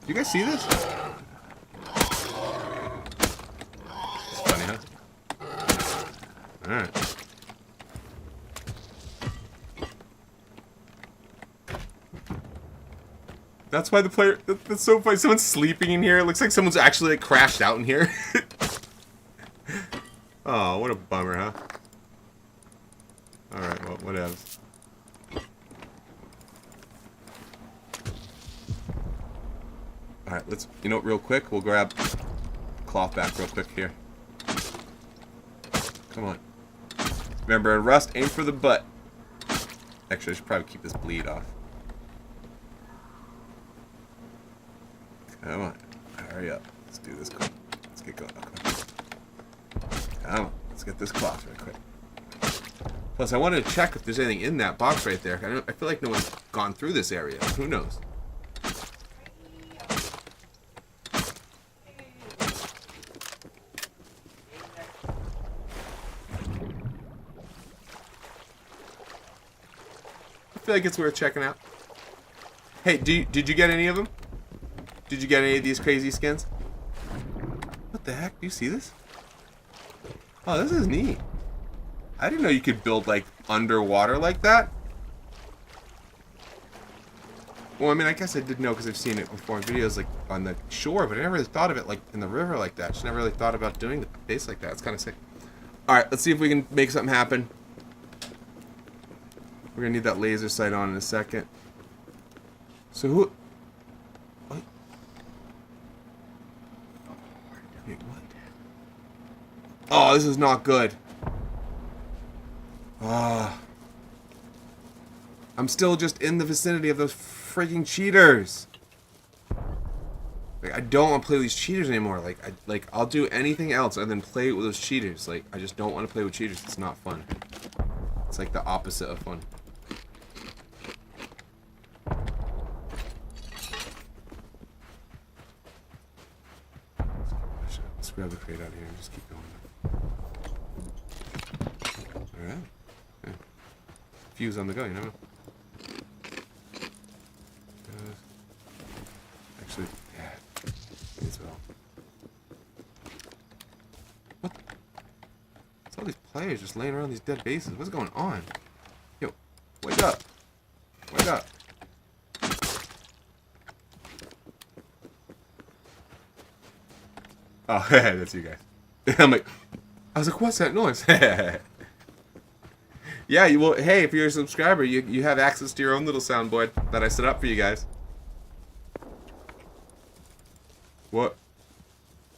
You guys see this? It's funny, huh? Alright. That's why the player... That's so funny. Someone's sleeping in here. It looks like someone's actually like crashed out in here. Oh, what a bummer, huh? Alright, well, whatever. Alright, let's... You know what, real quick? We'll grab cloth back real quick here. Come on. Remember, Rust, aim for the butt. Actually, I should probably keep this bleed off. Come on. Hurry up. Let's do this quick. Let's get going. Okay. Come on. Let's get this cloth right quick. Plus, I wanted to check if there's anything in that box right there. I feel like no one's gone through this area. Who knows? I feel like it's worth checking out. Hey, did you get any of them? Did you get any of these crazy skins? What the heck? Do you see this? Oh, this is neat. I didn't know you could build, like, underwater like that. Well, I mean, I guess I did know because I've seen it before in videos, like, on the shore, but I never really thought of it, like, in the river like that. Just never really thought about doing the base like that. It's kind of sick. Alright, let's see if we can make something happen. We're gonna need that laser sight on in a second. So who... What? Wait, what? Oh, this is not good. I'm still just in the vicinity of those freaking cheaters. Like, I don't want to play with these cheaters anymore. Like, I'll do anything else other than play with those cheaters. Like, I just don't want to play with cheaters. It's not fun. It's like the opposite of fun. Let's grab the crate out of here and just keep going. Alright. Yeah. Fuse on the go, you know? Actually, yeah. May as well. What? It's all these players just laying around these dead bases. What's going on? Yo, wake up. Wake up. Oh, that's you guys. I'm like, I was like, what's that noise? Yeah, you will. Hey, if you're a subscriber, you have access to your own little soundboard that I set up for you guys. What?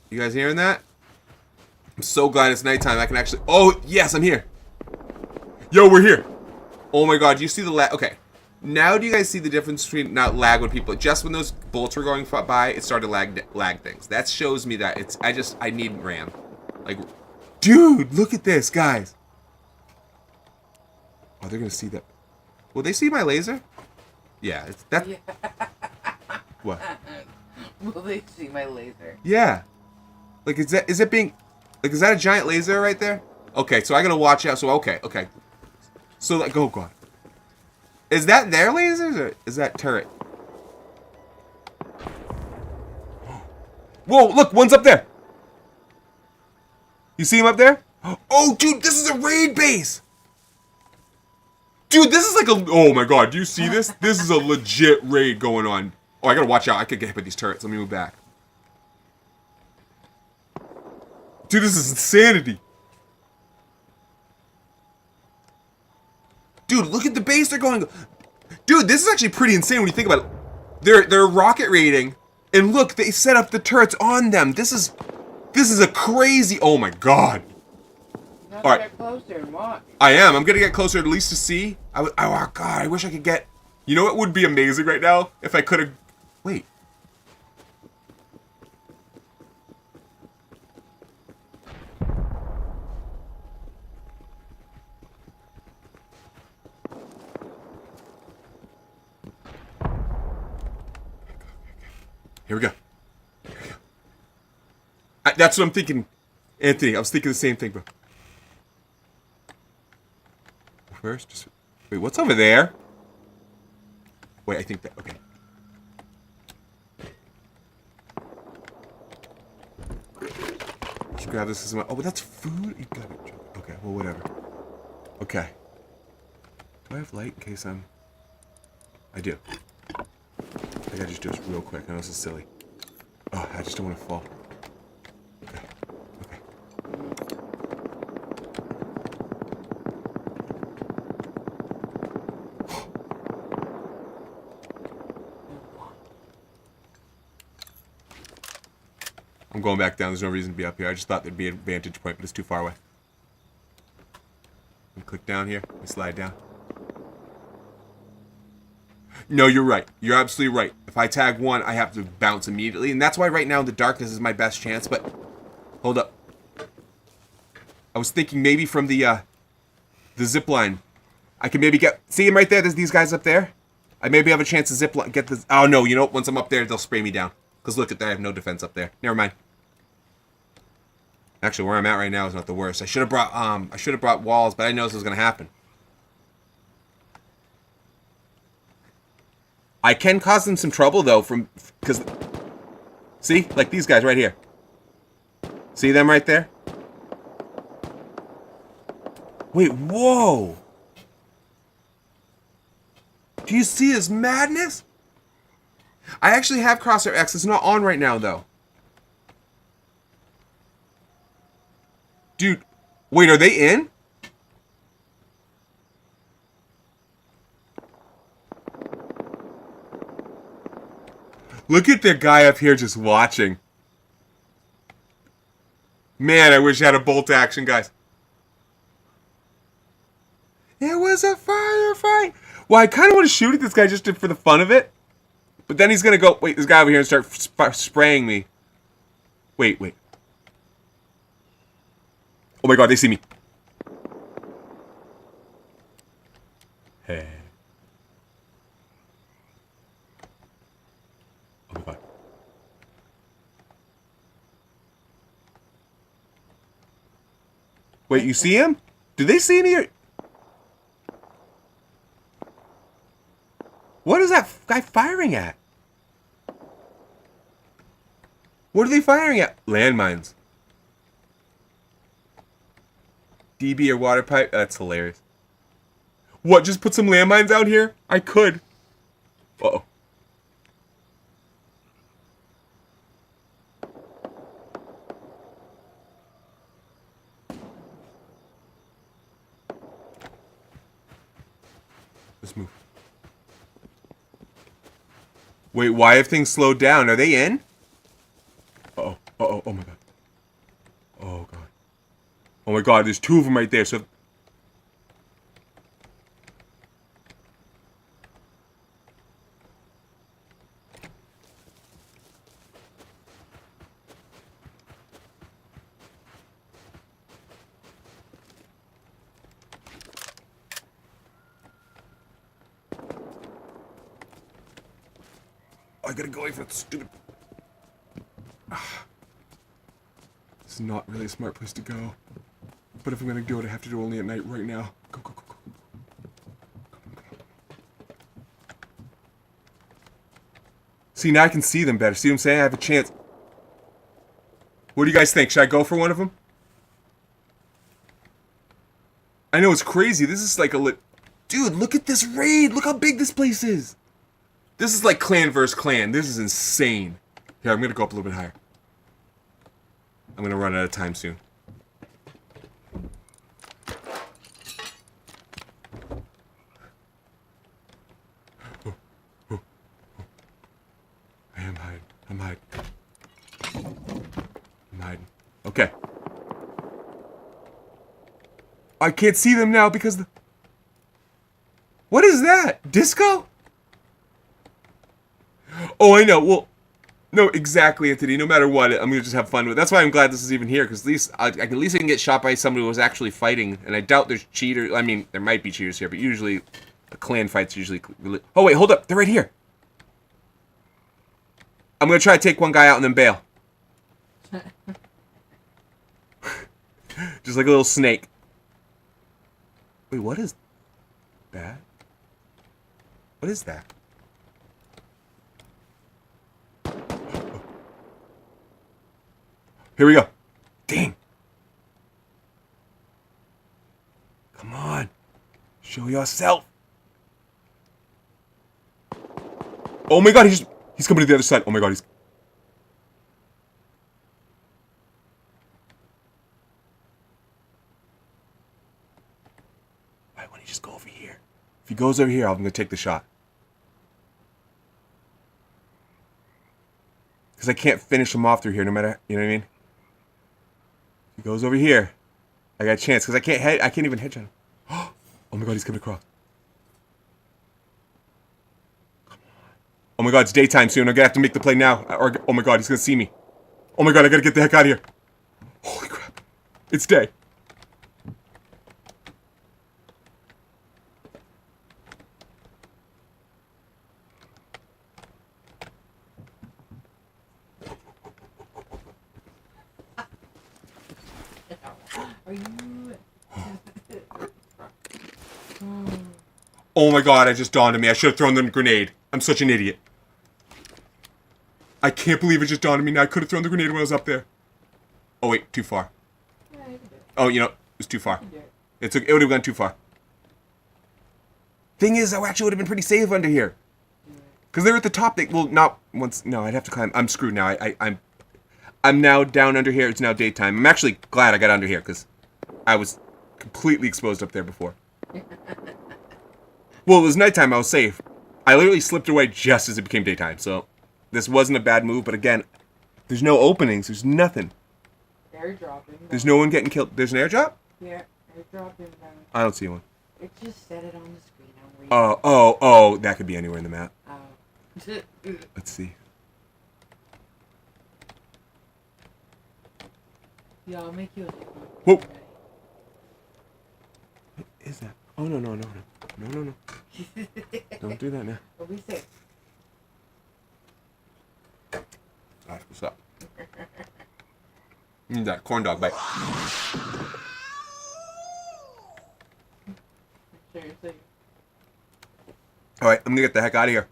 You guys hearing that? I'm so glad it's nighttime. I can actually... Oh, yes, I'm here. Yo, we're here. Oh my god, do you see the lag? Okay. Now do you guys see the difference between not lag when people... Just when those bullets were going by, it started to lag things. That shows me that it's... I need RAM. Like... Dude, look at this, guys. Oh, they're gonna see that. Will they see my laser? Yeah, it's that. Yeah. What? Will they see my laser? Yeah. Like, is it being, like, is that a giant laser right there? Okay, so I gotta watch out. So okay. So like, oh god. Is that their lasers or is that turret? Whoa! Look, one's up there. You see him up there? Oh, dude, this is a raid base. Dude, this is like a... Oh my god, do you see this? This is a legit raid going on. Oh, I gotta watch out. I could get hit by these turrets. Let me move back. Dude, this is insanity. Dude, look at the base they're going. Dude, this is actually pretty insane when you think about it. They're rocket raiding, and look, they set up the turrets on them. This is a crazy. Oh my god. You have All to right. get closer and watch. I am. I'm gonna get closer at least to see. Oh god, I wish I could get. You know what would be amazing right now if I could have. Wait. Here we go. Here we go. That's what I'm thinking, Anthony. I was thinking the same thing, bro. First, just wait. What's over there? Wait, I think that. Okay. Just grab this as my. Oh, but that's food. You got it. Okay. Well, whatever. Okay. Do I have light in case I'm? I do. I gotta just do this real quick. I know this is silly. Oh, I just don't want to fall. Okay. Okay. I'm going back down. There's no reason to be up here. I just thought there'd be a vantage point, but it's too far away. Let me click down here. Let me slide down. No, you're right. You're absolutely right. If I tag one, I have to bounce immediately. And that's why right now the darkness is my best chance. But, hold up. I was thinking maybe from the zip line. I can maybe get... See him right there? There's these guys up there. I maybe have a chance to zip line, get this... Oh, no. You know what? Once I'm up there, they'll spray me down. Because look at that. I have no defense up there. Never mind. Actually, where I'm at right now is not the worst. I should have brought walls, but I know this was going to happen. I can cause them some trouble, though, because... See? Like these guys right here. See them right there? Wait, whoa! Do you see this madness? I actually have Crosshair X. It's not on right now, though. Dude, wait, are they in? Look at the guy up here just watching. Man, I wish I had a bolt action, guys. It was a firefight. Well, I kind of want to shoot at this guy just for the fun of it. But then he's going to go, wait, this guy over here and start spraying me. Wait. Oh my god, they see me. Hey. Oh my god. Wait, you see him? Do they see me? What is that guy firing at? What are they firing at? Landmines. DB or water pipe? That's hilarious. What, just put some landmines out here? I could. Uh-oh. Let's move. Wait, why have things slowed down? Are they in? Uh-oh. Uh-oh. Oh my god. Oh god. Oh my god, there's two of them right there, so... I gotta go away from that stupid... This is not really a smart place to go. But if I'm gonna do it, I have to do it only at night right now. Go. See, now I can see them better. See what I'm saying? I have a chance. What do you guys think? Should I go for one of them? I know, it's crazy. This is like a Dude, look at this raid. Look how big this place is. This is like clan versus clan. This is insane. Here, I'm gonna go up a little bit higher. I'm gonna run out of time soon. I am hiding. I'm hiding. I'm hiding. Okay. I can't see them now because the... What is that? Disco? Oh, I know. Well, no, exactly, Anthony. No matter what, I'm gonna just have fun with it. That's why I'm glad this is even here, because at least I can get shot by somebody who was actually fighting. And I doubt there's cheaters. I mean, there might be cheaters here, but usually a clan fight's usually... Oh, wait, hold up. They're right here. I'm gonna try to take one guy out and then bail. Just like a little snake. Wait, what is that? What is that? Here we go. Dang. Come on. Show yourself. Oh my god, he's coming to the other side. Oh my god, he's... Why wouldn't he just go over here? If he goes over here, I'm gonna take the shot. Because I can't finish him off through here no matter, you know what I mean? He goes over here. I got a chance because I can't even headshot him. Oh my god, he's coming across. Come on. Oh my god, it's daytime soon. I'm gonna have to make the play now. Or oh my god, he's gonna see me. Oh my god, I gotta get the heck out of here. Holy crap. It's day. Are you? Oh my god, it just dawned on me. I should have thrown them a grenade. I'm such an idiot. I can't believe it just dawned on me now. I could have thrown the grenade when I was up there. Oh wait, too far. Yeah, you can do it. Oh, you know, it was too far. You can do it. It would have gone too far. Thing is, I actually would have been pretty safe under here. Because they're at the top. Well, not once. No, I'd have to climb. I'm screwed now. I'm now down under here. It's now daytime. I'm actually glad I got under here because I was completely exposed up there before. Well, it was nighttime. I was safe. I literally slipped away just as it became daytime. So this wasn't a bad move. But again, there's no openings. There's nothing. Airdropping. There's no one getting killed. There's an airdrop? Yeah, airdropping. I don't see one. It just said it on the screen. I'm reading. Oh, that could be anywhere in the map. Oh. Let's see. Yeah, I'll make you a Whoa. What is that? Oh, no. No. Don't do that now. What we say? Alright, what's up? That corn dog bite. Seriously. Alright, I'm gonna get the heck out of here.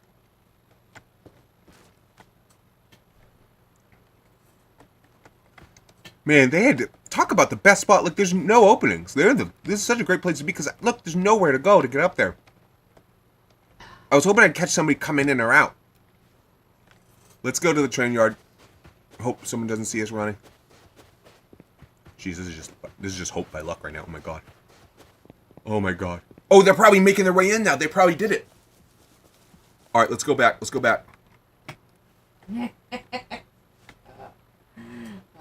Man, they had to talk about the best spot. Look, there's no openings. This is such a great place to be because, look, there's nowhere to go to get up there. I was hoping I'd catch somebody coming in or out. Let's go to the train yard. Hope someone doesn't see us running. Jeez, this is just hope by luck right now. Oh my god. Oh my god. Oh, they're probably making their way in now. They probably did it. All right, let's go back. Let's go back.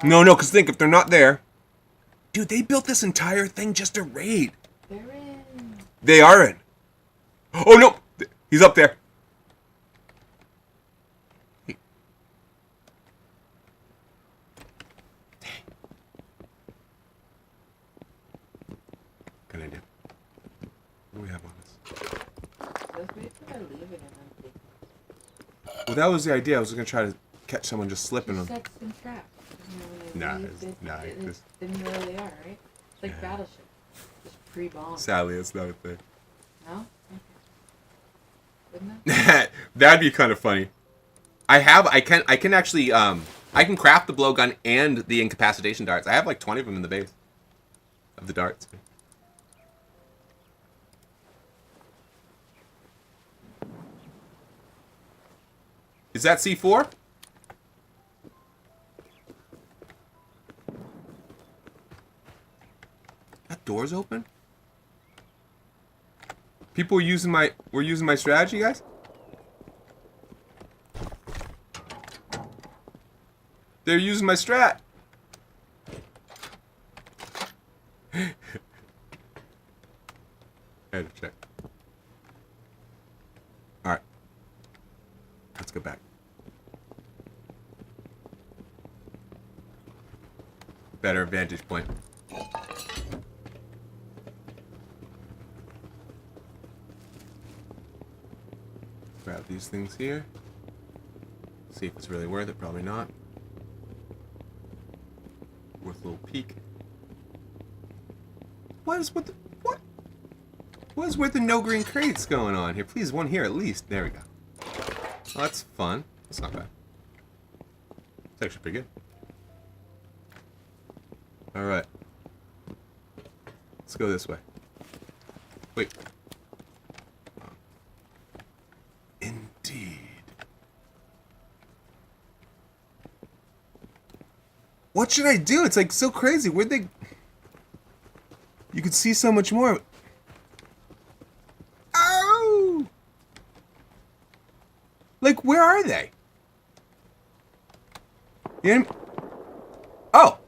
No, because think, if they're not there... Dude, they built this entire thing just to raid. They're in. They are in. Oh, no! He's up there. Hey. Dang. What can I do? What do we have on this? Let's wait till I leave it and then take it. Well, that was the idea. I was going to try to catch someone just slipping Just them. set some traps. Nah, Then you know where they are, right? It's like Battleship. Just pre-bomb. Sadly, it's not a thing. No? Okay. Wouldn't that? That'd be kind of funny. I can actually, I can craft the blowgun and the incapacitation darts. I have like 20 of them in the base. Of the darts. Is that C4? doors open? People were using my strategy, guys? They're using my strat. I had to check. Alright. Let's go back. Better vantage point. Grab these things here. See if it's really worth it. Probably not. Worth a little peek. What is with the what? What is with the no green crates going on here? Please, one here at least. There we go. Oh, that's fun. That's not bad. It's actually pretty good. Alright. Let's go this way. Wait. Indeed. What should I do? It's like so crazy. Where'd they... You could see so much more. Oh! Like, where are they? Oh! Oh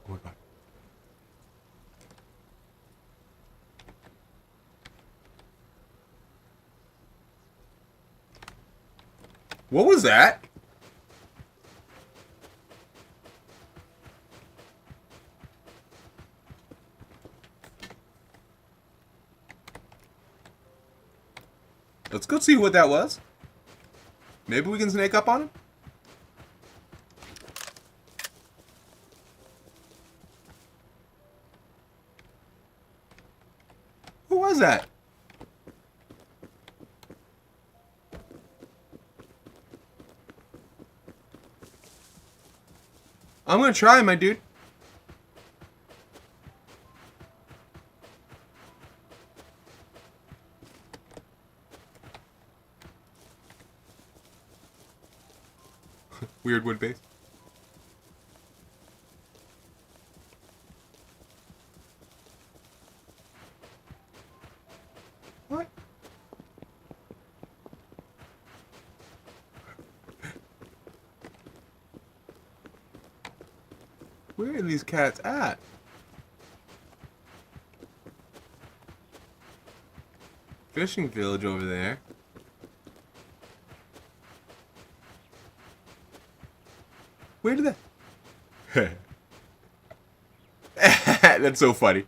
my god. What was that? Let's go see what that was. Maybe we can snake up on him. Who was that? I'm gonna try, my dude. Weird wood base. What? Where are these cats at? Fishing village over there. Where did that? That's so funny.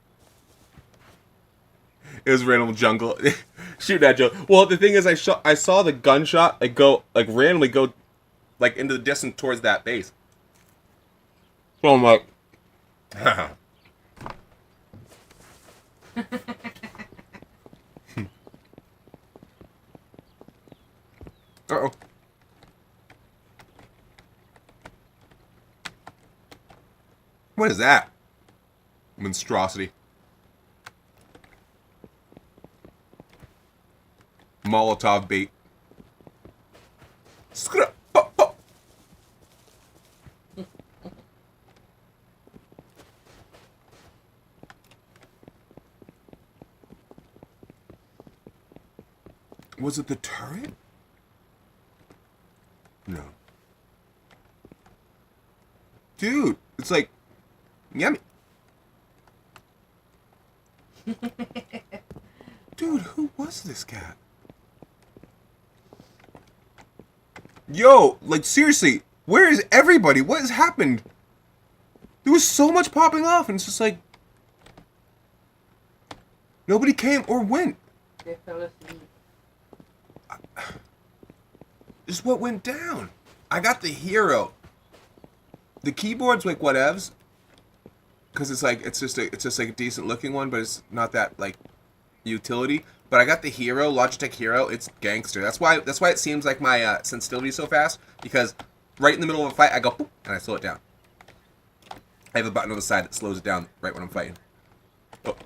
It was random jungle. Shoot that Joe. Well, the thing is, I saw the gunshot randomly go like into the distance towards that base. So I'm like, uh-oh. What is that? Monstrosity. Molotov bait. Was it the turret? No. Dude, it's like yummy. Dude, who was this cat? Yo, like seriously, where is everybody? What has happened? There was so much popping off, and it's just like nobody came or went. They fell asleep. This is what went down. I got the hero. The keyboard's like whatevs, because it's just like a decent looking one, but it's not that like utility. But I got the hero, Logitech Hero. It's gangster. That's why it seems like my sensitivity is so fast, because right in the middle of a fight, I go boop, and I slow it down. I have a button on the side that slows it down right when I'm fighting. Oh.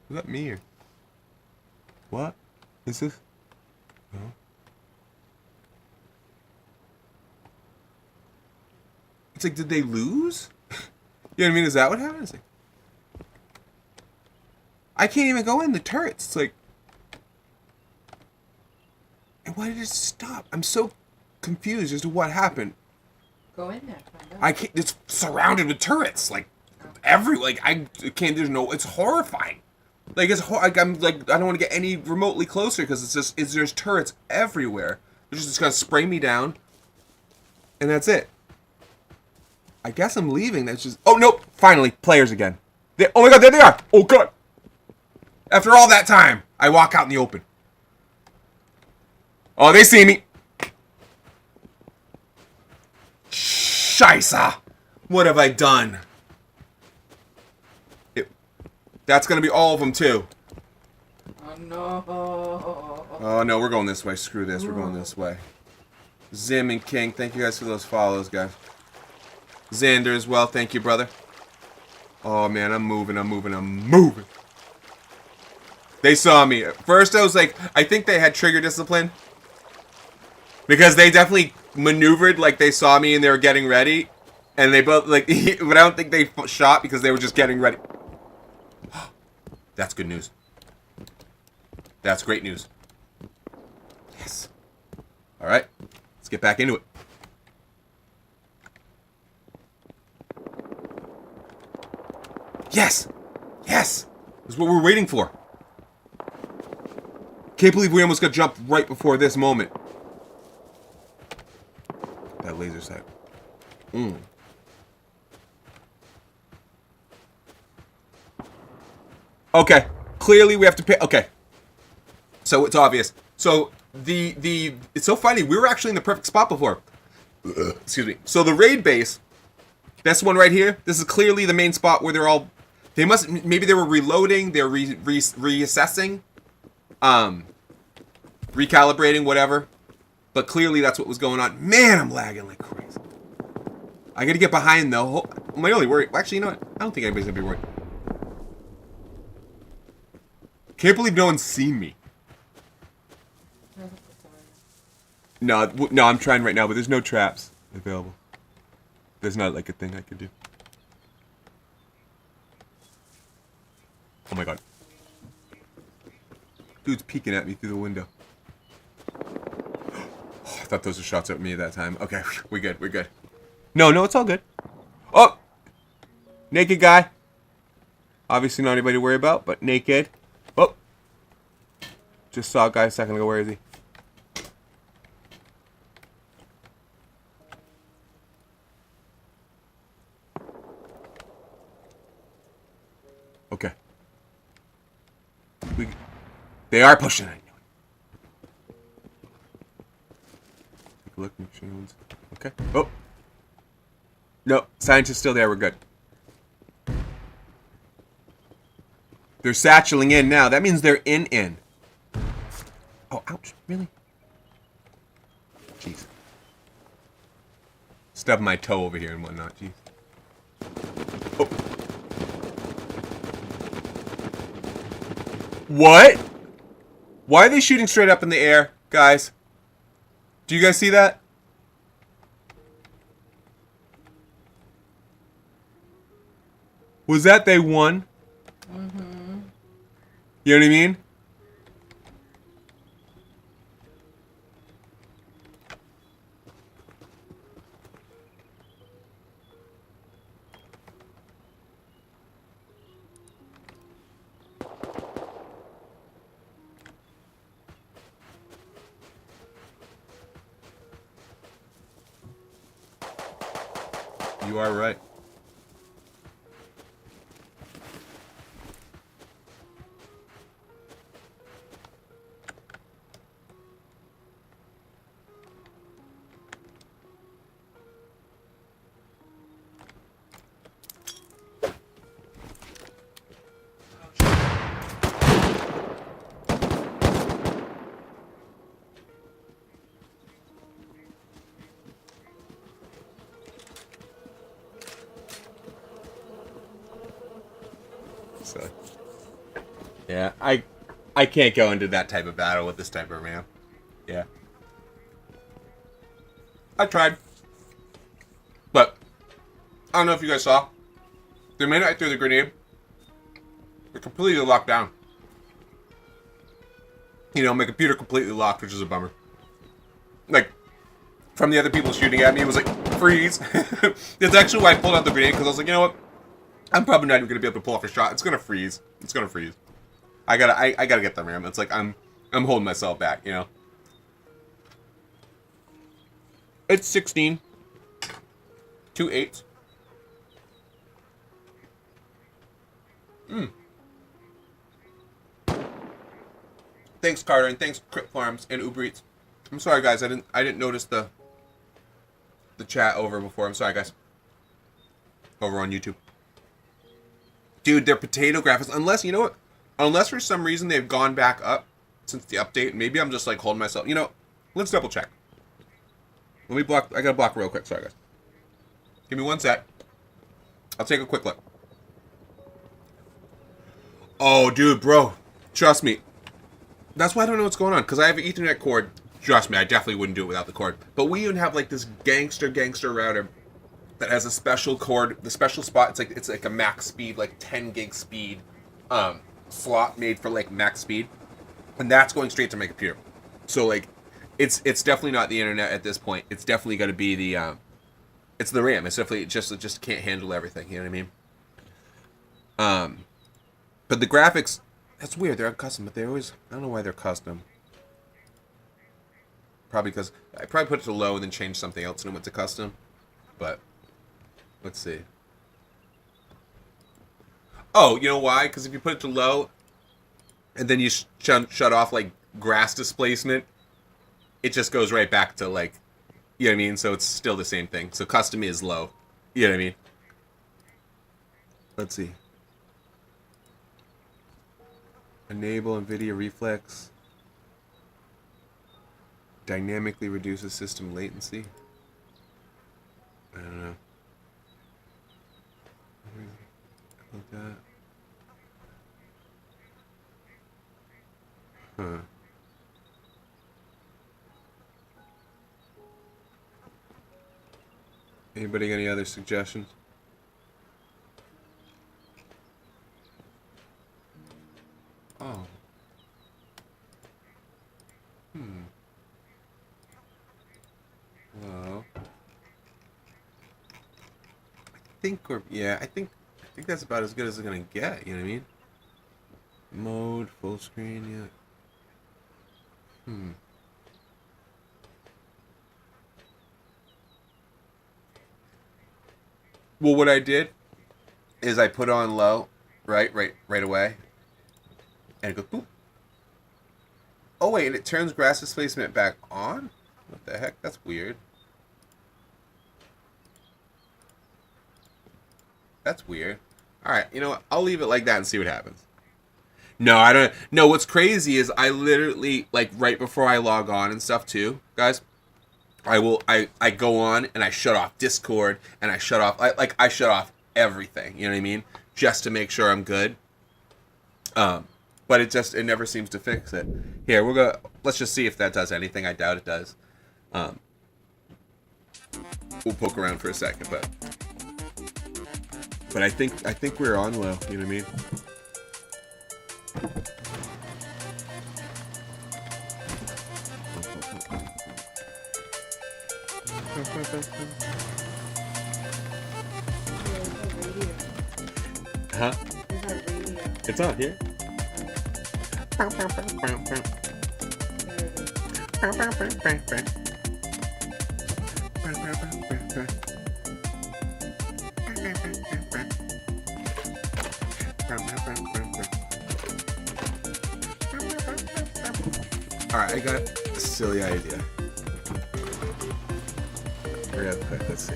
Is that me or what? Is this? No. It's like, did they lose? You know what I mean? Is that what happens? I can't even go in the turrets. It's like, and why did it stop? I'm so confused as to what happened. Go in there. Find out. I can't. It's surrounded with turrets, like I can't. There's no. It's horrifying. Like like I'm like I don't want to get any remotely closer because there's turrets everywhere. They're just gonna spray me down, and that's it. I guess I'm leaving. That's just. Oh nope! Finally, players again. Oh my god, there they are! Oh god! After all that time, I walk out in the open. Oh, they see me. Scheisse! What have I done? That's gonna be all of them too. Oh no. Oh no, we're going this way. Screw this. We're going this way. Zim and King, thank you guys for those follows, guys. Xander as well, thank you, brother. Oh man, I'm moving. They saw me. At first I was like, I think they had trigger discipline. Because they definitely maneuvered like they saw me and they were getting ready. And they both, like, but I don't think they shot because they were just getting ready. That's good news. That's great news. Yes. Alright, let's get back into it. Yes! Yes! This is what we're waiting for. Can't believe we almost got jumped right before this moment. That laser sight. Okay. Clearly we have to pay. Okay. So it's obvious. So it's so funny. We were actually in the perfect spot before. Excuse me. So the raid base, this one right here, this is clearly the main spot where they're all. They must. Maybe they were reloading. They're reassessing. Recalibrating, whatever. But clearly that's what was going on. Man, I'm lagging like crazy. I gotta get behind though. My only worry. Actually, you know what? I don't think anybody's gonna be worried. Can't believe no one's seen me. No, I'm trying right now, but there's no traps available. There's not like a thing I could do. Oh my god. Dude's peeking at me through the window. Oh, I thought those were shots at me at that time. Okay, we're good, we're good. No, it's all good. Oh! Naked guy. Obviously not anybody to worry about, but naked. Oh! Just saw a guy a second ago. Where is he? Okay. They are pushing it. Take a look. Make sure no one's... Okay. Oh! No, scientist's still there. We're good. They're satcheling in now. That means they're in. Oh, ouch. Really? Jeez. Stub my toe over here and whatnot. Jeez. Oh. What? Why are they shooting straight up in the air, guys? Do you guys see that? Was that they won? Mm-hmm. You know what I mean? You are right. So, yeah, I can't go into that type of battle with this type of RAM. Yeah. I tried. But, I don't know if you guys saw. The minute I threw the grenade, it completely locked down. You know, my computer completely locked, which is a bummer. Like, from the other people shooting at me, it was like, freeze. That's actually why I pulled out the grenade, because I was like, you know what? I'm probably not even going to be able to pull off a shot. It's going to freeze. It's going to freeze. I gotta get the RAM. It's like, I'm holding myself back, you know? It's 16. 2 8s. Thanks, Carter, and thanks, Crypt Farms and Uber Eats. I'm sorry, guys. I didn't notice the chat over before. I'm sorry, guys. Over on YouTube. Dude, their potato graphics, unless, you know what? Unless for some reason they've gone back up since the update. Maybe I'm just like holding myself. You know, let's double check. Let me block. I gotta block real quick. Sorry, guys. Give me 1 sec. I'll take a quick look. Oh, dude, bro. Trust me. That's why I don't know what's going on. Because I have an Ethernet cord. Trust me, I definitely wouldn't do it without the cord. But we even have like this gangster router that has a special cord. The special spot, it's like a max speed, like 10 gig speed slot made for like max speed. And that's going straight to my computer. So like, it's definitely not the internet at this point. It's definitely got to be the it's the RAM. It's definitely it just can't handle everything. You know what I mean? But the graphics, that's weird. They're custom, but they always, I don't know why they're custom. Probably because I probably put it to low and then changed something else and it went to custom. But let's see. Oh, you know why? Because if you put it to low and then you shut off like grass displacement, it just goes right back to like, you know what I mean? So it's still the same thing. So custom is low. You know what I mean? Let's see. Enable NVIDIA Reflex. Dynamically reduces system latency. I don't know. Like that. Huh. Anybody got any other suggestions? Oh. Hello. I think that's about as good as it's gonna get, you know what I mean? Mode, full screen, yeah. Well, what I did is I put on low, right away, and it goes boop. Oh wait, and it turns grass displacement back on? What the heck? That's weird. That's weird. Alright, you know what? I'll leave it like that and see what happens. No, I don't. No, what's crazy is I literally, like, right before I log on and stuff too, guys, I go on and I shut off Discord and I shut off, I shut off everything, you know what I mean? Just to make sure I'm good. But it never seems to fix it. Here, let's just see if that does anything. I doubt it does. We'll poke around for a second, but I think we're on low, you know what I mean? Huh? It's on here. Alright, I got a silly idea. Real quick, let's see.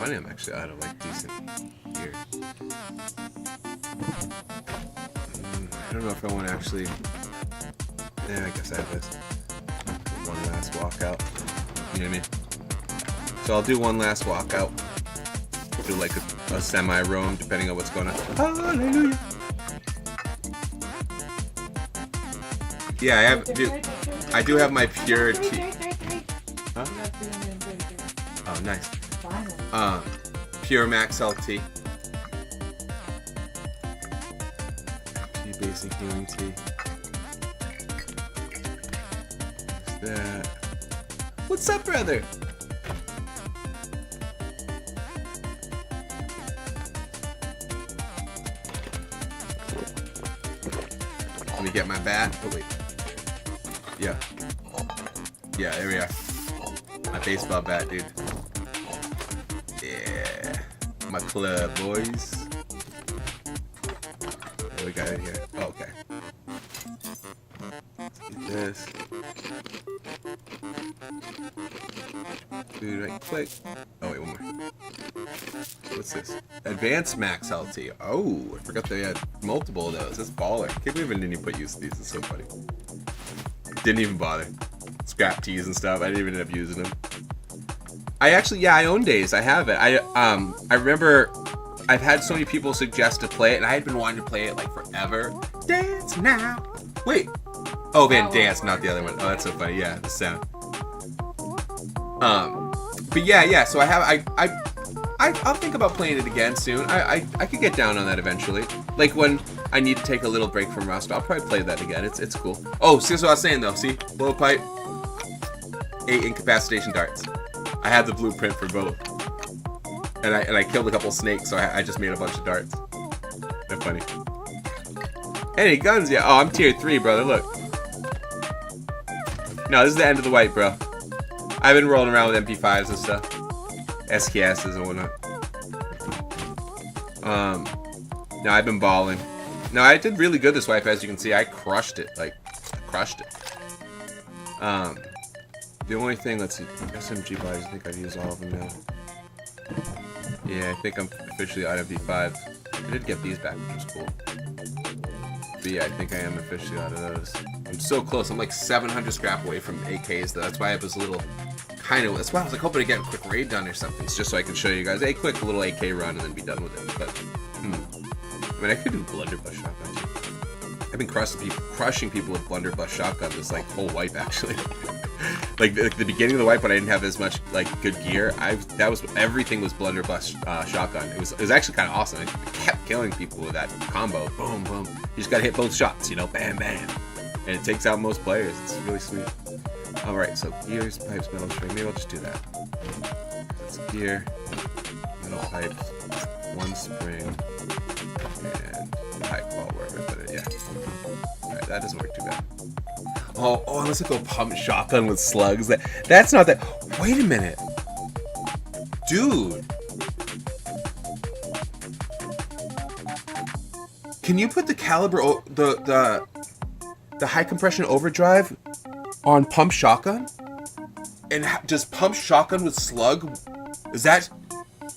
I'm actually out of like decent gear. I don't know if I want to actually. Yeah, I guess I have this. One last walkout. You know what I mean? So I'll do one last walkout. Do like a semi-roam, depending on what's going on. Hallelujah. Yeah, I do have my pure tea. Huh? Oh, nice. Pure Max LT. Tea basic healing tea. What's that? What's up, brother? Let me get my bat. Oh wait. Yeah. Yeah, there we are. My baseball bat, dude. Yeah. My club, boys. What do we got in here? Oh, okay. Let's get this. Do right click. Oh, wait, one more. What's this? Advanced Max LT. Oh, I forgot they had multiple of those. That's baller. Can't believe I didn't even put use of these. It's so funny. Didn't even bother. Scrap teas and stuff. I didn't even end up using them. I actually, yeah, I own Days. I have it. I remember I've had so many people suggest to play it, and I had been wanting to play it like forever. Dance now. Wait. Oh, man, Dance, not the other one. Oh, that's so funny. Yeah, the sound. But yeah. So I'll think about playing it again soon. I could get down on that eventually. Like when I need to take a little break from Rust, I'll probably play that again. It's cool. Oh, see what I was saying though. See, blowpipe, 8 incapacitation darts. I had the blueprint for both, and I killed a couple snakes, so I just made a bunch of darts. They're funny. Any guns? Yeah. Oh, I'm tier 3, brother. Look. No, this is the end of the wipe, bro. I've been rolling around with MP5s and stuff. SKSs and whatnot. No, I've been balling. No, I did really good this wipe, as you can see. I crushed it. Like, crushed it. The only thing, let's see. SMG bodies, I think I've used all of them now. Yeah, I think I'm officially out of MP5s. I did get these back, which was cool. But yeah, I think I am officially out of those. I'm so close. I'm like 700 scrap away from AKs, though. That's why I was a little... That's why I was like hoping to get a quick raid done or something. It's just so I can show you guys a quick little AK run and then be done with it. But, I mean, I could do blunderbuss shotgun too. I've been crushing people with blunderbuss shotgun this like whole wipe actually. like the beginning of the wipe when I didn't have as much like good gear, everything was blunderbuss shotgun. It was actually kind of awesome. I kept killing people with that combo. Boom, boom. You just gotta hit both shots, you know, bam, bam, and it takes out most players. It's really sweet. Alright, so gears, pipes, metal string. Maybe I'll just do that. That's gear, metal pipes, 1 spring, and pipe ball wherever I put it, yeah. Alright, that doesn't work too bad. Oh, unless I go pump shotgun with slugs. That's not that. Wait a minute. Dude. Can you put the caliber, the high compression overdrive on pump shotgun, and just pump shotgun with slug? Is that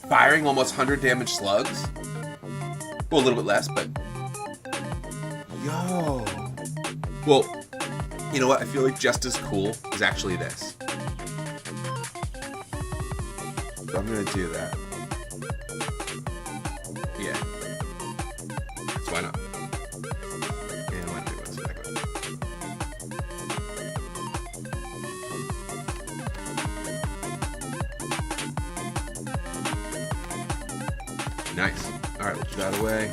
firing almost 100 damage slugs? Well, a little bit less, but yo. Well, you know what? I feel like just as cool is actually this. So I'm gonna do that. Yeah. So why not? And why not? Let's see how that goes. Nice. Alright, we'll put that away.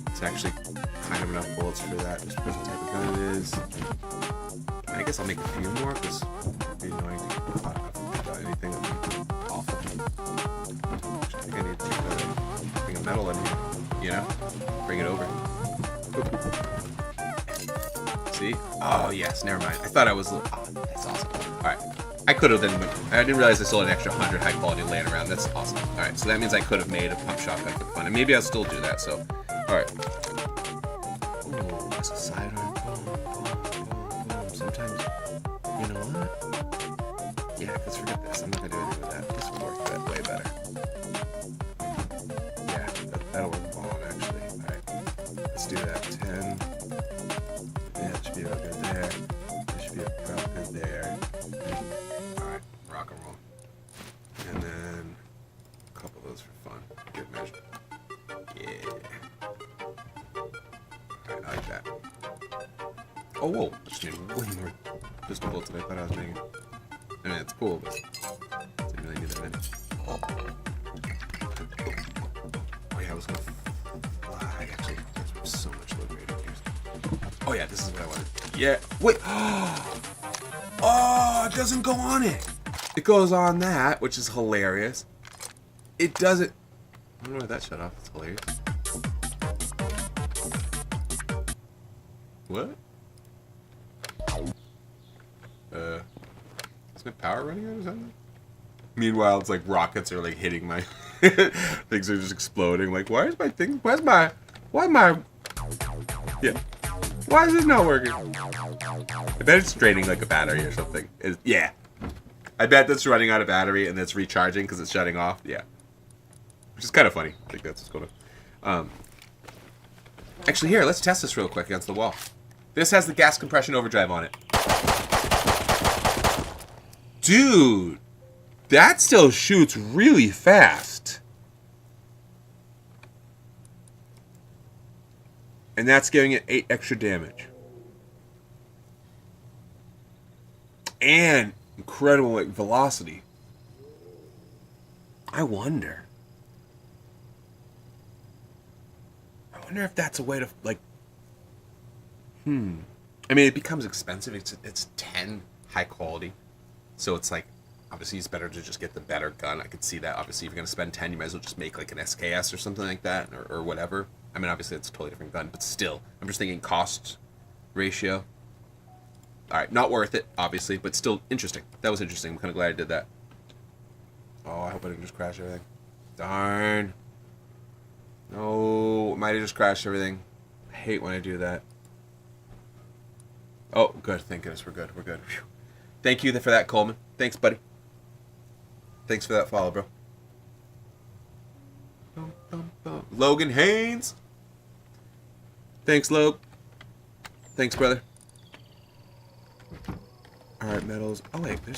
It's actually kind of enough bullets for that, just because the type of gun it is. I guess I'll make a few more, because it'd be annoying to get caught up without anything that would be awful. I think I need to take bring a metal in here, you know? Bring it over. See? Oh, yes, never mind. I thought I was... Oh, that's awesome. Alright. I could have then... I didn't realize I sold an extra 100 high quality laying around. That's awesome. Alright, so that means I could have made a pump shotgun for fun. And maybe I'll still do that, so... Alright. Ooh, that's a sidearm. Boom, boom, boom, boom. Sometimes... You know what? Yeah, let's forget this. I'm not going to do anything with that. This will work that way better. Yeah, that'll work bomb, actually. Alright. Let's do that. 10... Yeah, it should be about good there. It should be about good there. Alright, rock and roll. And then a couple of those for fun. Good measure. Yeah. Alright, I like that. Oh, whoa. I just made way more pistol bolts than I thought I was making. I mean, it's cool, but didn't really need that many. Oh, yeah, I was gonna fly. Actually, there's so much load rate here. Oh, yeah, this is what I wanted. Yeah. Wait. Oh, it doesn't go on it. It goes on that, which is hilarious. It doesn't. I don't know why that shut off. It's hilarious. What? Is my power running out or something? Meanwhile, it's like rockets are like hitting my things are just exploding. Like, why is my yeah. Why is this not working? I bet it's draining like a battery or something. Yeah. I bet that's running out of battery and it's recharging because it's shutting off. Yeah. Which is kind of funny. I think that's what's going on. Actually, here, let's test this real quick against the wall. This has the gas compression overdrive on it. Dude, that still shoots really fast. And that's giving it 8 extra damage. And incredible like velocity. I wonder if that's a way to like I mean, it becomes expensive. It's 10 high quality. So it's like, obviously it's better to just get the better gun. I could see that. Obviously, if you're going to spend 10, you might as well just make like an SKS or something like that, or whatever. I mean, obviously it's a totally different gun, but still, I'm just thinking cost ratio. All right, not worth it, obviously, but still interesting. That was interesting. I'm kind of glad I did that. Oh, I hope I didn't just crash everything. Darn. No, might have just crashed everything. I hate when I do that. Oh, good. Thank goodness we're good. We're good. Whew. Thank you for that, Coleman. Thanks, buddy. Thanks for that follow, bro. Logan Haynes. Thanks, Logan. Thanks, brother. Alright, medals. Oh, wait, I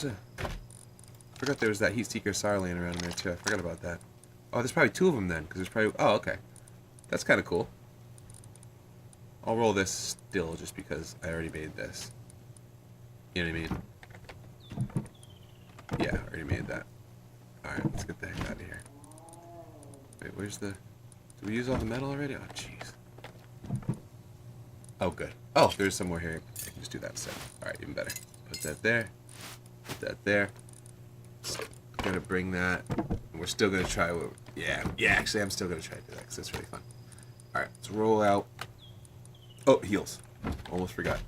forgot there was that Heat Seeker SAR laying around in there, too. I forgot about that. Oh, there's probably 2 of them then, because there's probably... Oh, okay. That's kind of cool. I'll roll this still, just because I already made this. You know what I mean? Yeah, I already made that. Alright, let's get the heck out of here. Wait, where's the... Did we use all the metal already? Oh, jeez. Oh, good. Oh, there's some more here. I can just do that instead. Alright, even better. Put that there. Put that there. I'm gonna bring that. And we're still gonna try... Yeah, actually, I'm still gonna try to do that, because it's really fun. Alright, let's roll out... Oh, heals. Almost forgot.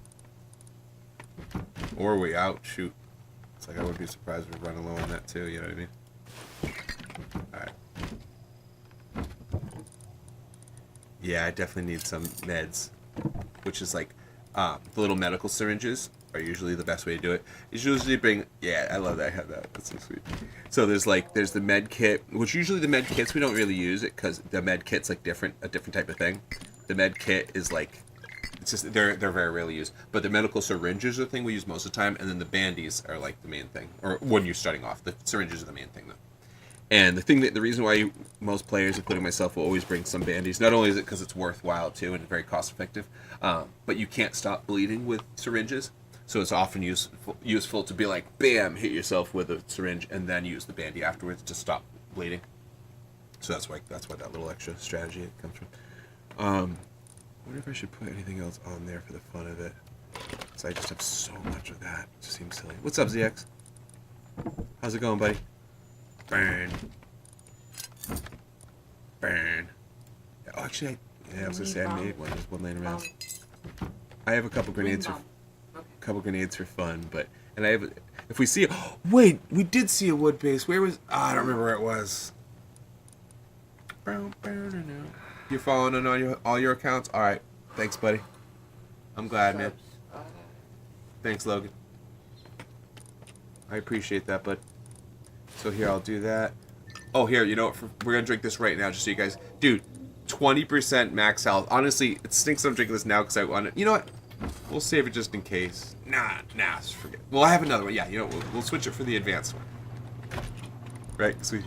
Or we out. Shoot. It's like I wouldn't be surprised if we're running low on that too, you know what I mean? Alright. Yeah, I definitely need some meds. Which is like, the little medical syringes are usually the best way to do it. Is usually bring, yeah, I love that I have that. That's so sweet. So there's the med kit, which usually the med kits, we don't really use it because the med kit's like a different type of thing. The med kit is like, it's just, they're very rarely used. But the medical syringes are the thing we use most of the time, and then the bandies are like the main thing. Or when you're starting off, the syringes are the main thing though. And the reason why most players, including myself, will always bring some bandies, not only is it because it's worthwhile too and very cost effective, but you can't stop bleeding with syringes. So it's often useful to be like, bam, hit yourself with a syringe, and then use the bandy afterwards to stop bleeding. So that's why that little extra strategy comes from. I wonder if I should put anything else on there for the fun of it. So I just have so much of that. It just seems silly. What's up, ZX? How's it going, buddy? Burn. Burn. Oh, actually, I was gonna say I made one. There's one laying around. I have a couple grenades for fun, and I have. If we see, wait, we did see a wood base. Where was? I don't remember where it was. You're following on all your accounts. All right, thanks, buddy. I'm glad, man. Thanks, Logan. I appreciate that, bud. So here, I'll do that. Oh, here, you know what? We're going to drink this right now just so you guys... Dude, 20% max health. Honestly, it stinks I'm drinking this now because I want it. You know what? We'll save it just in case. Nah, just forget. Well, I have another one. Yeah, you know, we'll switch it for the advanced one. Right? Sweet.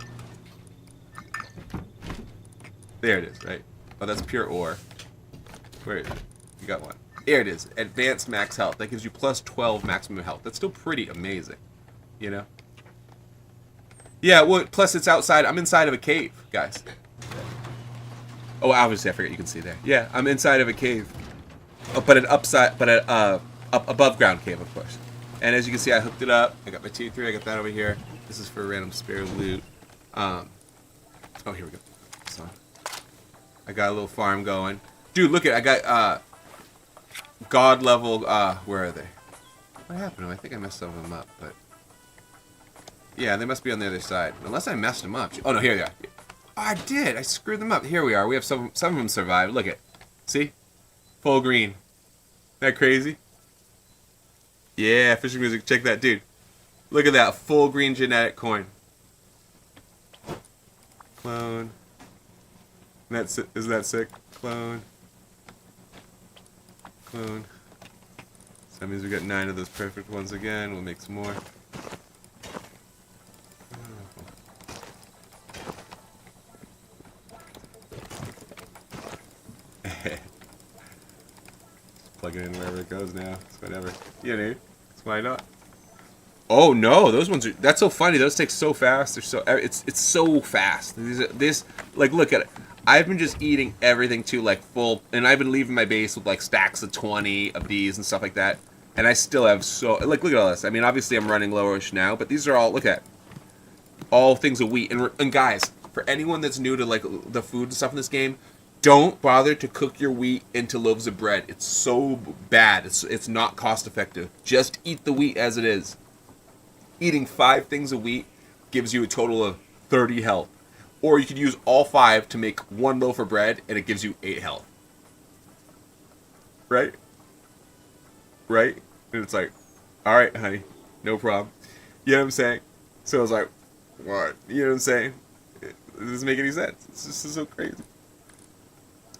There it is, right? Oh, that's pure ore. Where is it? You got one. There it is. Advanced max health. That gives you plus 12 maximum health. That's still pretty amazing. You know? Yeah, well, plus it's outside. I'm inside of a cave, guys. Oh, obviously, I forget you can see there. Yeah, I'm inside of a cave. Oh, but up above ground cave, of course. And as you can see, I hooked it up. I got my T3. I got that over here. This is for random spare loot. Oh, here we go. So, I got a little farm going. Dude, look at it. I got god level. Where are they? What happened to them? I think I messed some of them up, but yeah, they must be on the other side. Unless I messed them up. Oh no, here they are. Oh, I did. I screwed them up. Here we are. We have some of them survived. Look at, see, full green. Isn't that crazy? Yeah, fishing music. Check that, dude. Look at that full green genetic coin. Clone. Isn't that sick? Clone. Clone. So that means we got 9 of those perfect ones again. We'll make some more. Plug it in wherever it goes now. It's whatever. You know, it's why not? Oh no, those ones are. That's so funny. Those take so fast. They're so. It's so fast. This like look at it. I've been just eating everything too, like full, and I've been leaving my base with like stacks of 20 of these and stuff like that. And I still have so like look at all this. I mean, obviously I'm running lowish now, but these are all look at all things of wheat. And guys, for anyone that's new to like the food and stuff in this game. Don't bother to cook your wheat into loaves of bread. It's so bad. It's not cost effective. Just eat the wheat as it is. Eating 5 things of wheat gives you a total of 30 health. Or you could use all 5 to make 1 loaf of bread and it gives you 8 health. Right? Right? And it's like, alright, honey, no problem. You know what I'm saying? So I was like, what? You know what I'm saying? It doesn't make any sense. This is so crazy.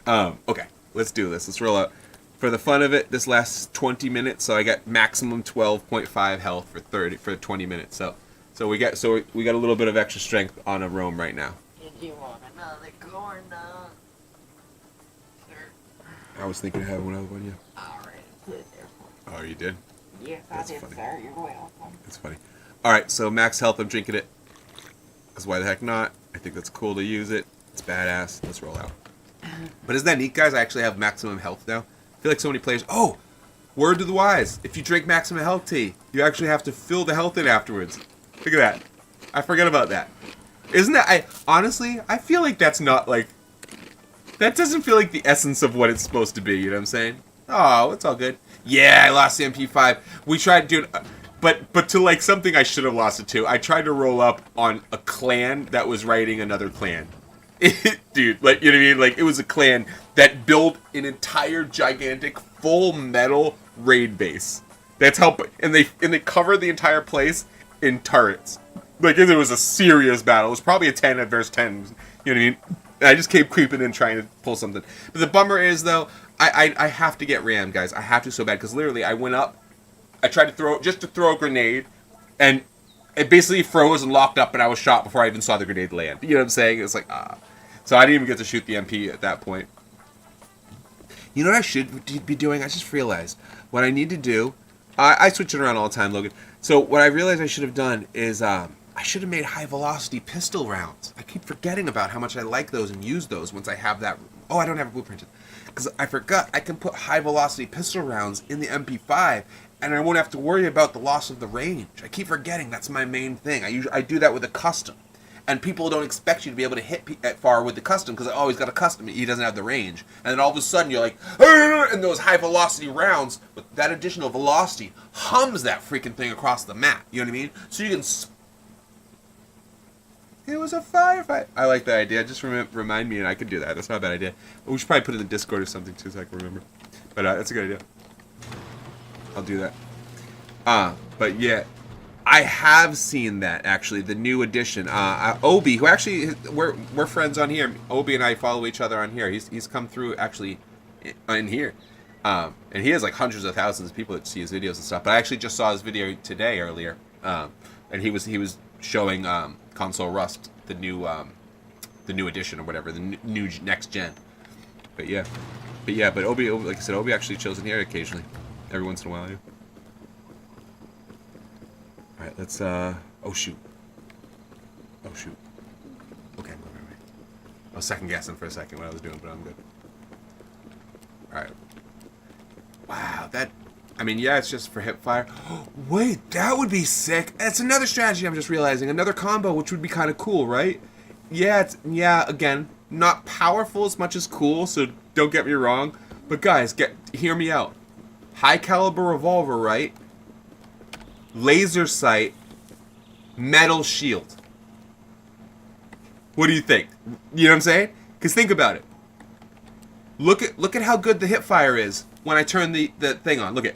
Okay, let's do this. Let's roll out. For the fun of it, this lasts 20 minutes, so I got maximum 12.5 health for 20 minutes. So we got a little bit of extra strength on a roam right now. Did you want another corn dog? Sir. I was thinking of having another one, yeah. I already put it there for you. Oh, you did? Yes, That's I did, funny. sir. You're welcome. That's funny. All right, so max health. I'm drinking it. Because why the heck not? I think that's cool to use it. It's badass. Let's roll out. But isn't that neat, guys? I actually have maximum health now. I feel like so many players... Oh! Word to the wise. If you drink maximum health tea, you actually have to fill the health in afterwards. Look at that. I forgot about that. Isn't that... Honestly, I feel like that's not, like... That doesn't feel like the essence of what it's supposed to be, you know what I'm saying? Oh, it's all good. Yeah, I lost the MP5. We tried, dude... But to, like, something I should have lost it to. I tried to roll up on a clan that was raiding another clan. Dude, like, you know what I mean? Like, it was a clan that built an entire gigantic full metal raid base. That's how, and they covered the entire place in turrets. Like, it was a serious battle. It was probably a 10 versus 10. You know what I mean? And I just kept creeping in trying to pull something. But the bummer is, though, I have to get rammed, guys. I have to so bad, because literally I went up, I tried to throw a grenade, and it basically froze and locked up, and I was shot before I even saw the grenade land. You know what I'm saying? It's like, So I didn't even get to shoot the MP at that point. You know what I should be doing? I just realized what I need to do. I switch it around all the time, Logan. So what I realized I should have done is I should have made high velocity pistol rounds. I keep forgetting about how much I like those and use those once I have that. Oh, I don't have a blueprint. Because I forgot I can put high velocity pistol rounds in the MP5 and I won't have to worry about the loss of the range. I keep forgetting that's my main thing. I do that with a custom. And people don't expect you to be able to hit far with the custom because, oh, he's got a custom. He doesn't have the range. And then all of a sudden you're like, and those high velocity rounds, with that additional velocity, hums that freaking thing across the map. You know what I mean? So you can... It was a firefight. I like that idea. Just remind me and I could do that. That's not a bad idea. We should probably put it in the Discord or something too so I can remember. But that's a good idea. I'll do that. But yeah. I have seen that, actually, the new edition. Obi, who actually, we're friends on here. Obi and I follow each other on here. He's come through, actually, in here. And he has like hundreds of thousands of people that see his videos and stuff. But I actually just saw his video today earlier, and he was showing Console Rust, the new edition or whatever, the new next gen. But Obi, like I said, Obi actually chills in here occasionally, every once in a while. Yeah. All right, let's. Oh shoot. Okay, right. I was second guessing for a second what I was doing, but I'm good. All right. Wow, yeah, it's just for hip fire. Wait, that would be sick. That's another strategy I'm just realizing. Another combo, which would be kind of cool, right? Yeah, again, not powerful as much as cool, so don't get me wrong. But guys, hear me out. High caliber revolver, right? Laser sight, metal shield. What do you think? You know what I'm saying? Because think about it. Look at how good the hip fire is when I turn the thing on. Look at.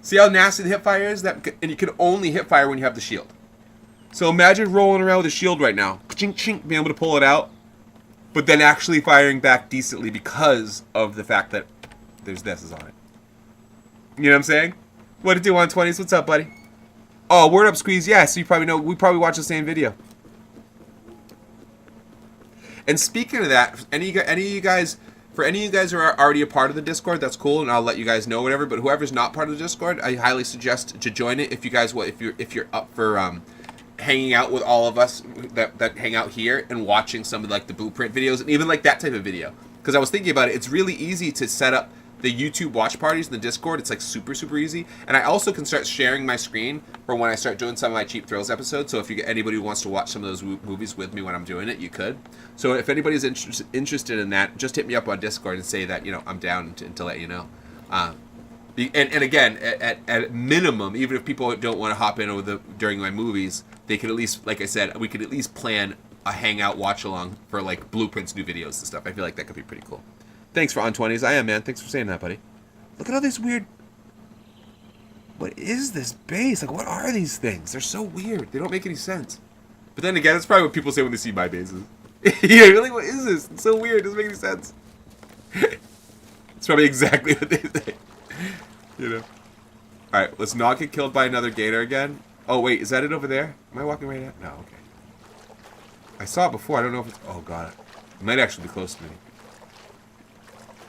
See how nasty the hip fire is? And you can only hip fire when you have the shield. So imagine rolling around with a shield right now, chink chink, being able to pull it out, but then actually firing back decently because of the fact that there's this on it. You know what I'm saying? What it do, 120s? What's up, buddy? Oh, word up, Squeeze. Yeah, so you probably know. We probably watch the same video. And speaking of that, any of you guys who are already a part of the Discord, that's cool, and I'll let you guys know whatever. But whoever's not part of the Discord, I highly suggest to join it if you guys if you're up for hanging out with all of us that hang out here and watching some of like the blueprint videos and even like that type of video. Because I was thinking about it, it's really easy to set up the YouTube watch parties in the Discord. It's like super easy, and I also can start sharing my screen for when I start doing some of my Cheap Thrills episodes. So if you get anybody who wants to watch some of those movies with me when I'm doing it, you could. So if anybody's interested in that, just hit me up on Discord and say that I'm down to let you know. And again, at minimum, even if people don't want to hop in during my movies, they could at least, like I said, we could at least plan a hangout watch along for like Blueprint's new videos and stuff. I feel like that could be pretty cool. Thanks for on 20s. I am, man. Thanks for saying that, buddy. Look at all these weird. What is this base? Like, what are these things? They're so weird. They don't make any sense. But then again, that's probably what people say when they see my bases. Yeah, really? What is this? It's so weird. It doesn't make any sense. It's probably exactly what they say. Alright, let's not get killed by another gator again. Oh, wait. Is that it over there? Am I walking right at? No, okay. I saw it before. I don't know if it's. Oh, God. It might actually be close to me.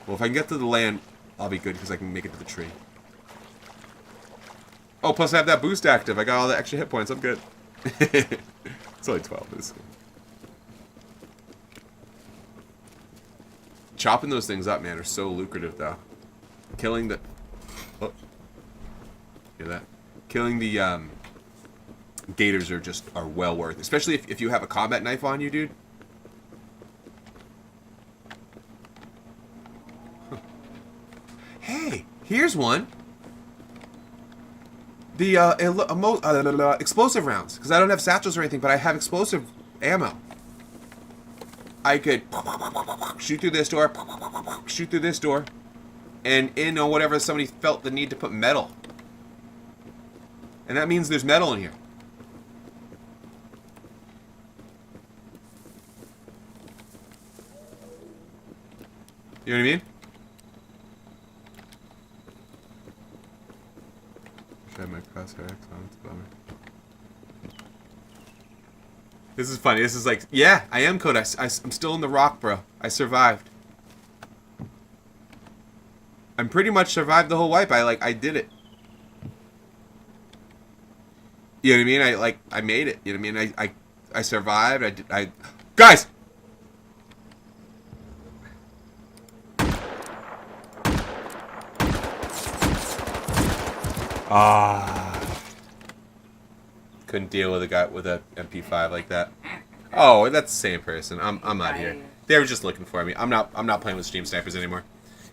Well, if I can get to the land, I'll be good because I can make it to the tree. Oh, plus I have that boost active. I got all the extra hit points. I'm good. It's only 12. But it's cool. Chopping those things up, man, are so lucrative, though. Killing the... Oh. Hear that? Killing the gators are well worth. Especially if you have a combat knife on you, dude. Hey, here's one. The explosive rounds, because I don't have satchels or anything, but I have explosive ammo. I could shoot through this door, and in or whatever somebody felt the need to put metal. And that means there's metal in here. You know what I mean? I have my crosshair X on. It's a bummer. This is funny. This is like, yeah, I am Code. I'm still in the rock, bro. I survived. I'm pretty much survived the whole wipe. I did it. You know what I mean? I made it. You know what I mean? I survived. Guys! Couldn't deal with a guy with a MP5 like that. Oh, that's the same person. I'm out of here. They were just looking for me. I'm not playing with Stream Snipers anymore.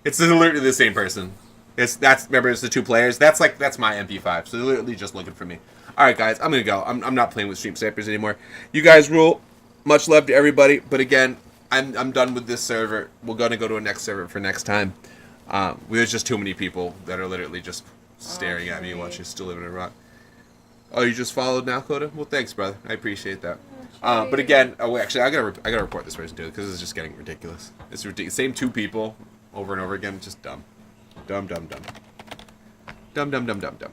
It's literally the same person. Remember, it's the two players. That's my MP5. So they're literally just looking for me. All right, guys, I'm gonna go. I'm not playing with Stream Snipers anymore. You guys rule. Much love to everybody. But again, I'm done with this server. We're gonna go to a next server for next time. There's just too many people that are literally just staring at me while she's still living in a rock. Oh, you just followed now, Coda? Well, thanks, brother. I appreciate that. But again, actually, I gotta report this person too because it's just getting ridiculous. It's ridiculous. Same two people, over and over again. Just dumb. Dumb, dumb, dumb. Dumb, dumb, dumb, dumb, dumb.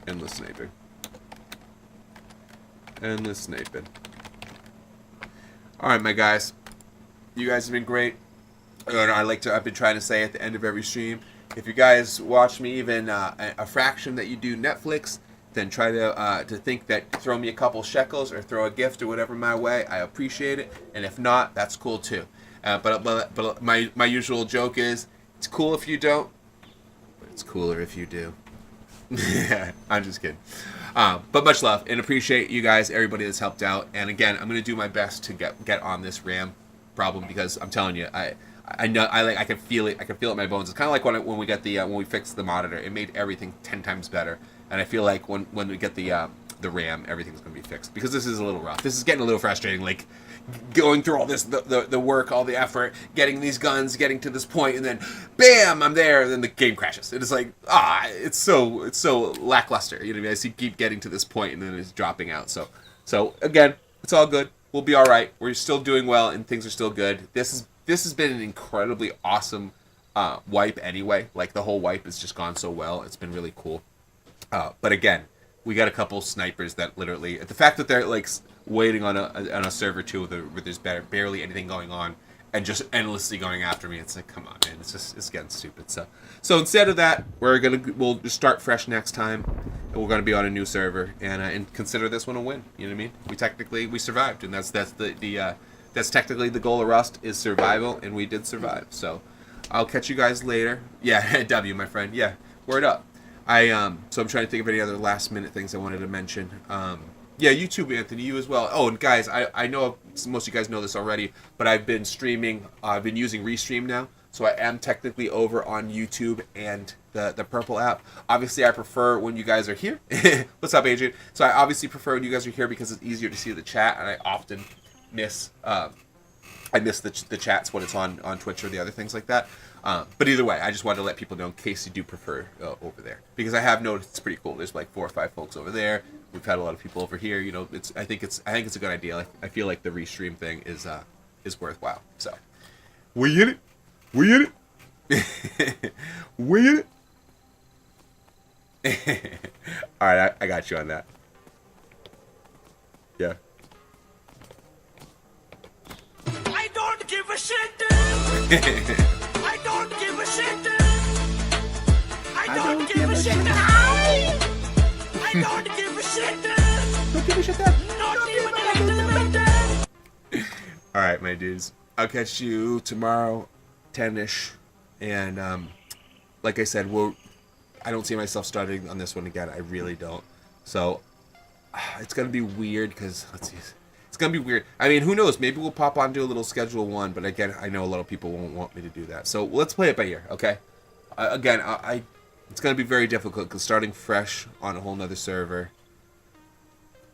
Endless sniping. Endless sniping. Alright, my guys. You guys have been great. I've been trying to say at the end of every stream, if you guys watch me even a fraction that you do Netflix, then try to think that throw me a couple shekels or throw a gift or whatever my way. I appreciate it. And if not, that's cool too. But my usual joke is, it's cool if you don't, but it's cooler if you do. I'm just kidding. But much love and appreciate you guys, everybody that's helped out. And again, I'm gonna do my best to get on this RAM problem, because I'm telling you, I know I can feel it. I can feel it in my bones. It's kind of like when we get when we fixed the monitor. It made everything 10 times better. And I feel like when we get the RAM, everything's gonna be fixed, because this is a little rough. This is getting a little frustrating. Like going through all this, the work, all the effort, getting these guns, getting to this point, and then bam, I'm there, and then the game crashes. It is like it's so lackluster. You know what I mean? I see keep getting to this point, and then it's dropping out. So again, it's all good. We'll be all right. We're still doing well, and things are still good. This has been an incredibly awesome wipe anyway. Like the whole wipe has just gone so well. It's been really cool. But again, we got a couple snipers that literally, the fact that they're like waiting on a server too where there's barely anything going on and just endlessly going after me, it's like, come on, man, it's getting stupid. So instead of that, we'll just start fresh next time, and we're gonna be on a new server and consider this one a win. You know what I mean? We survived, and that's technically the goal of Rust, is survival, and we did survive. So I'll catch you guys later. Yeah, W, my friend. Yeah, word up. So I'm trying to think of any other last minute things I wanted to mention. Yeah, YouTube, Anthony, you as well. Oh, and guys, I know most of you guys know this already, but I've been streaming. I've been using Restream now, so I am technically over on YouTube and the Purple app. Obviously, I prefer when you guys are here. What's up, Adrian? So I obviously prefer when you guys are here because it's easier to see the chat, and I often miss the chats when it's on Twitch or the other things like that. But either way, I just wanted to let people know in case you do prefer over there, because I have noticed it's pretty cool. There's like 4 or 5 folks over there. We've had a lot of people over here. You know, I think it's a good idea. I feel like the Restream thing is worthwhile. So we in it. We in it. We in it. All right, I got you on that. Yeah. I don't give a shit. I don't give a shit. I don't give a shit. I don't give a shit. Don't give a shit. Not even a little bit. All right, my dudes. I'll catch you tomorrow, 10ish, and like I said, I don't see myself starting on this one again. I really don't. So it's gonna be weird because let's see. It's gonna be weird. I mean, who knows? Maybe we'll pop on to a little schedule one, but again, I know a lot of people won't want me to do that. So let's play it by ear, okay? Again, it's gonna be very difficult because starting fresh on a whole nother server.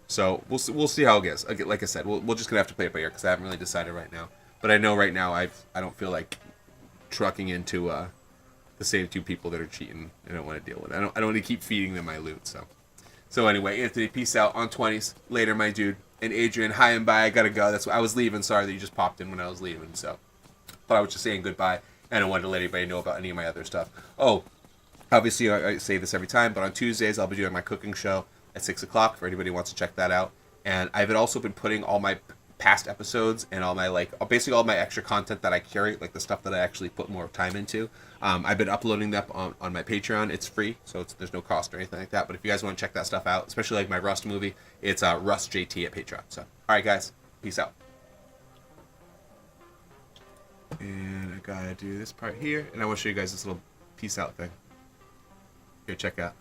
So we'll see how it goes. Again, like I said, we're just gonna have to play it by ear because I haven't really decided right now. But I know right now I don't feel like trucking into the same 2 people that are cheating. I don't want to deal with it. I don't want to keep feeding them my loot. So anyway, Anthony, peace out on 20s later, my dude. And Adrian, hi and bye. I gotta go. That's why I was leaving. Sorry that you just popped in when I was leaving. So, but I was just saying goodbye, and I wanted to let everybody know about any of my other stuff. Oh, obviously I say this every time, but on Tuesdays I'll be doing my cooking show at 6 o'clock for anybody who wants to check that out. And I've also been putting all my past episodes and all my basically all my extra content that I curate, like the stuff that I actually put more time into. I've been uploading that on my Patreon. It's free, so there's no cost or anything like that. But if you guys want to check that stuff out, especially like my Rust movie, it's Rust JT at Patreon. So, all right, guys, peace out. And I gotta do this part here, and I want to show you guys this little peace out thing. Here, check out.